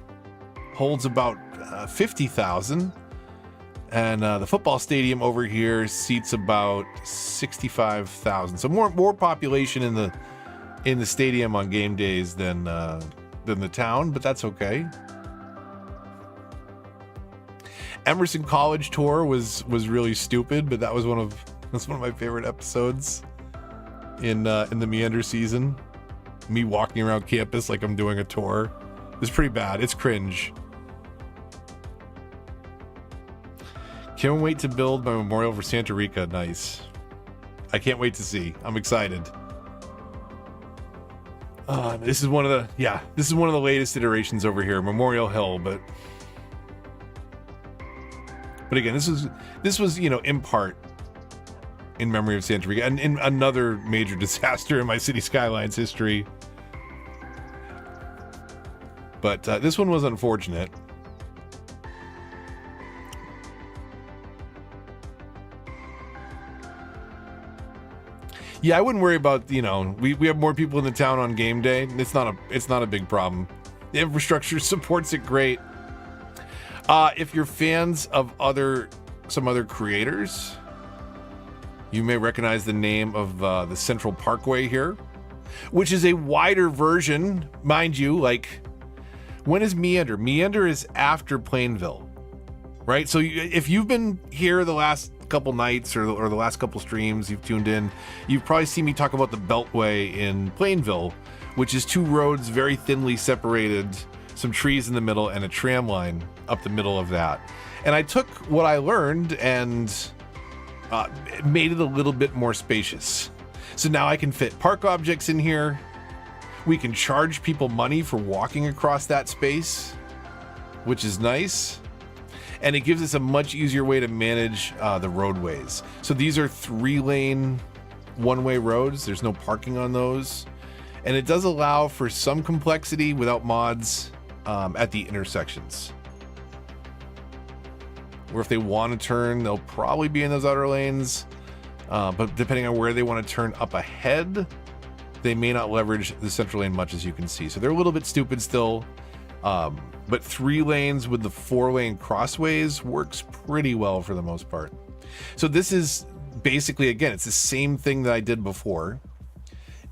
A: holds about 50,000. And the football stadium over here seats about 65,000. So more population in the stadium on game days than the town, but that's okay. Emerson College tour was really stupid, but that's one of my favorite episodes in the Meander season. Me walking around campus like I'm doing a tour. It's pretty bad. It's cringe. Can't wait to build my memorial for Santa Rica. Nice. I can't wait to see. I'm excited. This is one of the latest iterations over here, Memorial Hill, but again, this was in part in memory of Santa Rica and in another major disaster in my city Skylines history. But this one was unfortunate. Yeah, I wouldn't worry about, we have more people in the town on game day. It's not a big problem. The infrastructure supports it great. If you're fans of some other creators, you may recognize the name of the Central Parkway here, which is a wider version, mind you. Like, when is Meander? Meander is after Plainville, right? So if you've been here the last couple nights or the last couple streams you've tuned in, you've probably seen me talk about the Beltway in Plainville, which is two roads very thinly separated, some trees in the middle, and a tram line up the middle of that. And I took what I learned and made it a little bit more spacious. So now I can fit park objects in here. We can charge people money for walking across that space, which is nice. And it gives us a much easier way to manage the roadways. So these are 3-lane one-way roads. There's no parking on those. And it does allow for some complexity without mods at the intersections. Where if they want to turn, they'll probably be in those outer lanes. But depending on where they want to turn up ahead, they may not leverage the central lane much, as you can see. So they're a little bit stupid still. But 3 lanes with the 4-lane crossways works pretty well for the most part. So this is basically, again, it's the same thing that I did before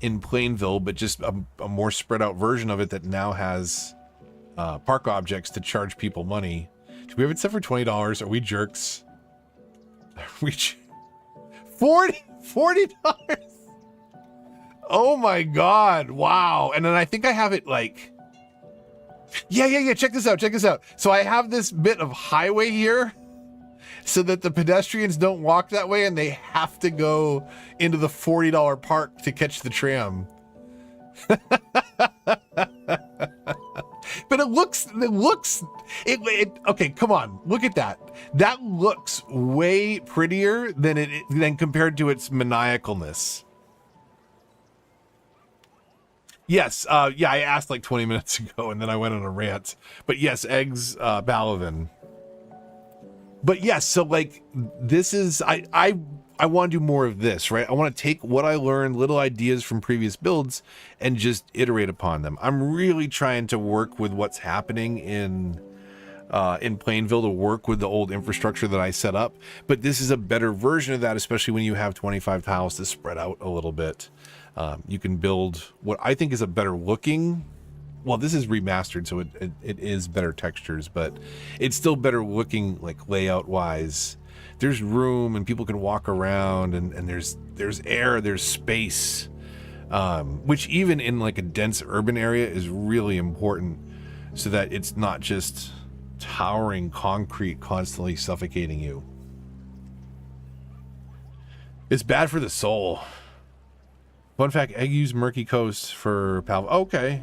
A: in Plainville, but just a more spread out version of it that now has park objects to charge people money. Do we have it set for $20? Are we jerks? Are we $40? Oh my God. Wow. And then I think I have it like, yeah. Check this out. So I have this bit of highway here so that the pedestrians don't walk that way and they have to go into the $40 park to catch the tram. But it looks, okay, come on, look at that. That looks way prettier than compared to its maniacalness. Yes, yeah, I asked like 20 minutes ago and then I went on a rant. But yes, eggs, Balavin. But yes, so like this is, I want to do more of this, right? I want to take what I learned, little ideas from previous builds, and just iterate upon them. I'm really trying to work with what's happening in Plainville, to work with the old infrastructure that I set up. But this is a better version of that, especially when you have 25 tiles to spread out a little bit. You can build what I think is a better looking, well, this is remastered, so it is better textures, but it's still better looking, like layout wise. There's room and people can walk around, and there's air, there's space, which even in like a dense urban area is really important, so that it's not just towering concrete constantly suffocating you. It's bad for the soul. Fun fact, Egg used Murky Coast for Pal. Okay.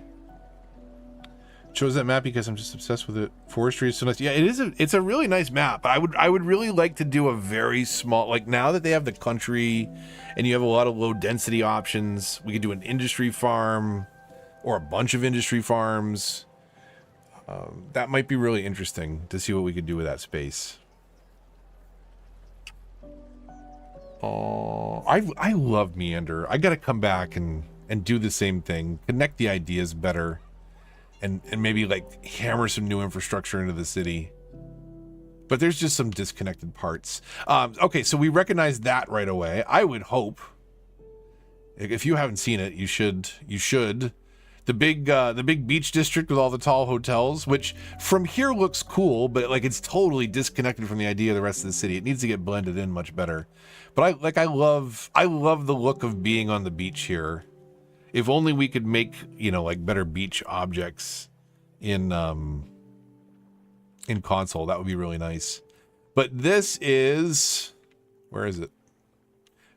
A: Chose that map because I'm just obsessed with it. Forestry is so nice. Yeah, it's a really nice map. I would really like to do a very small, like now that they have the country and you have a lot of low density options, we could do an industry farm or a bunch of industry farms. That might be really interesting to see what we could do with that space. Oh, I love Meander. I got to come back and do the same thing, connect the ideas better. And maybe like hammer some new infrastructure into the city. But there's just some disconnected parts. Okay, so we recognize that right away. I would hope, if you haven't seen it, you should. The big beach district with all the tall hotels, which from here looks cool, but like it's totally disconnected from the idea of the rest of the city. It needs to get blended in much better. But I love the look of being on the beach here. If only we could make, like better beach objects in console, that would be really nice. But this is, where is it?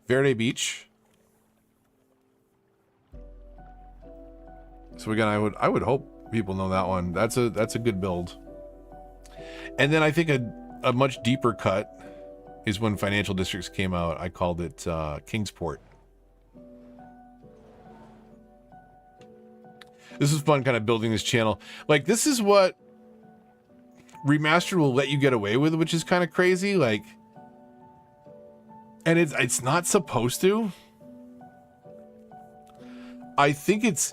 A: Verde Beach. So again, I would hope people know that one. That's a good build. And then I think a much deeper cut is when Financial Districts came out. I called it Kingsport. This is fun kind of building this channel. Like, this is what Remastered will let you get away with, which is kind of crazy. Like, and it's not supposed to. I think it's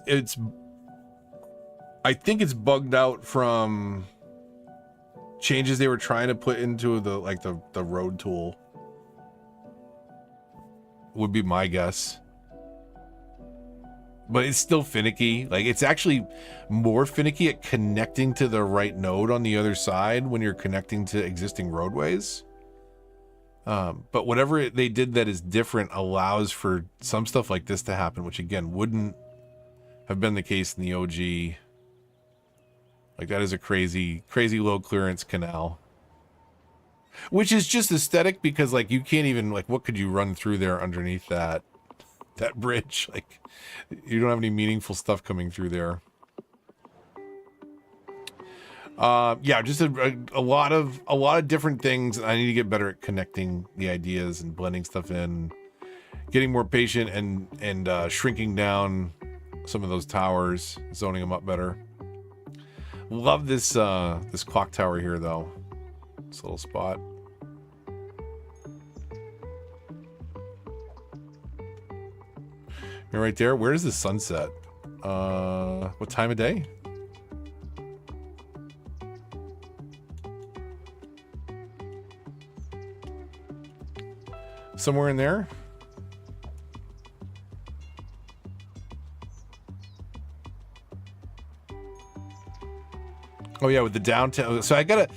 A: bugged out from changes they were trying to put into the road tool. Would be my guess. But it's still finicky. Like, it's actually more finicky at connecting to the right node on the other side when you're connecting to existing roadways. But whatever they did that is different allows for some stuff like this to happen, which again wouldn't have been the case in the OG. Like, that is a crazy low clearance canal. Which is just aesthetic because, like, you can't even, like, what could you run through there underneath that bridge? Like, you don't have any meaningful stuff coming through there. Yeah, just a lot of different things. I need to get better at connecting the ideas and blending stuff in, getting more patient and shrinking down some of those towers, zoning them up better. Love this this clock tower here though. This little spot. You're right there. Where is the sunset? What time of day? Somewhere in there. Oh yeah, with the downtown. So I gotta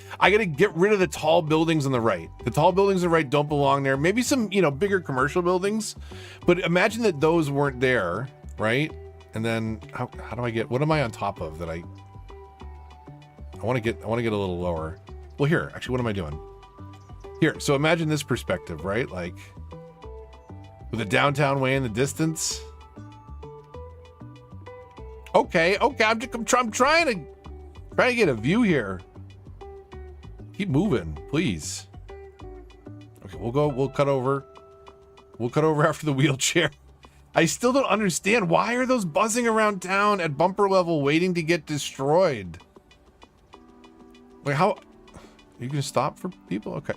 A: get rid of the tall buildings on the right. The tall buildings on the right don't belong there. Maybe some, you know, bigger commercial buildings. But imagine that those weren't there, right? And then how do I get, what am I on top of that I want to get a little lower. Well, here, actually, what am I doing? Here, so imagine this perspective, right? Like with the downtown way in the distance. Okay, I'm trying to get a view here. Keep moving, please. Okay, we'll cut over. We'll cut over after the wheelchair. I still don't understand. Why are those buzzing around town at bumper level waiting to get destroyed? Like how, are you gonna stop for people? Okay.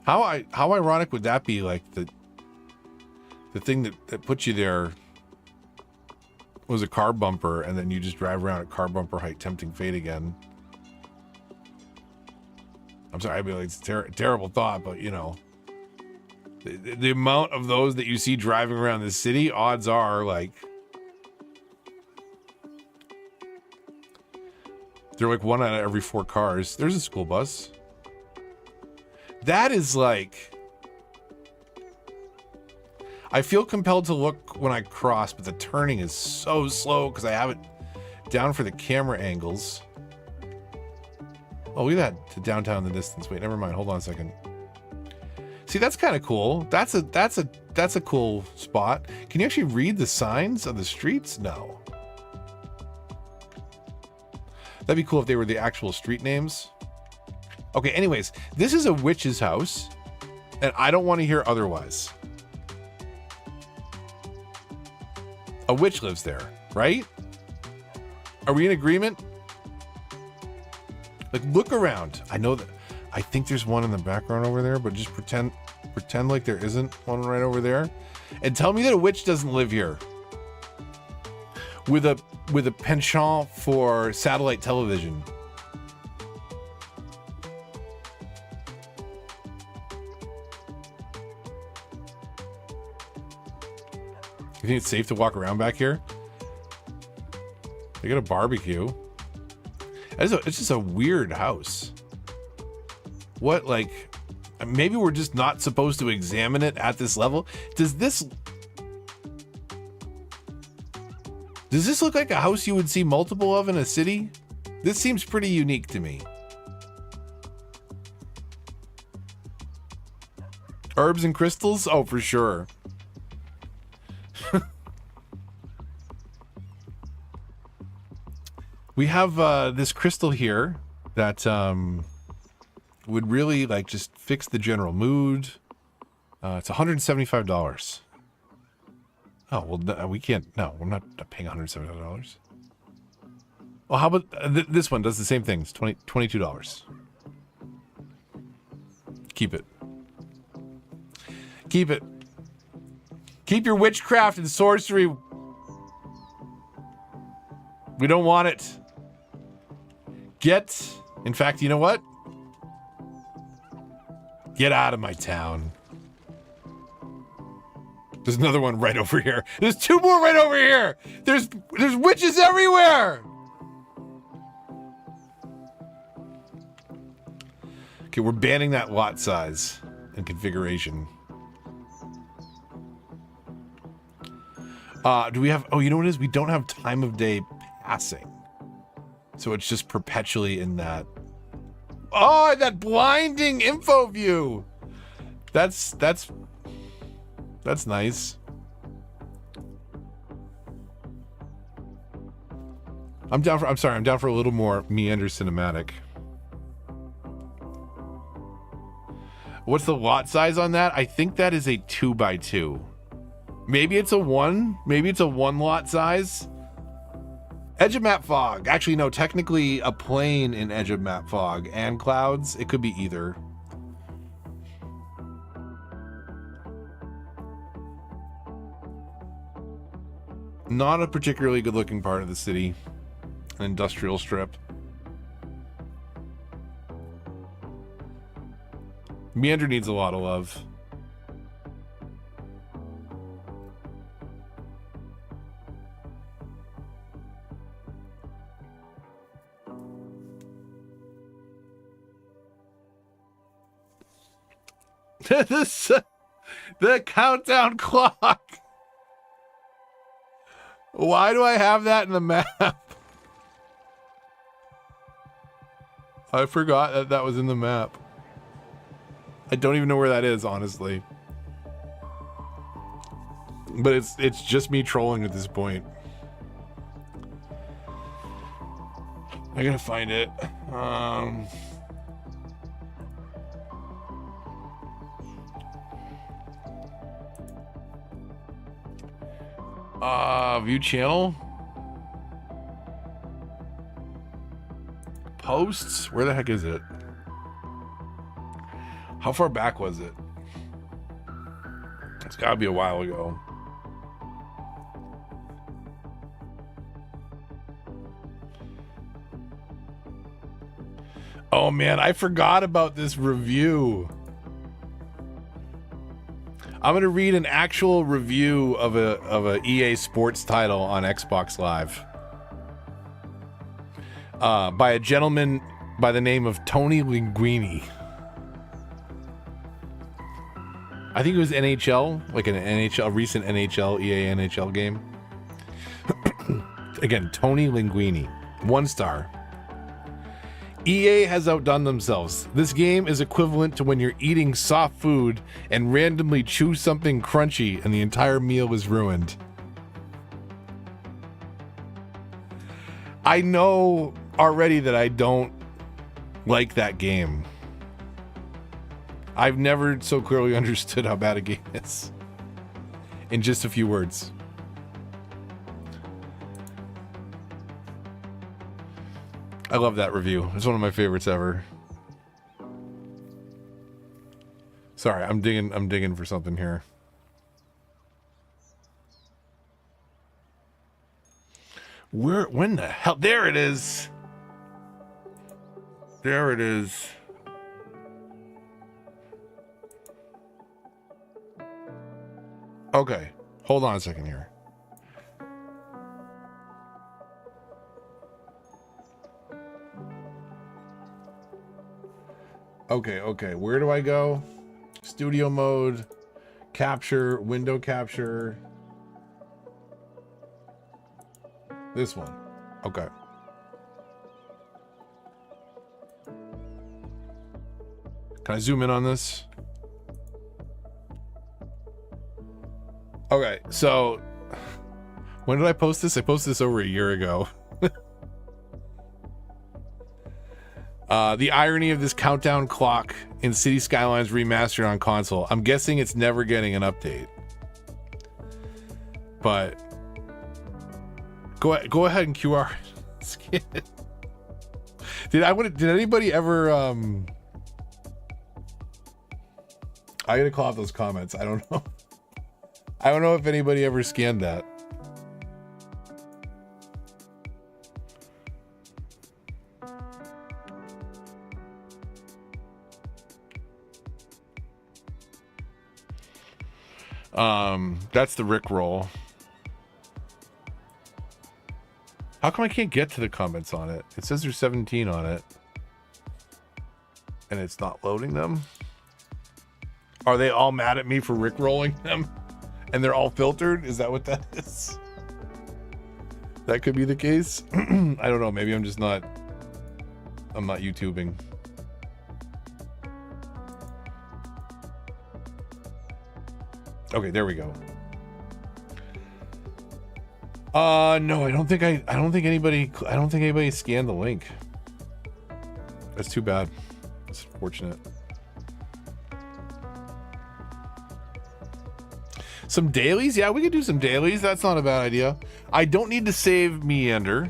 A: How ironic would that be? Like the thing that put you there was a car bumper, and then you just drive around at car bumper height, tempting fate again. I'm sorry, I mean, like, it's a terrible thought, but you know, the amount of those that you see driving around the city, odds are like they're like 1 out of every 4 cars. There's a school bus. That is like, I feel compelled to look when I cross, but the turning is so slow because I have it down for the camera angles. Oh, look at that, to downtown in the distance. Wait, never mind. Hold on a second. See, that's kind of cool. That's a cool spot. Can you actually read the signs of the streets? No. That'd be cool if they were the actual street names. Okay, anyways, this is a witch's house, and I don't want to hear otherwise. A witch lives there, right? Are we in agreement? Like, look around. I know that, I think there's one in the background over there, but just pretend like there isn't one right over there. And tell me that a witch doesn't live here. With a penchant for satellite television. You think it's safe to walk around back here? They got a barbecue. It's just a weird house. What, like, maybe we're just not supposed to examine it at this level? Does this look like a house you would see multiple of in a city? This seems pretty unique to me. Herbs and crystals? Oh, for sure. We have this crystal here that would really like just fix the general mood. It's $175. Oh, well, no, we can't. No, we're not paying $175. Well, how about this one does the same thing. It's $22. Keep it. Keep it. Keep your witchcraft and sorcery. We don't want it. In fact, you know what? Get out of my town. There's another one right over here. There's 2 more right over here. There's witches everywhere. Okay, we're banning that lot size and configuration. Do we have, oh, you know what it is? We don't have time of day passing. So it's just perpetually in that. Oh, that blinding info view. That's nice. I'm down for a little more meander cinematic. What's the lot size on that? I think that is a 2x2. Maybe it's a 1. Maybe it's a 1 lot size. Edge of map fog. Actually, no, technically a plane in edge of map fog and clouds. It could be either. Not a particularly good looking part of the city. An industrial strip. Meander needs a lot of love. The countdown clock. Why do I have that in the map? I forgot that that was in the map. I don't even know where that is, honestly. But it's just me trolling at this point. I gotta find it. View channel. Posts? Where the heck is it? How far back was it? It's gotta be a while ago. Oh man, I forgot about this review. I'm gonna read an actual review of a EA Sports title on Xbox Live by a gentleman by the name of Tony Linguini. I think it was NHL, like a recent NHL, EA NHL game. Again, Tony Linguini, 1 star. EA has outdone themselves. This game is equivalent to when you're eating soft food and randomly chew something crunchy and the entire meal is ruined. I know already that I don't like that game. I've never so clearly understood how bad a game is. In just a few words. I love that review. It's one of my favorites ever. Sorry, I'm digging for something here. When the hell? There it is. There it is. Okay, hold on a second here. Okay, where do I go? Studio mode, capture, window capture. This one. Okay. Can I zoom in on this? Okay, so when did I post this? I posted this over a year ago. The irony of this countdown clock in City Skylines remastered on console. I'm guessing it's never getting an update. But go ahead and QR scan it. Did anybody ever I gotta call out those comments. I don't know. I don't know if anybody ever scanned that. That's the Rickroll. How come I can't get to the comments on it? It says there's 17 on it. And it's not loading them? Are they all mad at me for Rickrolling them? And they're all filtered? Is that what that is? That could be the case. I don't know. Maybe I'm not YouTubing. Okay, there we go. No, I don't think anybody scanned the link. That's too bad. It's unfortunate. Some dailies? Yeah, we could do some dailies. That's not a bad idea. I don't need to save Meander,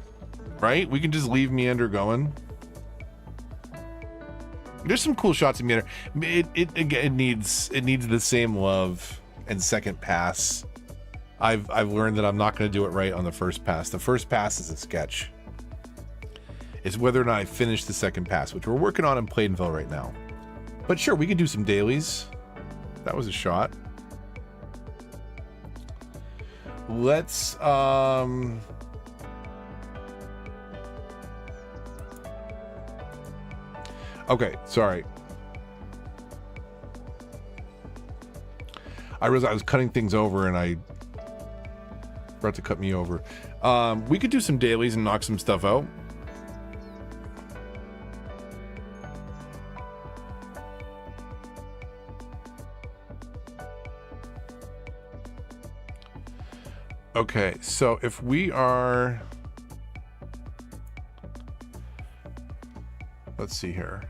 A: right? We can just leave Meander going. There's some cool shots of Meander. It needs the same love and second pass. I've learned that I'm not going to do it right on the first pass. The first pass is a sketch. It's whether or not I finish the second pass, which we're working on in Plainville right now. But sure, we could do some dailies. That was a shot. Let's okay, sorry. I realized I was cutting things over and I forgot to cut me over. We could do some dailies and knock some stuff out. Okay, so if we are, let's see here.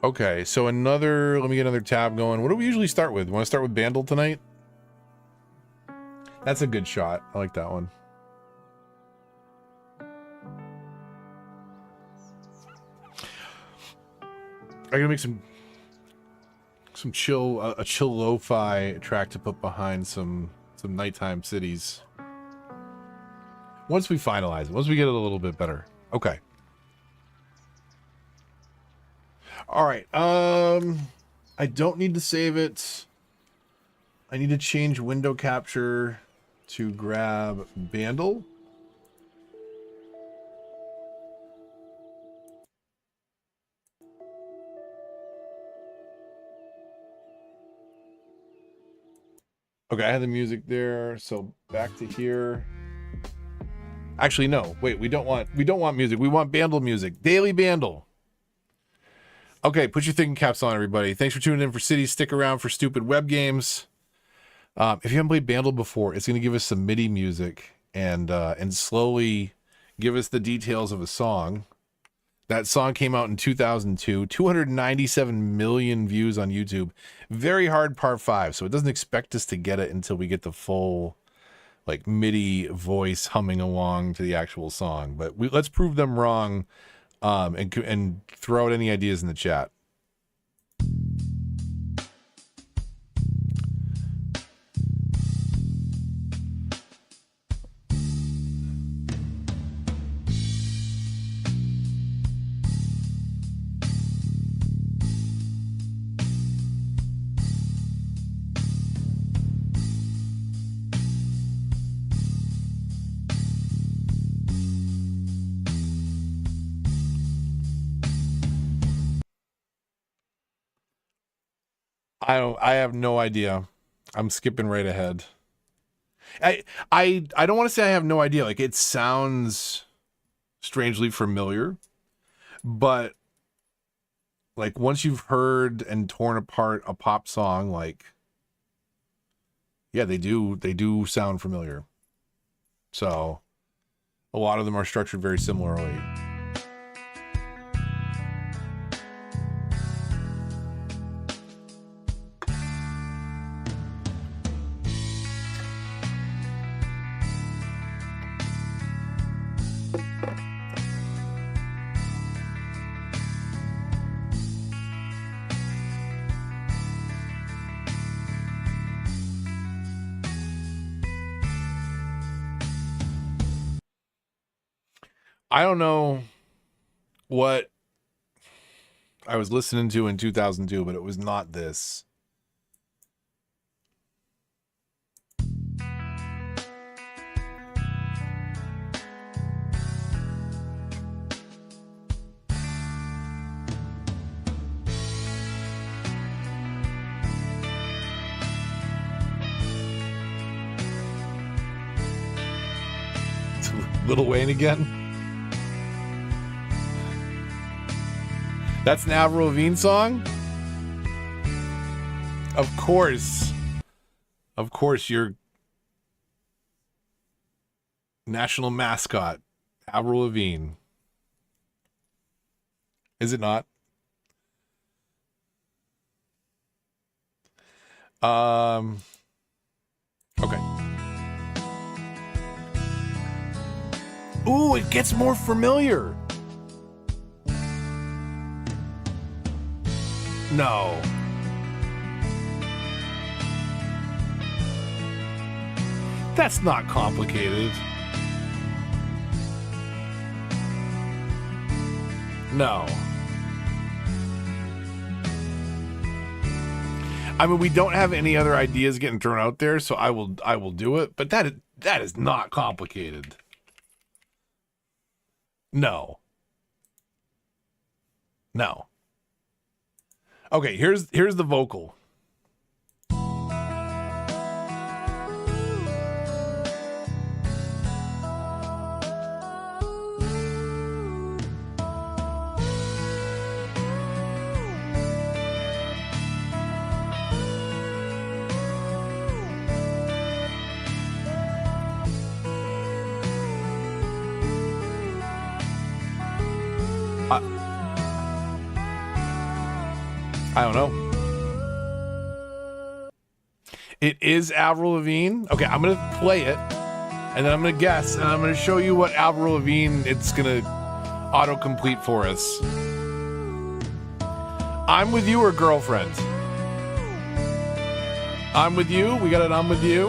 A: Okay, so let me get another tab going. What do we usually start with? Want to start with Bandle tonight? That's a good shot. I like that one. I'm gonna make some chill, a chill lo-fi track to put behind some nighttime cities. Once we finalize it, once we get it a little bit better. Okay. All right. I don't need to save it. I need to change window capture to grab Bandle. Okay, I had the music there, so back to here. Actually, no. Wait, we don't want music. We want Bandle music. Daily Bandle. Okay, put your thinking caps on, everybody. Thanks for tuning in for Cities. Stick around for stupid web games. If you haven't played Bandle before, it's going to give us some MIDI music and slowly give us the details of a song. That song came out in 2002, 297 million views on YouTube. Very hard part 5, so it doesn't expect us to get it until we get the full like MIDI voice humming along to the actual song. But let's prove them wrong, and throw out any ideas in the chat. I have no idea. I'm skipping right ahead. I don't want to say I have no idea. Like, it sounds strangely familiar, but like once you've heard and torn apart a pop song, like, yeah, they do sound familiar. So a lot of them are structured very similarly. I don't know what I was listening to in 2002, but it was not this. It's Lil Wayne again. That's an Avril Lavigne song? Of course. Of course, you're National mascot, Avril Lavigne. Is it not? Okay. Ooh, it gets more familiar. No. That's not complicated. No. I mean, we don't have any other ideas getting thrown out there, so I will do it, but that is not complicated. No. No. Okay, here's the vocal. I don't know. It is Avril Lavigne. Okay, I'm going to play it, and then I'm going to guess, and I'm going to show you what Avril Lavigne it's going to autocomplete for us. I'm With You or Girlfriend? I'm With You. We got it. I'm With You.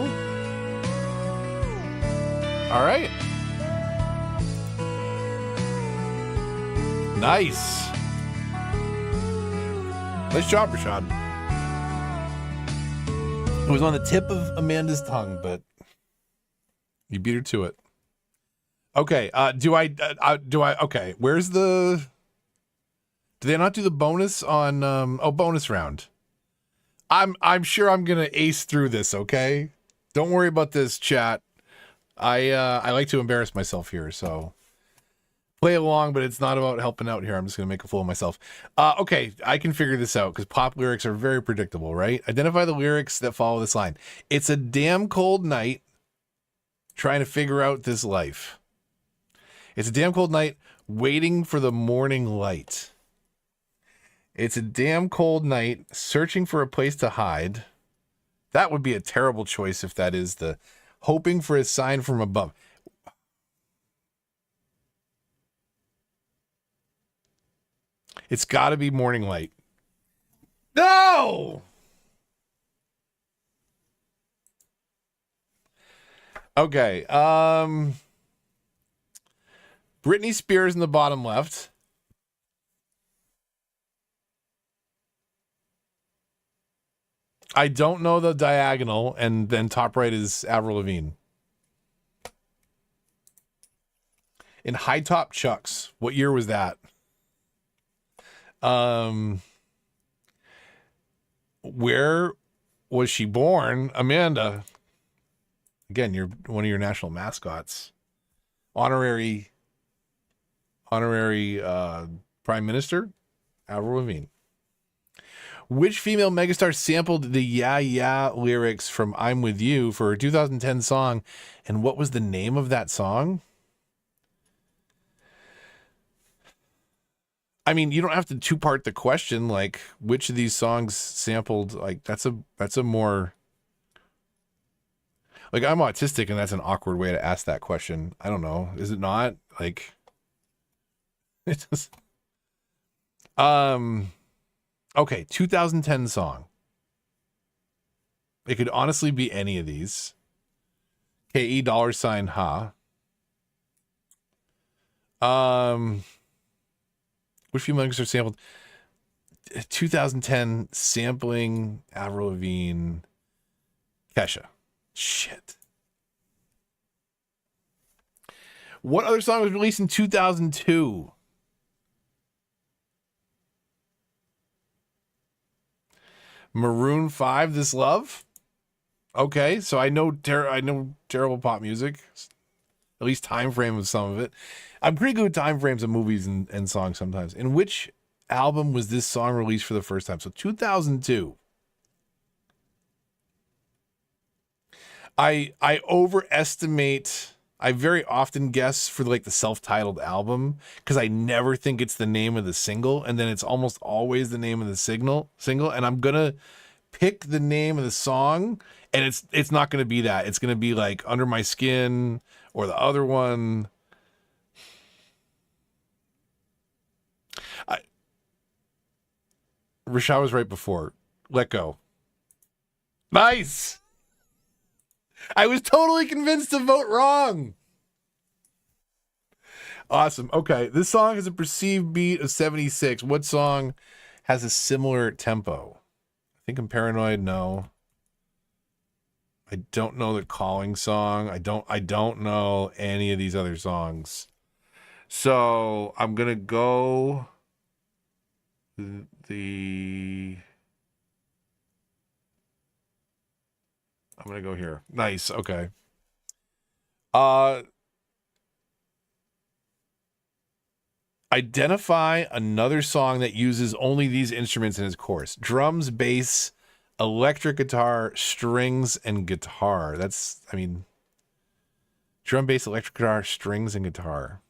A: All right. Nice. Nice job, Rashad. It was on the tip of Amanda's tongue, but you beat her to it. Okay. Okay. Where's the? Do they not do the bonus on? Bonus round. I'm sure I'm gonna ace through this. Okay. Don't worry about this, chat. I like to embarrass myself here, so. Play along, but it's not about helping out here. I'm just going to make a fool of myself. Okay, I can figure this out because pop lyrics are very predictable, right? Identify the lyrics that follow this line. It's a damn cold night trying to figure out this life. It's a damn cold night waiting for the morning light. It's a damn cold night searching for a place to hide. That would be a terrible choice if that is the hoping for a sign from above. It's got to be morning light. No! Okay. Britney Spears in the bottom left. I don't know the diagonal, and then top right is Avril Lavigne. In high top chucks. What year was that? Where was she born? Amanda. Again, you're one of your national mascots. Honorary Prime Minister, Avril Lavigne. Which female megastar sampled the Yeah Yeah lyrics from I'm With You for her 2010 song, and what was the name of that song? I mean, you don't have to two-part the question, like, which of these songs sampled, like, that's a more, like, I'm autistic, and that's an awkward way to ask that question. I don't know. Is it not? Like, it just, okay, 2010 song. It could honestly be any of these. KE $ ha. Which few megastar sampled 2010 sampling Avril Lavigne, Kesha. Shit. What other song was released in 2002? Maroon 5, This Love? Okay, so I know terrible pop music. At least time frame of some of it. I'm pretty good with time frames of movies and songs sometimes. In which album was this song released for the first time? So 2002. I overestimate I very often guess for like the self-titled album because I never think it's the name of the single, and then it's almost always the name of the single, and I'm gonna pick the name of the song, and it's not gonna be that. It's gonna be like Under My Skin or the other one. Rashad was right before. Let Go. Nice. I was totally convinced to vote wrong. Awesome. Okay. This song has a perceived beat of 76. What song has a similar tempo? I think I'm Paranoid. No. I don't know the Calling song. I don't know any of these other songs. So I'm going to go I'm going to go here. Nice. Okay. Identify another song that uses only these instruments in its chorus: drums, bass, electric guitar, strings, and guitar. Drum, bass, electric guitar, strings, and guitar.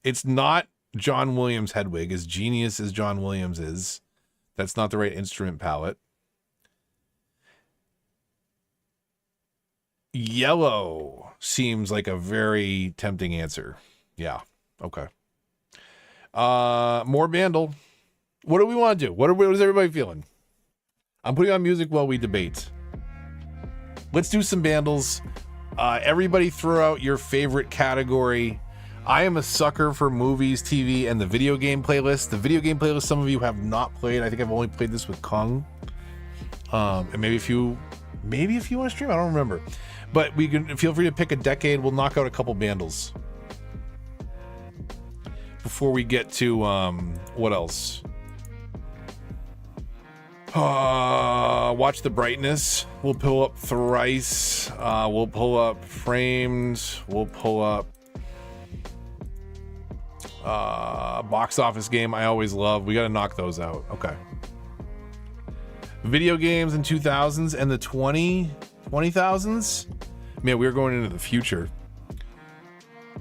A: It's not John Williams' Hedwig, as genius as John Williams is. That's not the right instrument palette. Yellow seems like a very tempting answer. Yeah. Okay. More Bandle. What do we want to do? What is everybody feeling? I'm putting on music while we debate. Let's do some Bandles. Everybody throw out your favorite category. I am a sucker for movies, TV, and the video game playlist. The video game playlist, some of you have not played. I think I've only played this with Kung. And maybe if you want to stream, I don't remember. But we can feel free to pick a decade. We'll knock out a couple Bandles before we get to what else? Watch the Brightness. We'll pull up Thrice. We'll pull up Framed. We'll pull up Box Office Game. I always love. We got to knock those out. Okay. Video games in 2000s and the 20,000s. Man, we're going into the future.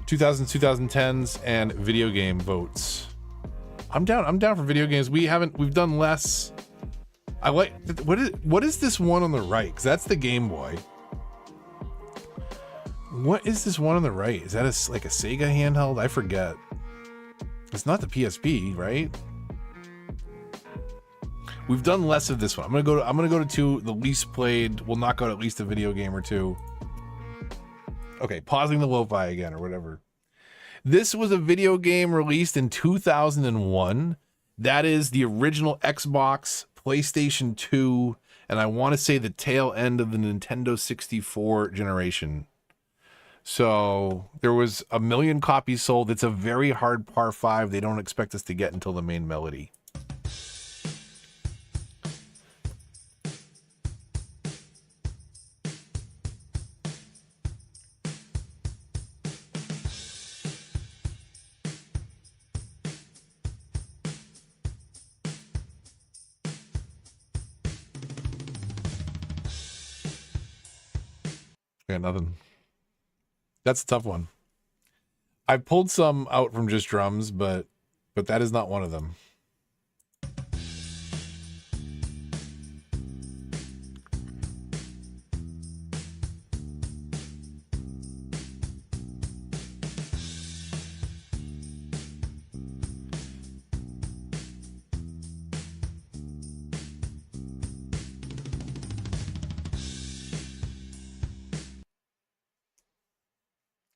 A: 2000s, 2010s, and video game votes. I'm down for video games. We've done less. I like, what is this one on the right? Because that's the Game Boy. What is this one on the right? Is that like a Sega handheld? I forget. It's not the PSP, right? We've done less of this one. I'm gonna go to two, the least played. We'll knock out at least a video game or two. Okay, pausing the lo-fi again or whatever. This was a video game released in 2001. That is the original Xbox, PlayStation 2, and I want to say the tail end of the Nintendo 64 generation. So there was 1 million copies sold. It's a very hard par 5. They don't expect us to get until the main melody. Yeah, nothing. That's a tough one. I pulled some out from just drums, but that is not one of them.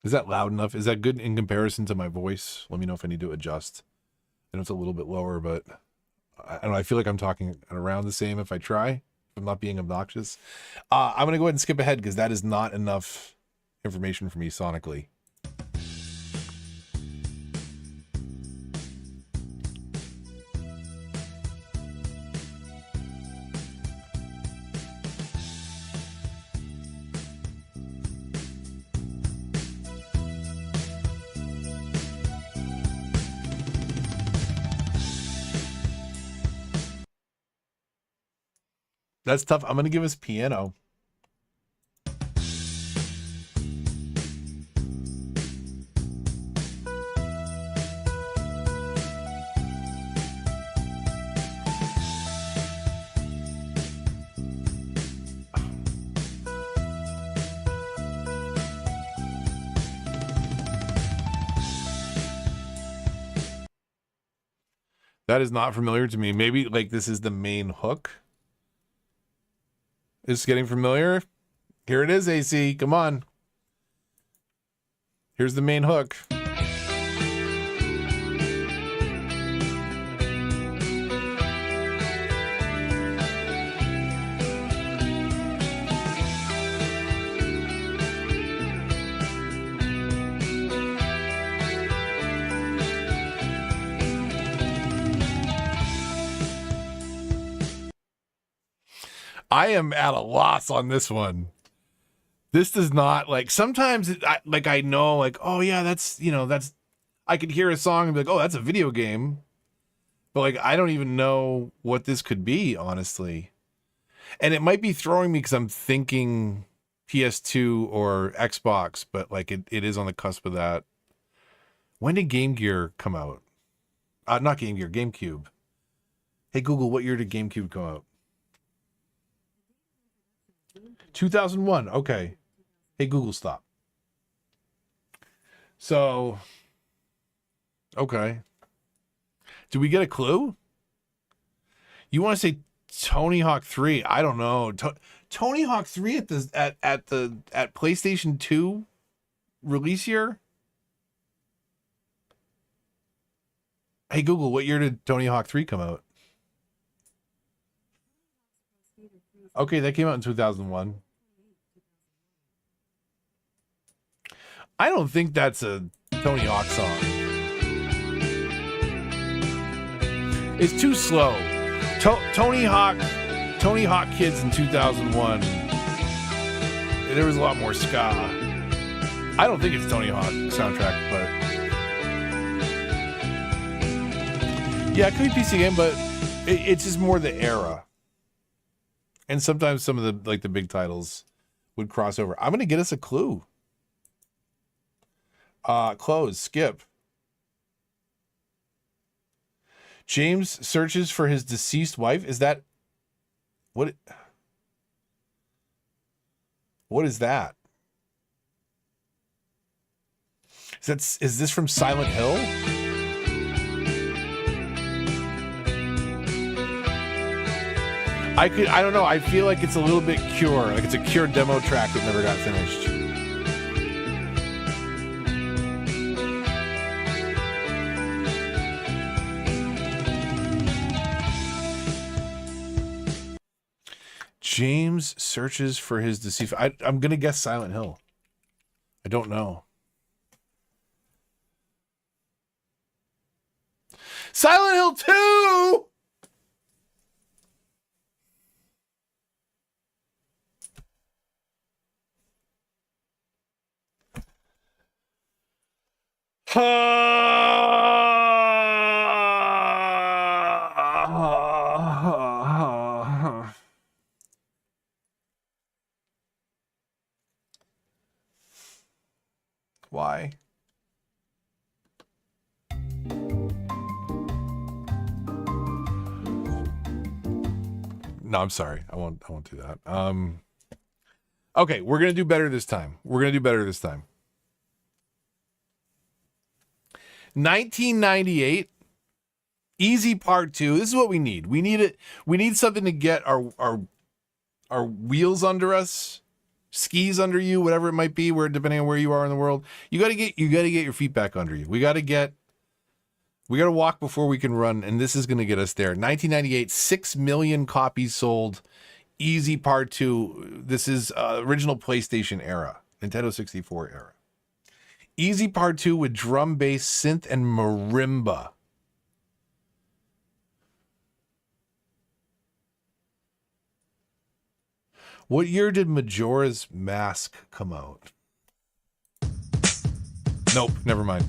A: Is that loud enough? Is that good in comparison to my voice? Let me know if I need to adjust. I know it's a little bit lower, but I don't know. I feel like I'm talking around the same if I try. If I'm not being obnoxious. I'm going to go ahead and skip ahead because that is not enough information for me sonically. That's tough. I'm going to give us piano. That is not familiar to me. Maybe like this is the main hook. Is getting familiar? Here it is, AC. Come on. Here's the main hook. I am at a loss on this one. This does not, like, sometimes I know, like, oh yeah, that's, you know, that's, I could hear a song and be like, oh, that's a video game. But like, I don't even know what this could be, honestly. And it might be throwing me because I'm thinking PS2 or Xbox, but like it is on the cusp of that. When did Game Gear come out? Not Game Gear, GameCube. Hey Google, what year did GameCube come out? 2001. Okay. Hey Google, stop. So, okay. Do we get a clue? You want to say Tony Hawk 3? I don't know. Tony Hawk 3 at PlayStation 2 release year? Hey Google, what year did Tony Hawk 3 come out? Okay, that came out in 2001. I don't think that's a Tony Hawk song. It's too slow. Tony Hawk Kids in 2001. There was a lot more ska. I don't think it's Tony Hawk soundtrack, but yeah, it could be PC game, but it's just more the era. And sometimes some of the big titles would cross over. I'm gonna get us a clue. Close. Skip. James searches for his deceased wife. Is that what? What is that? Is this from Silent Hill? I don't know. I feel like it's a little bit Cure. Like it's a Cure demo track that never got finished. James searches for his deceased. I'm going to guess Silent Hill. I don't know. Silent Hill 2! Why? No, I'm sorry. I won't do that. Okay, we're going to do better this time. 1998, Easy Part 2. This is what we need. We need something to get our wheels under us, skis under you, whatever it might be, where depending on where you are in the world. You got to get your feet back under you. We got to walk before we can run, and this is going to get us there. 1998, 6 million copies sold. Easy Part 2. This is original PlayStation era, Nintendo 64 era. Easy Part 2 with drum, bass, synth, and marimba. What year did Majora's Mask come out? Nope, never mind.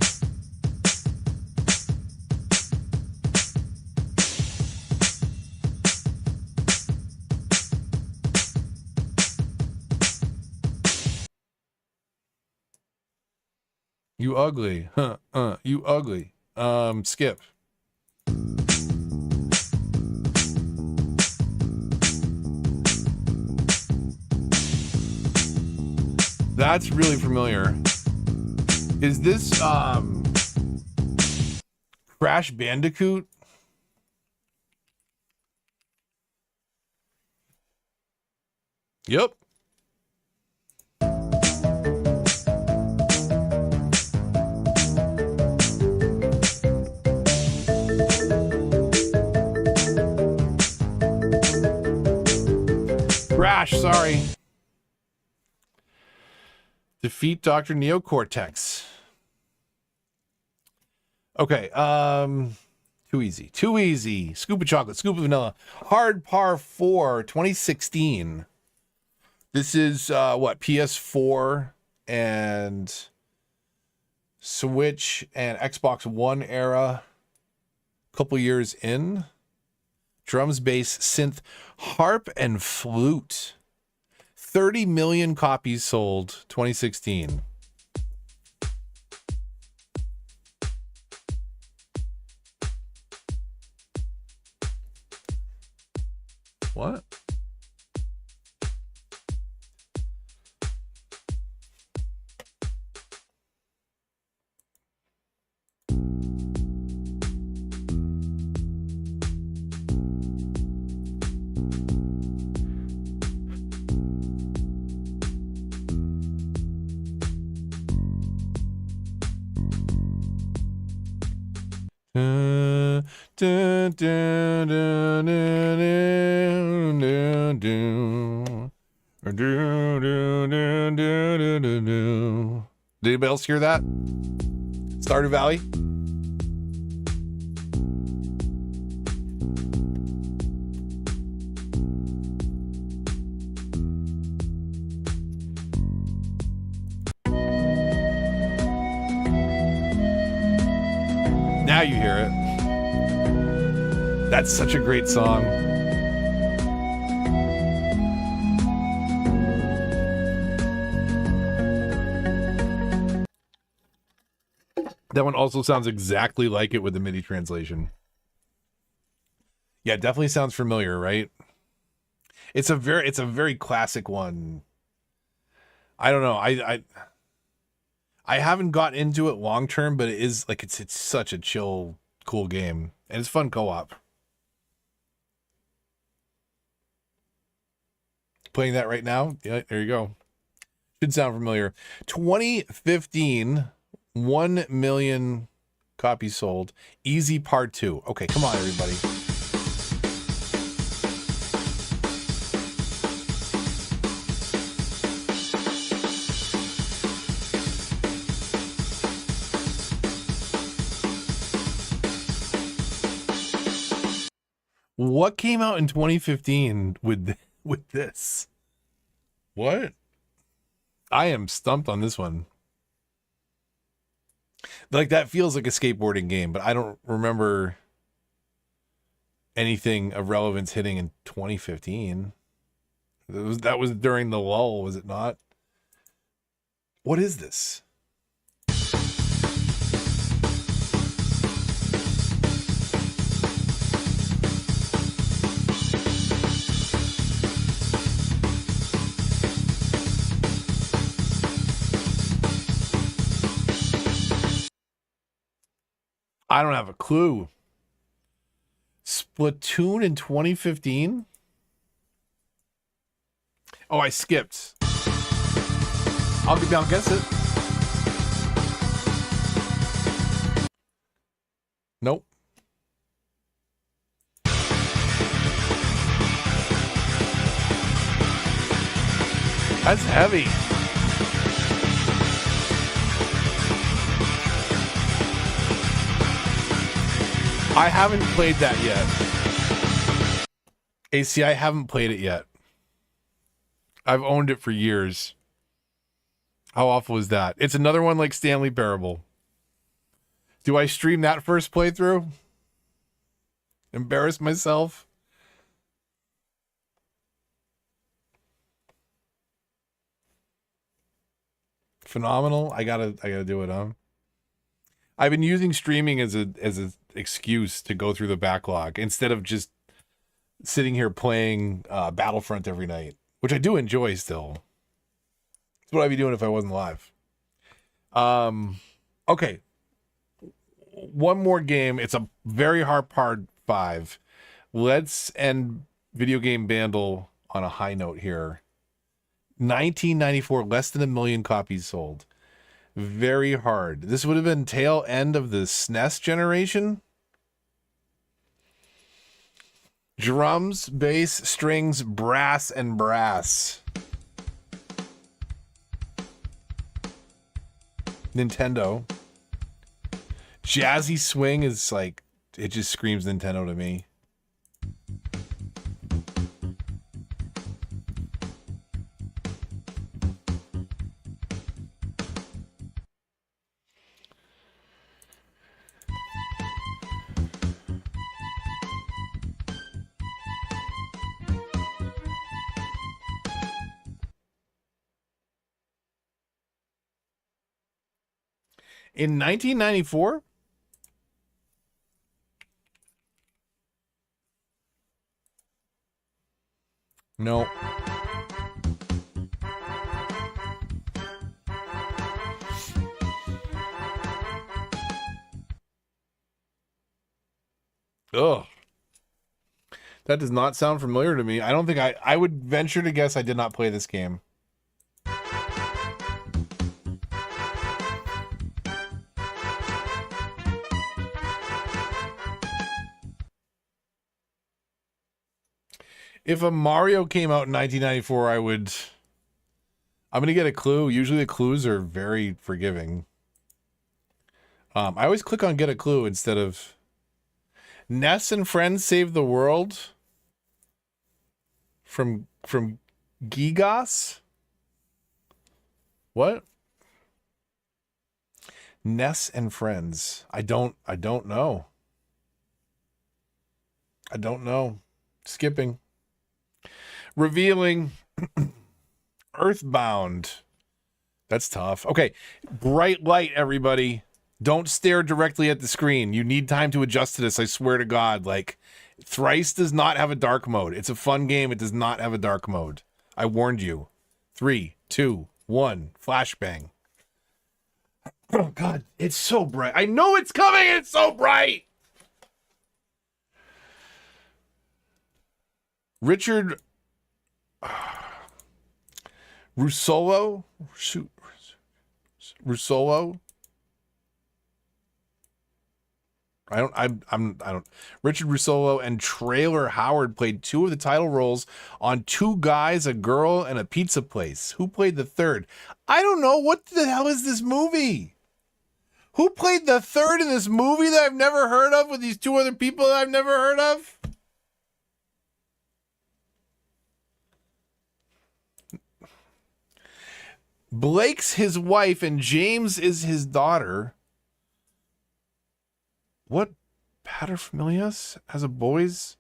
A: You ugly. You ugly. Skip. That's really familiar. Is this Crash Bandicoot? Yep. Crash, sorry. Defeat Dr. Neocortex. Okay, too easy. Too easy. Scoop of chocolate, scoop of vanilla. Hard Par 4, 2016. This is what, PS4 and Switch and Xbox One era. Couple years in. Drums, bass, synth, harp, and flute. 30 million copies sold, 2016. What? Did anybody else hear that? Stardew Valley? Now you hear it. That's such a great song. That one also sounds exactly like it with the MIDI translation. Yeah, definitely sounds familiar, right? It's a very classic one. I don't know. I haven't got into it long term, but it is like it's such a chill, cool game. And it's fun co-op. Playing that right now. Yeah, there you go. Should sound familiar. 2015, 1 million copies sold. Easy Part 2. Okay, come on, everybody. What came out in 2015 with this? What? I am stumped on this one. Like, that feels like a skateboarding game, but I don't remember anything of relevance hitting in 2015. That was during the lull, was it not? What is this? I don't have a clue. Splatoon in 2015? Oh, I skipped. I'll guess it. Nope. That's heavy. I haven't played that yet. AC, I haven't played it yet. I've owned it for years. How awful is that? It's another one like Stanley Parable. Do I stream that first playthrough? Embarrass myself? Phenomenal. I gotta do it, huh? I've been using streaming as a excuse to go through the backlog instead of just sitting here playing Battlefront every night, which I do enjoy still. That's what I'd be doing if I wasn't live. Okay. One more game. It's a very hard part 5. Let's end Video Game Bandle on a high note here. 1994, less than 1 million copies sold. Very hard. This would have been tail end of the SNES generation. Drums, bass, strings, brass, and brass. Nintendo. Jazzy swing is like, it just screams Nintendo to me. In 1994? No. Ugh. That does not sound familiar to me. I don't think I would venture to guess I did not play this game. If a Mario came out in 1994, I'm going to get a clue. Usually the clues are very forgiving. I always click on get a clue instead of Ness and Friends Save the World from Gigas? What? Ness and Friends. I don't know. I don't know. Skipping. Revealing. Earthbound. That's tough. Okay. Bright light, everybody. Don't stare directly at the screen. You need time to adjust to this. I swear to God. Like, Thrice does not have a dark mode. It's a fun game. It does not have a dark mode. I warned you. 3, 2, 1. Flashbang. Oh, God. It's so bright. I know it's coming. It's so bright. Richard Russolo? Russolo? I don't. Richard Russolo and Trailer Howard played 2 of the title roles on Two Guys, a Girl, and a Pizza Place. Who played the third? I don't know. What the hell is this movie? Who played the third in this movie that I've never heard of with these 2 other people that I've never heard of? Blake's his wife and James is his daughter. What paterfamilias has a boy's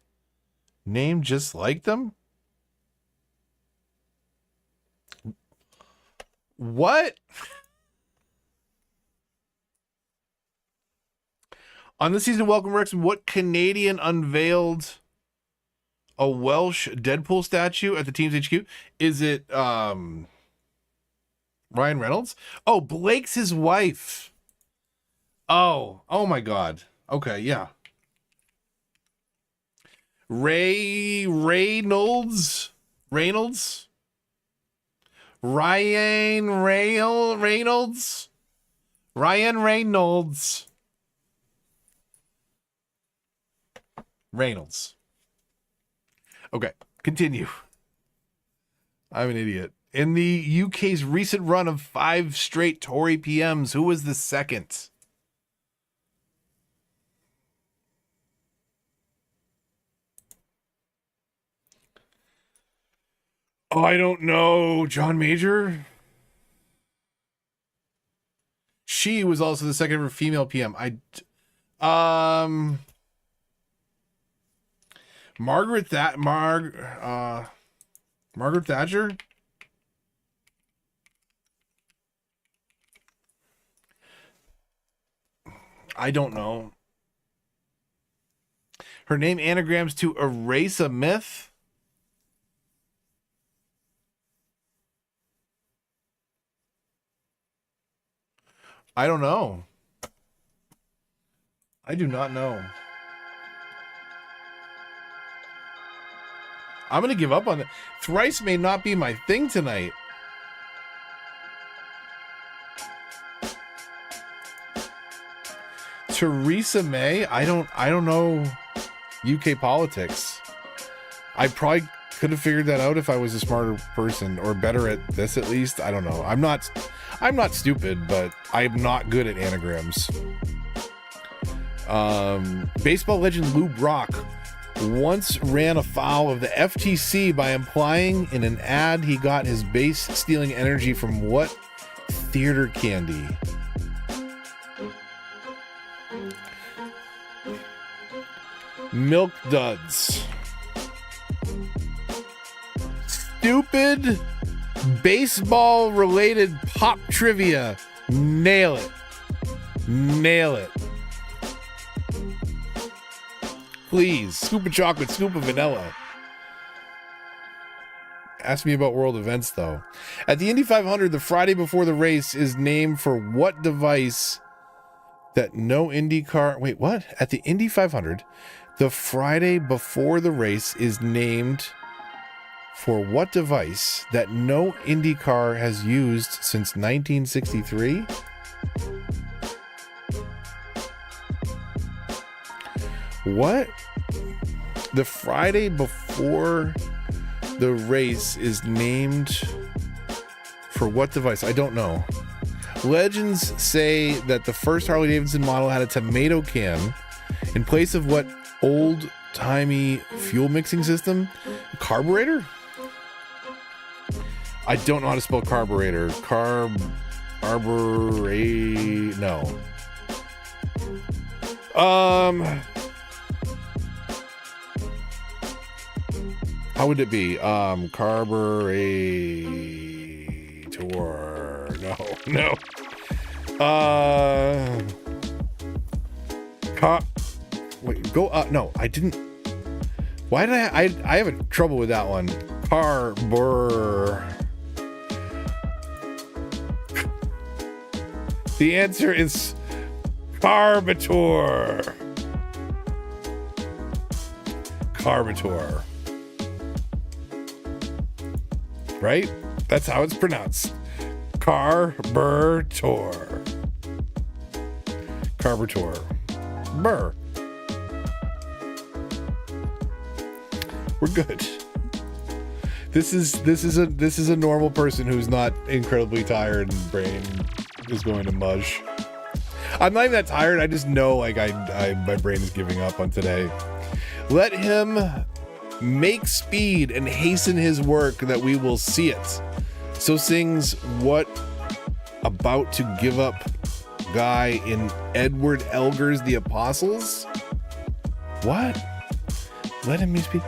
A: name just like them? What? On this season of Welcome Wrexham, what Canadian unveiled a Welsh Deadpool statue at the team's HQ? Is it Ryan Reynolds? Oh, Blake's his wife. Oh my God. Okay, yeah. Reynolds? Ryan Reynolds? Ryan Reynolds. Reynolds. Okay, continue. I'm an idiot. In the UK's recent run of 5 straight Tory PMs, who was the second? Oh, I don't know. John Major? She was also the second ever female PM. Margaret Thatcher? I don't know. Her name anagrams to erase a myth? I don't know. I do not know. I'm going to give up on it. Thrice may not be my thing tonight. Theresa May? I don't know UK politics. I probably could have figured that out if I was a smarter person or better at this at least. I don't know. I'm not stupid, but I'm not good at anagrams. Baseball legend Lou Brock once ran afoul of the FTC by implying in an ad he got his base stealing energy from what theater candy? Milk Duds. Stupid baseball related pop trivia. Nail it. Nail it. Please. Scoop of chocolate, scoop of vanilla. Ask me about world events though. At the Indy 500, the Friday before the race is named for what device that no IndyCar... Wait, what? At the Indy 500, the Friday before the race is named for what device that no IndyCar has used since 1963? What? The Friday before the race is named for what device? I don't know. Legends say that the first Harley Davidson model had a tomato can in place of what old-timey fuel mixing system? Carburetor? I don't know how to spell carburetor. No. How would it be? Carburetor. No. Wait, go up. No, I didn't. Why did I have a trouble with that one. The answer is Carburetor. Carburetor. Right? That's how it's pronounced. Carburetor. Carburetor. Burr. We're good. This is a normal person who's not incredibly tired and brain is going to mush. I'm not even that tired. I just know like my brain is giving up on today. Let him make speed and hasten his work that we will see it. So sings what about to give up guy in Edward Elgar's The Apostles? What? Let him make speed.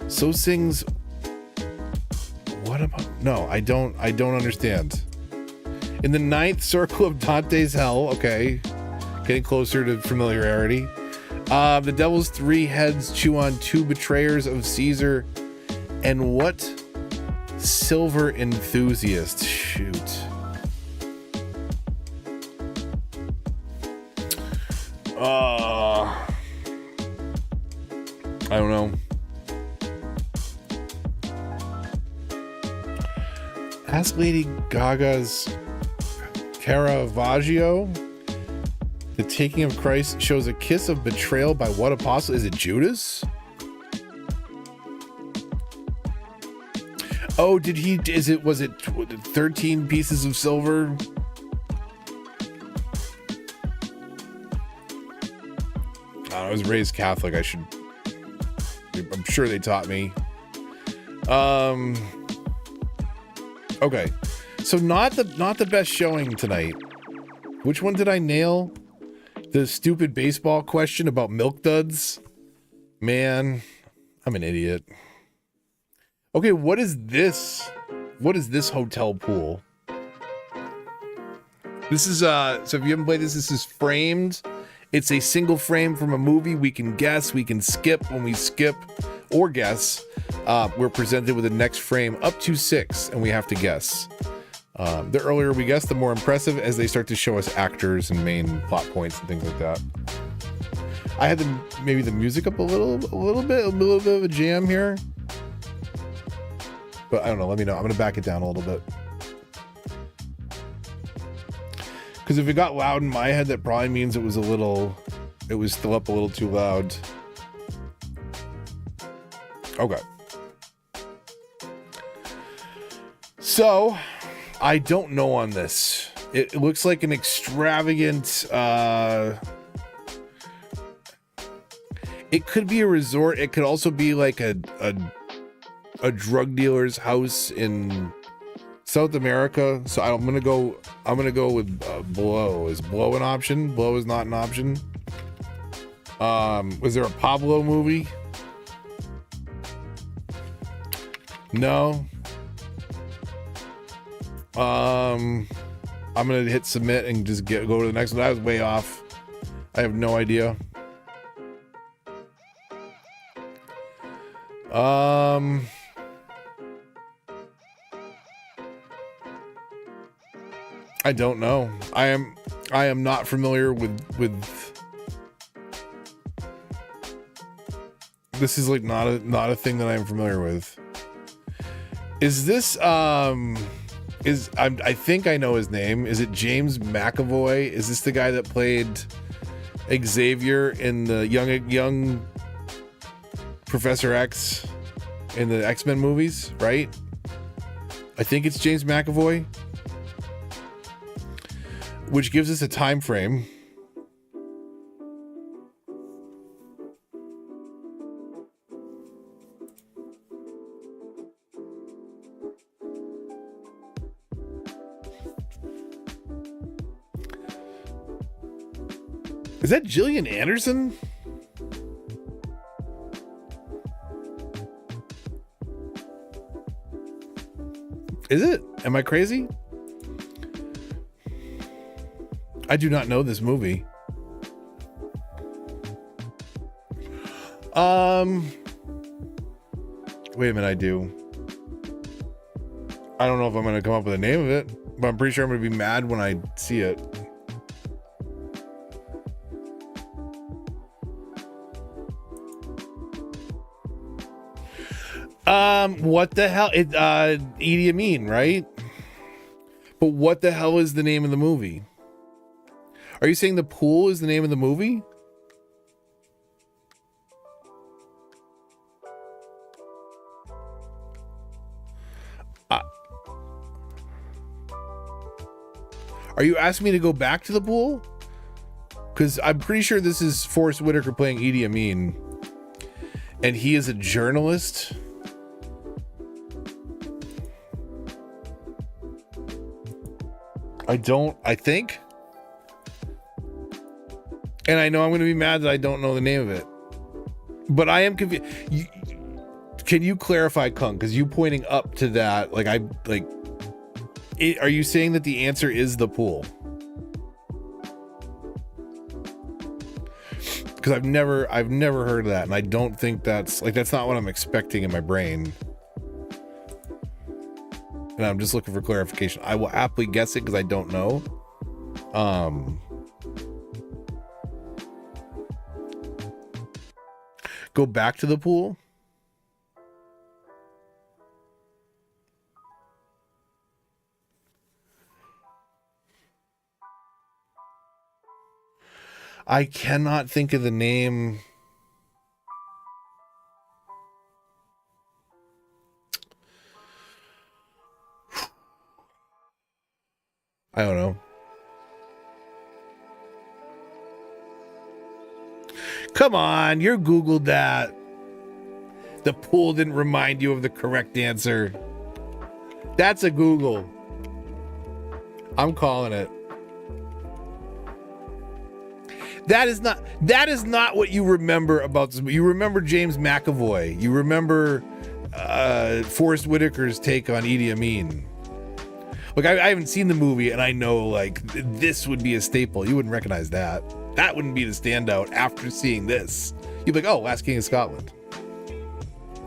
A: So sings what about? No, I don't understand. In the ninth circle of Dante's Hell, okay, getting closer to familiarity. The devil's three heads chew on two betrayers of Caesar. And what silver enthusiast? Shoot. I don't know. Ask Lady Gaga's Caravaggio. The taking of Christ shows a kiss of betrayal by what apostle? Is it Judas? Oh, was it 13 pieces of silver? I was raised Catholic. I'm sure they taught me. Okay. So not the best showing tonight. Which one did I nail? The stupid baseball question about milk duds? Man, I'm an idiot. Okay, what is this? What is this hotel pool? This is so if you haven't played this is framed. It's a single frame from a movie. We can guess, we can skip. When we skip or guess, we're presented with the next frame up to 6, and we have to guess. The earlier we guess, the more impressive as they start to show us actors and main plot points and things like that. I had maybe the music up a little bit of a jam here. But I don't know, let me know. I'm going to back it down a little bit. Because if it got loud in my head, that probably means it was still up a little too loud. Okay. So, I don't know on this. It looks like an extravagant, it could be a resort. It could also be like a drug dealer's house in South America. So I'm gonna go with Blow. Is Blow an option? Blow is not an option. Was there a Pablo movie? No. I'm gonna hit submit and just go to the next one. I was way off. I have no idea. I don't know. I am not familiar with this. Is like not a thing that I'm familiar with. Is this I think I know his name. Is it James McAvoy? Is this the guy that played Xavier in the young Professor X in the X-Men movies, right? I think it's James McAvoy, which gives us a time frame. Is that Gillian Anderson? Is it? Am I crazy? I do not know this movie. Wait a minute, I do. I don't know if I'm gonna come up with the name of it, but I'm pretty sure I'm gonna be mad when I see it. What the hell? Idi Amin, right? But what the hell is the name of the movie? Are you saying The Pool is the name of the movie? Are you asking me to go back to The Pool? Because I'm pretty sure this is Forrest Whitaker playing Idi Amin. And he is a journalist. I think. And I know I'm going to be mad that I don't know the name of it. But I am confused. Can you clarify, Kung? Because you pointing up to that, are you saying that the answer is The Pool? Because I've never heard of that, and I don't think that's not what I'm expecting in my brain. And I'm just looking for clarification. I will happily guess it because I don't know. Go back to The Pool. I cannot think of the name. I don't know. Come on, you Googled that. The Pool didn't remind you of the correct answer. That's a Google. I'm calling it. That is not what you remember about this. You remember James McAvoy. You remember Forrest Whitaker's take on Idi Amin. Look, I haven't seen the movie, and I know this would be a staple. You wouldn't recognize that. That wouldn't be the standout after seeing this. You'd be like, oh, Last King of Scotland.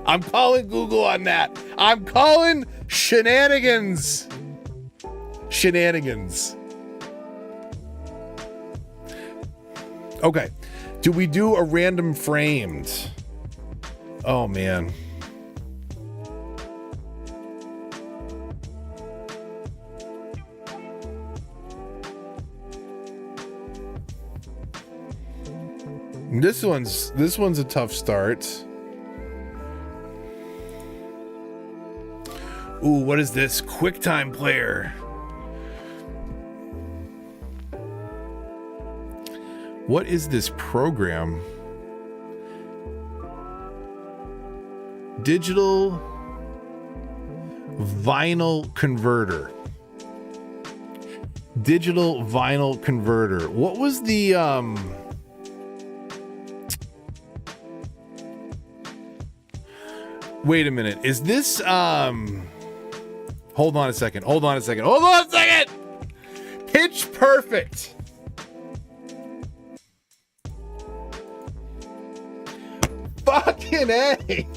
A: I'm calling Google on that. I'm calling shenanigans. Shenanigans. Okay. Do we do a random framed? Oh, man. This one's a tough start. Ooh, what is this? QuickTime Player. What is this program? Digital vinyl converter. Digital vinyl converter. What was the wait a minute. Is this hold on a second. Pitch Perfect. Fucking A.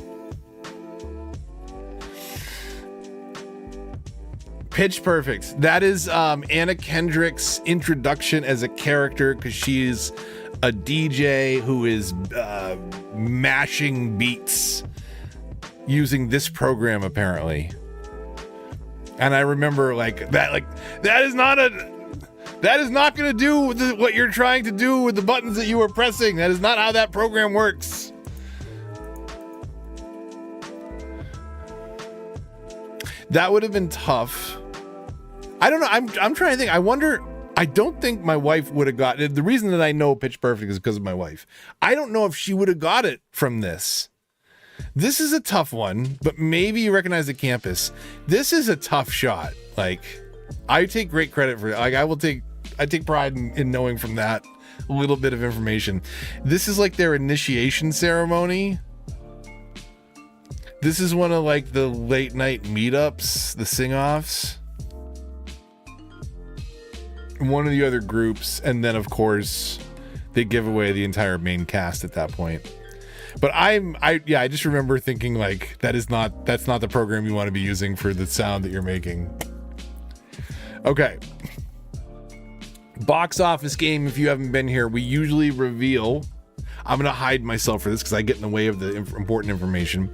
A: Pitch Perfect. That is Anna Kendrick's introduction as a character, because she's a DJ who is mashing beats using this program apparently. And I remember that is not going to do what you're trying to do with the buttons that you were pressing. That is not how that program works. That would have been tough. I don't know. I'm trying to think. I wonder. I don't think my wife would have got it. The reason that I know Pitch Perfect is because of my wife. I don't know if she would have got it from this. This is a tough one, but maybe you recognize the campus. This is a tough shot. Like, I take great credit for it. Like, I take pride in knowing from that a little bit of information. This is like their initiation ceremony. This is one of like the late night meetups, the sing-offs. One of the other groups, and then of course they give away the entire main cast at that point. But I just remember thinking like that's not the program you want to be using for the sound that you're making. Okay. Box office game, if you haven't been here, we usually reveal. I'm going to hide myself for this because I get in the way of the important information.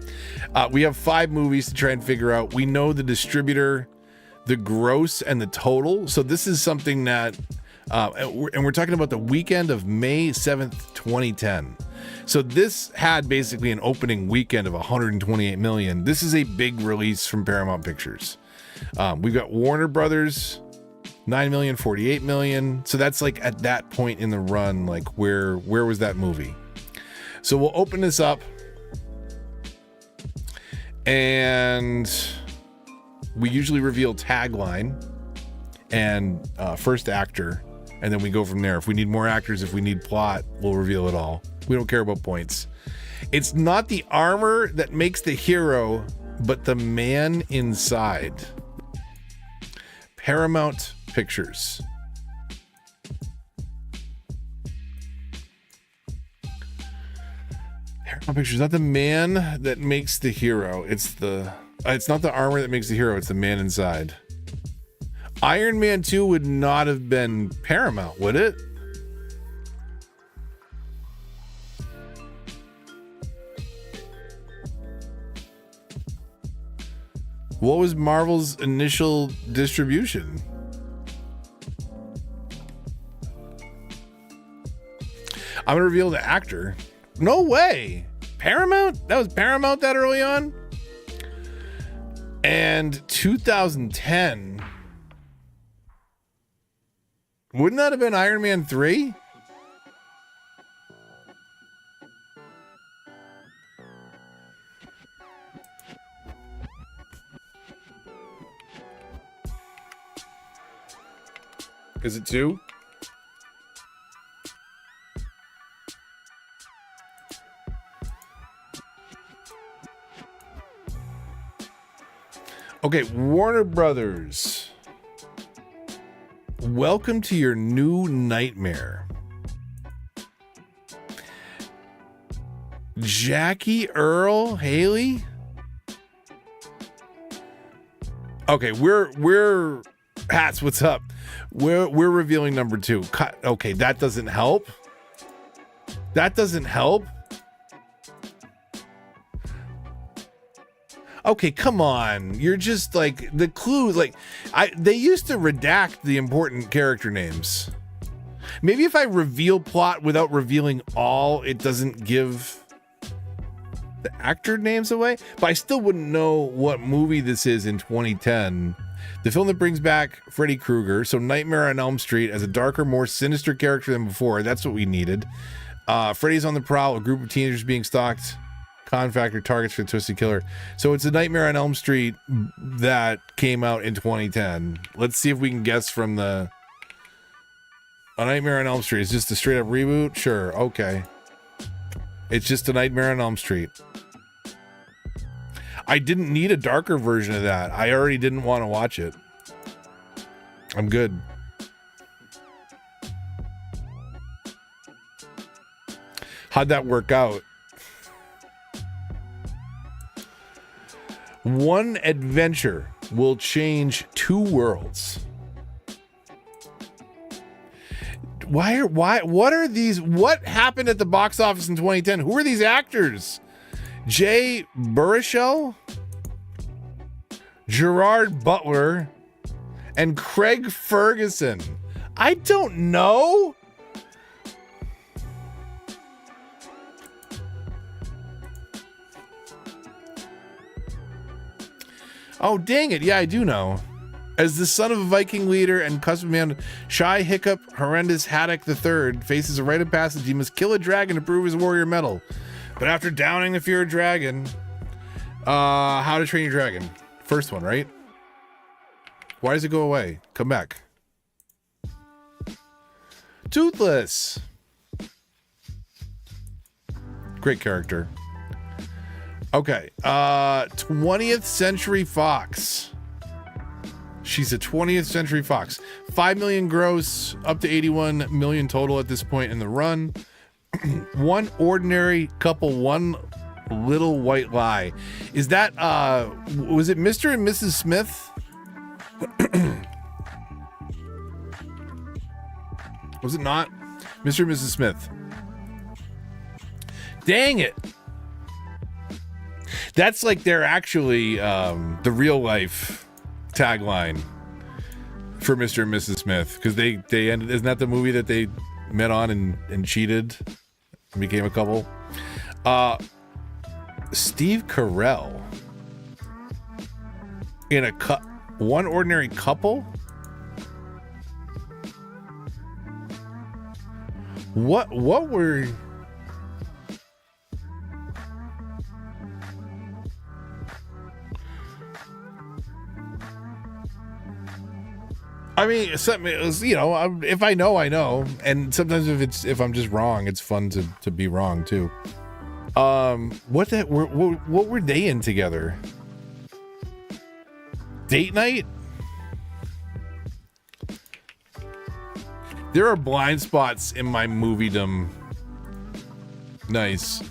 A: We have 5 movies to try and figure out. We know the distributor, the gross, and the total. So this is something that, and we're talking about the weekend of May 7th, 2010. So this had basically an opening weekend of 128 million. This is a big release from Paramount Pictures. We've got Warner Brothers, 9 million, 48 million. So that's like at that point in the run, like where was that movie? So we'll open this up and we usually reveal tagline and first actor, and then we go from there. If we need more actors, if we need plot, we'll reveal it all. We don't care about points. It's not the armor that makes the hero, but the man inside. Paramount Pictures. Paramount Pictures, not the man that makes the hero. It's not the armor that makes the hero. It's the man inside. Iron Man 2 would not have been Paramount, would it? What was Marvel's initial distribution? I'm gonna reveal the actor. No way. Paramount? That was Paramount that early on? And 2010. Wouldn't that have been Iron Man 3? Is it 2? Okay, Warner Brothers. Welcome to your new nightmare. Jackie Earl Haley? Okay, we're Hats, what's up? We're revealing number 2. Okay, that doesn't help. That doesn't help. Okay, come on. You're just like the clues. Like they used to redact the important character names. Maybe if I reveal plot without revealing all, it doesn't give the actor names away. But I still wouldn't know what movie this is in 2010. The film that brings back Freddy Krueger, so Nightmare on Elm Street, as a darker, more sinister character than before. That's what we needed. Freddy's on the prowl, a group of teenagers being stalked. Con factor targets for the Twisted Killer. So it's a Nightmare on Elm Street that came out in 2010. Let's see if we can guess from the... A Nightmare on Elm Street. Is just a straight up reboot? Sure, okay. It's just a Nightmare on Elm Street. I didn't need a darker version of that. I already didn't want to watch it. I'm good. How'd that work out? One adventure will change two worlds. What are these? What happened at the box office in 2010? Who are these actors? Jay Baruchel, Gerard Butler, and Craig Ferguson. I don't know. Oh, dang it. Yeah, I do know. As the son of a Viking leader and custom man, Shy Hiccup Horrendous Haddock III faces a rite of passage. He must kill a dragon to prove his warrior mettle. But after downing the fear of dragon, How to Train Your Dragon. First one, right? Why does it go away? Come back. Toothless. Great character. Okay. 20th Century Fox. She's a 20th Century Fox. 5 million gross, up to 81 million total at this point in the run. One Ordinary Couple, One Little White Lie. Is that was it Mr. and Mrs. Smith? Was it not Mr. and Mrs. Smith? Dang it. That's like they're actually the real life tagline for Mr. and Mrs. Smith, because they ended. Isn't that the movie that they met on and cheated and became a couple? Steve Carell in One Ordinary Couple. What were? I mean, you know, if I know, I know, and sometimes if I'm just wrong, it's fun to be wrong too. What were they in together? Date night? There are blind spots in my moviedom. Nice.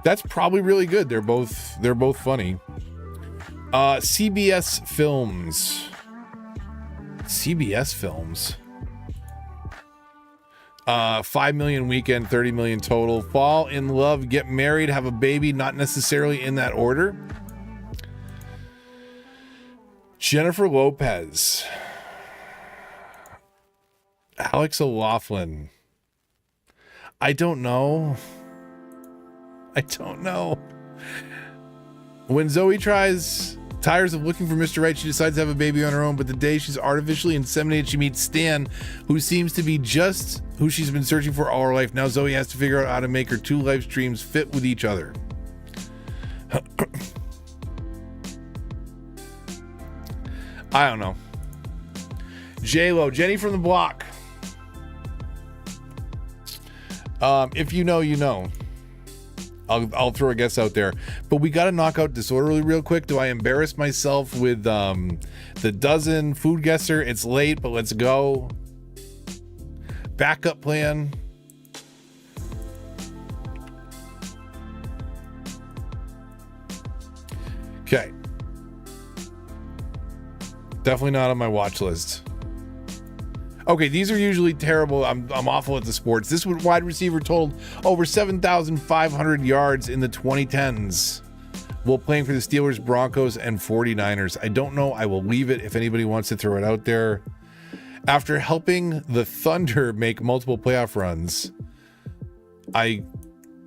A: That's probably really good. They're both funny. CBS Films. CBS Films. 5 million weekend, 30 million total. Fall in love, get married, have a baby, not necessarily in that order. Jennifer Lopez. Alex O'Loughlin. I don't know. When Zoe tires of looking for Mr. Right, she decides to have a baby on her own, but the day she's artificially inseminated, she meets Stan, who seems to be just who she's been searching for all her life. Now Zoe has to figure out how to make her two life streams fit with each other. I don't know. J-Lo, Jenny from the Block. If you know, you know. I'll throw a guess out there, but we got to knock out Disorderly real quick. Do I embarrass myself with the dozen food guesser? It's late, but let's go. Backup plan. Okay. Definitely not on my watch list. Okay, these are usually terrible. I'm awful at the sports. This wide receiver totaled over 7,500 yards in the 2010s while playing for the Steelers, Broncos, and 49ers. I don't know. I will leave it if anybody wants to throw it out there. After helping the Thunder make multiple playoff runs, I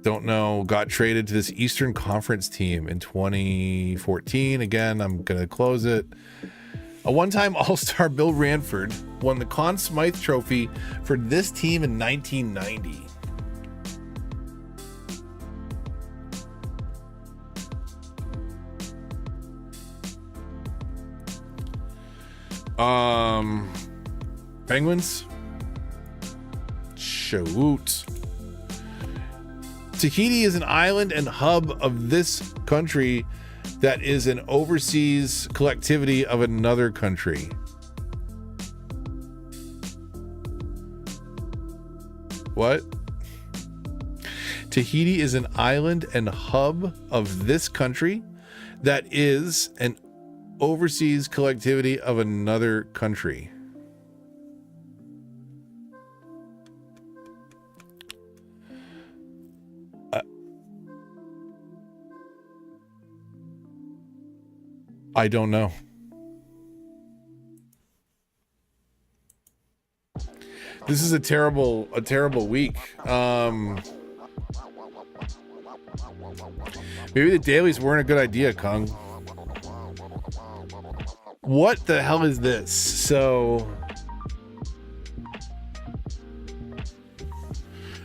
A: don't know, got traded to this Eastern Conference team in 2014. Again, I'm going to close it. A one-time All-Star Bill Ranford won the Conn Smythe Trophy for this team in 1990. Penguins. Shoot. Tahiti is an island and hub of this country that is an overseas collectivity of another country. What? Tahiti is an island and hub of this country that is an overseas collectivity of another country. I don't know. This is a terrible week. Maybe the dailies weren't a good idea, Kung. What the hell is this? So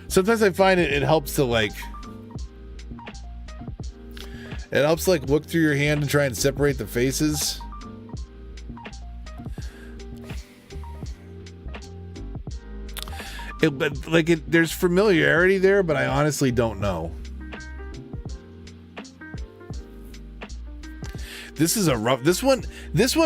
A: sometimes I find it helps to like look through your hand and try and separate the faces. There's familiarity there, but I honestly don't know. This is a rough. This one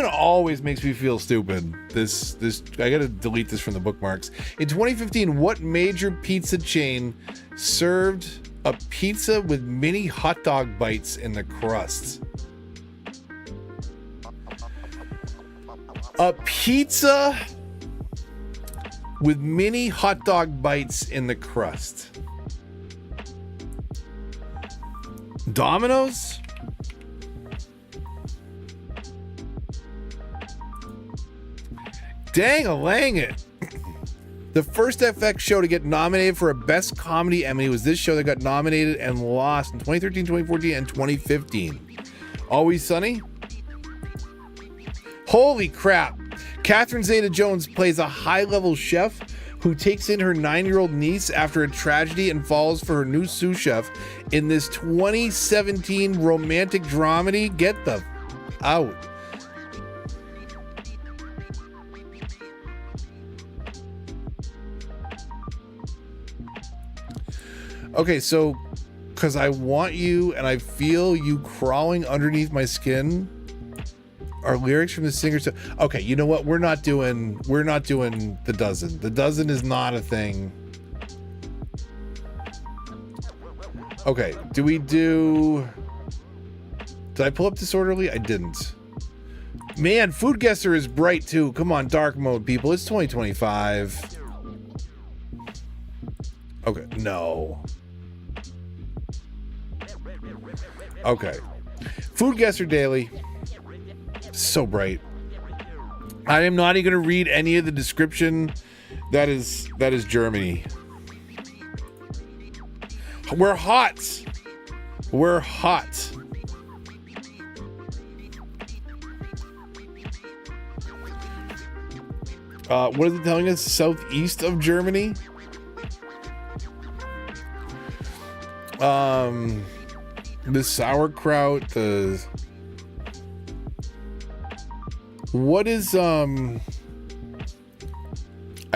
A: always makes me feel stupid. This I gotta delete this from the bookmarks. In 2015, what major pizza chain served a pizza with mini hot dog bites in the crust? A pizza with mini hot dog bites in the crust. Domino's? Dang-a-lang it. The first FX show to get nominated for a Best Comedy Emmy was this show that got nominated and lost in 2013, 2014, and 2015. Always Sunny? Holy crap. Catherine Zeta-Jones plays a high-level chef who takes in her 9-year-old niece after a tragedy and falls for her new sous chef in this 2017 romantic dramedy. Get the out. Okay, so because I want you and I feel you crawling underneath my skin are lyrics from the singer. So okay, you know what? We're not doing the dozen. The dozen is not a thing. Okay, did I pull up Disorderly? I didn't. Man, Food Guesser is bright too. Come on, dark mode, people. It's 2025. Okay, no. Okay. Food Guesser Daily. So bright. I am not even going to read any of the description. That is Germany. We're hot. We're hot. What is it telling us? Southeast of Germany? The sauerkraut, what is, I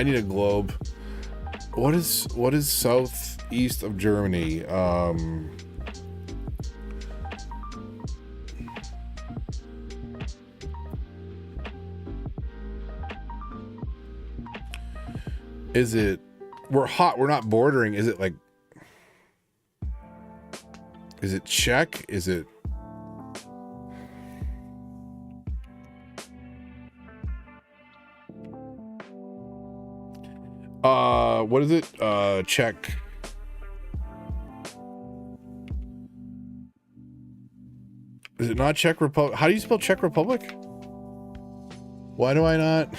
A: need a globe. What is southeast of Germany? Is it, we're hot, we're not bordering. Is it like, is it Czech? Is it? What is it? Czech. Is it not Czech Republic? How do you spell Czech Republic? Why do I not?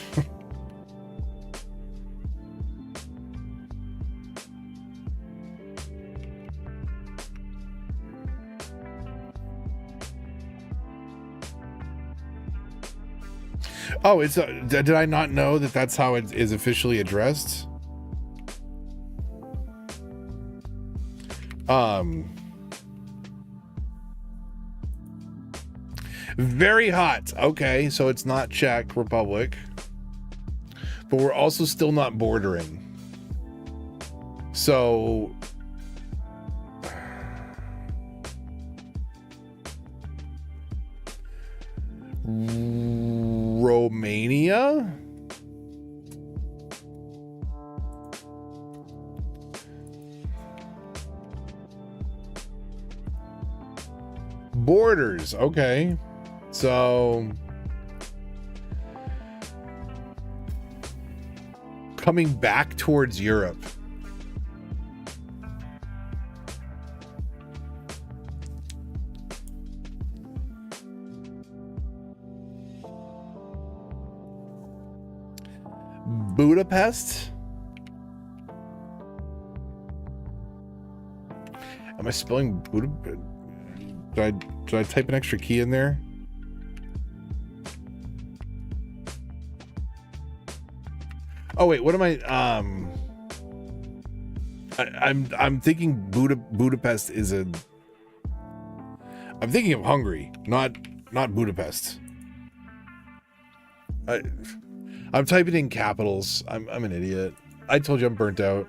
A: Oh, it's did I not know that that's how it is officially addressed? Very hot. Okay, so it's not Czech Republic, but we're also still not bordering. So Romania? Borders. Okay. So coming back towards Europe. Budapest? Am I spelling Budapest? Did I type an extra key in there? Oh wait, what am I? I'm thinking Budapest is a. I'm thinking of Hungary, not Budapest. I'm typing in capitals. I'm an idiot. I told you I'm burnt out.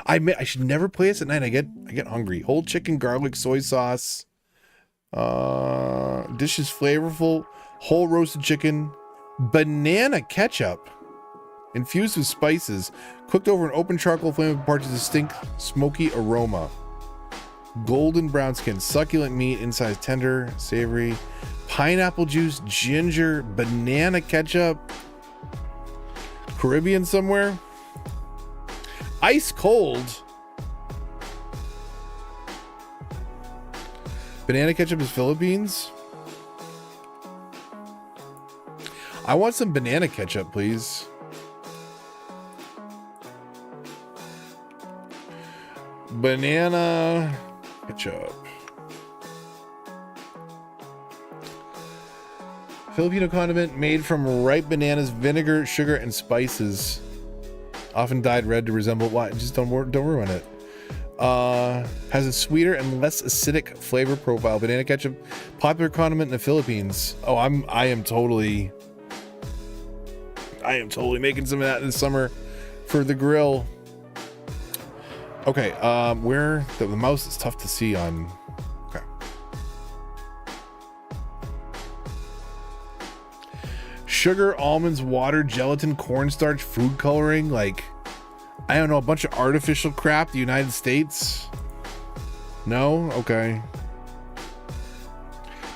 A: I should never play this at night. I get hungry. Whole chicken, garlic, soy sauce. Dish is flavorful. Whole roasted chicken, banana ketchup, infused with spices, cooked over an open charcoal flame with parts of distinct smoky aroma. Golden brown skin, succulent meat, inside tender, savory, pineapple juice, ginger, banana ketchup. Caribbean somewhere. Ice cold. Banana ketchup is Philippines. I want some banana ketchup, please. Banana ketchup. Filipino condiment made from ripe bananas, vinegar, sugar, and spices. Often dyed red to resemble wine. Just don't ruin it. Has a sweeter and less acidic flavor profile. Banana ketchup, popular condiment in the Philippines. Oh, I am totally making some of that this summer for the grill. Okay, where the mouse is tough to see on. Okay. Sugar, almonds, water, gelatin, cornstarch, food coloring, like, I don't know, a bunch of artificial crap. The United States? No? Okay.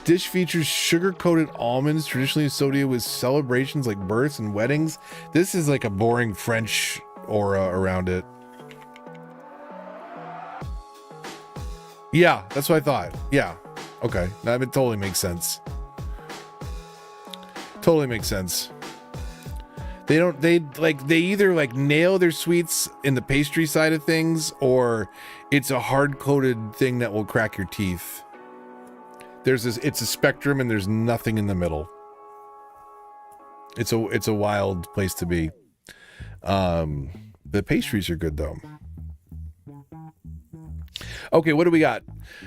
A: Dish features sugar-coated almonds, traditionally associated with celebrations like births and weddings. This is like a boring French aura around it. Yeah, that's what I thought. Yeah. Okay. That totally makes sense. Totally makes sense. They either like nail their sweets in the pastry side of things, or it's a hard-coated thing that will crack your teeth. It's a spectrum, and there's nothing in the middle. It's a wild place to be. The pastries are good though. Okay, what do we got?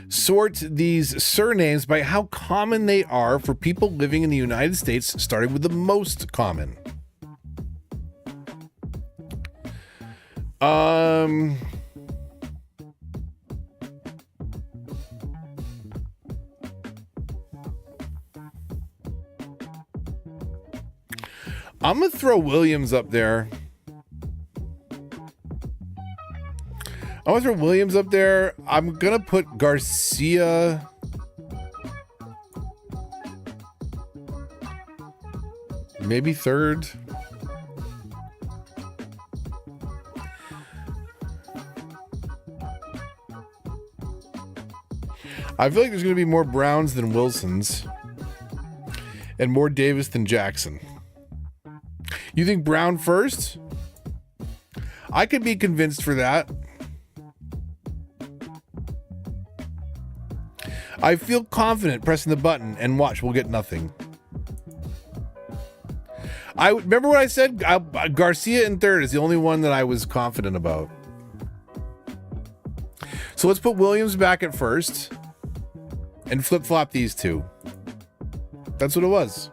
A: Sort these surnames by how common they are for people living in the United States, starting with the most common. I'm gonna throw Williams up there. I'm gonna put Garcia. Maybe third. I feel like there's gonna be more Browns than Wilsons, and more Davis than Jackson. You think Brown first? I could be convinced for that. I feel confident pressing the button and watch. We'll get nothing. I remember what I said. Garcia in third is the only one that I was confident about. So let's put Williams back at first and flip-flop these two. That's what it was.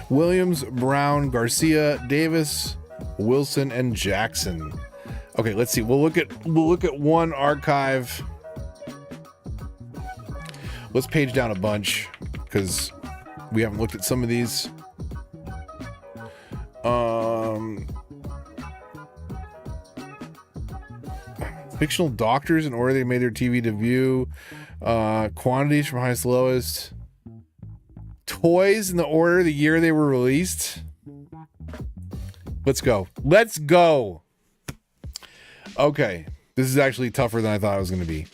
A: Williams, Brown, Garcia, Davis, Wilson, and Jackson. Okay, let's see. We'll look at one archive. Let's page down a bunch because we haven't looked at some of these. Fictional doctors in order they made their TV debut. Quantities from highest to lowest. Toys in the order the year they were released. Let's go. Let's go. Okay. This is actually tougher than I thought it was going to be.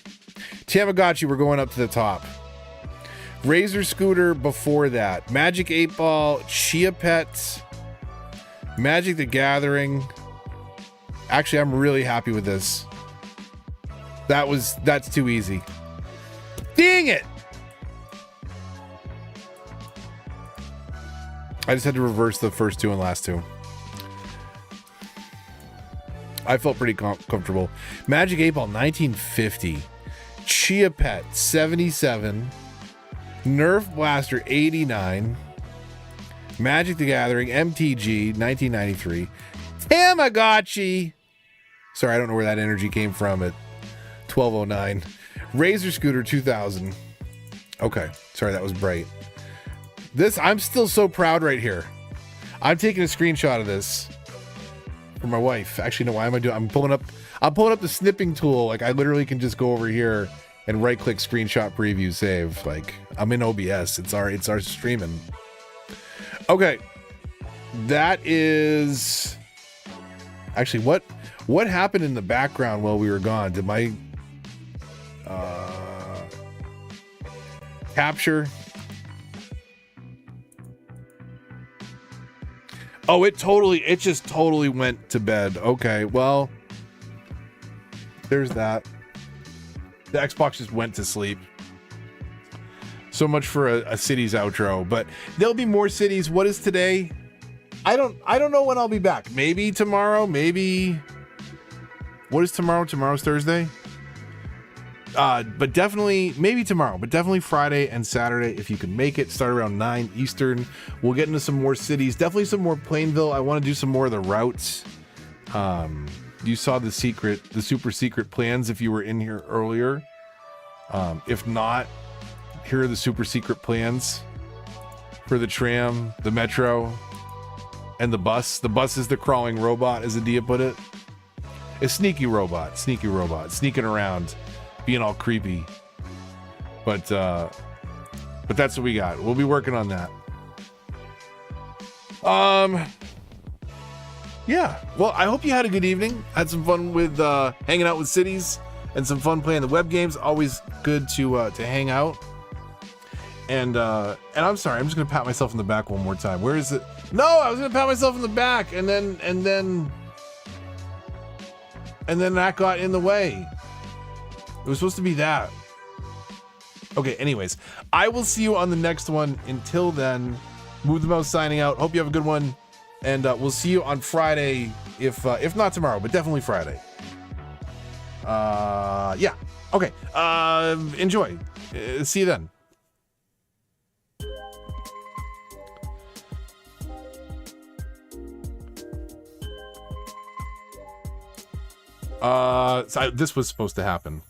A: Tamagotchi, we're going up to the top. Razor Scooter before that. Magic 8 Ball, Chia Pet, Magic the Gathering. Actually, I'm really happy with this. That's too easy. Dang it! I just had to reverse the first two and last two. I felt pretty comfortable. Magic 8 Ball, 1950. Chia Pet, 77. Nerf Blaster, 89. Magic the Gathering, MTG, 1993. Tamagotchi. Sorry, I don't know where that energy came from at 12:09. Razor Scooter, 2000. Okay, sorry, that was bright. This, I'm still so proud right here. I'm taking a screenshot of this for my wife. Actually, no, why am I doing? I'm pulling up the snipping tool. Like I literally can just go over here and right click screenshot preview save. Like I'm in OBS. It's our streaming. Okay. That is actually what happened in the background while we were gone? Did my capture? Oh, it just totally went to bed. Okay, well, there's that. The Xbox just went to sleep. So much for a cities outro, but there'll be more cities. What is today? I don't know when I'll be back. Maybe tomorrow, maybe. What is tomorrow? Tomorrow's Thursday. But definitely, maybe tomorrow, but definitely Friday and Saturday if you can make it. Start around 9 Eastern. We'll get into some more cities. Definitely some more Plainville. I want to do some more of the routes. You saw the super secret plans if you were in here earlier. If not, here are the super secret plans for the tram, the metro, and the bus. The bus is the crawling robot, as Adia put it. A sneaky robot, sneaking around, being all creepy. But that's what we got. We'll be working on that. Yeah. Well, I hope you had a good evening. Had some fun with hanging out with cities and some fun playing the web games. Always good to hang out. And I'm sorry. I'm just gonna pat myself in the back one more time. Where is it? No, I was gonna pat myself in the back, and then that got in the way. It was supposed to be that. Okay, anyways, I will see you on the next one. Until then, Move the Mouse signing out. Hope you have a good one. And we'll see you on Friday, if not tomorrow, but definitely Friday. Yeah. Okay. Enjoy. See you then. So this was supposed to happen.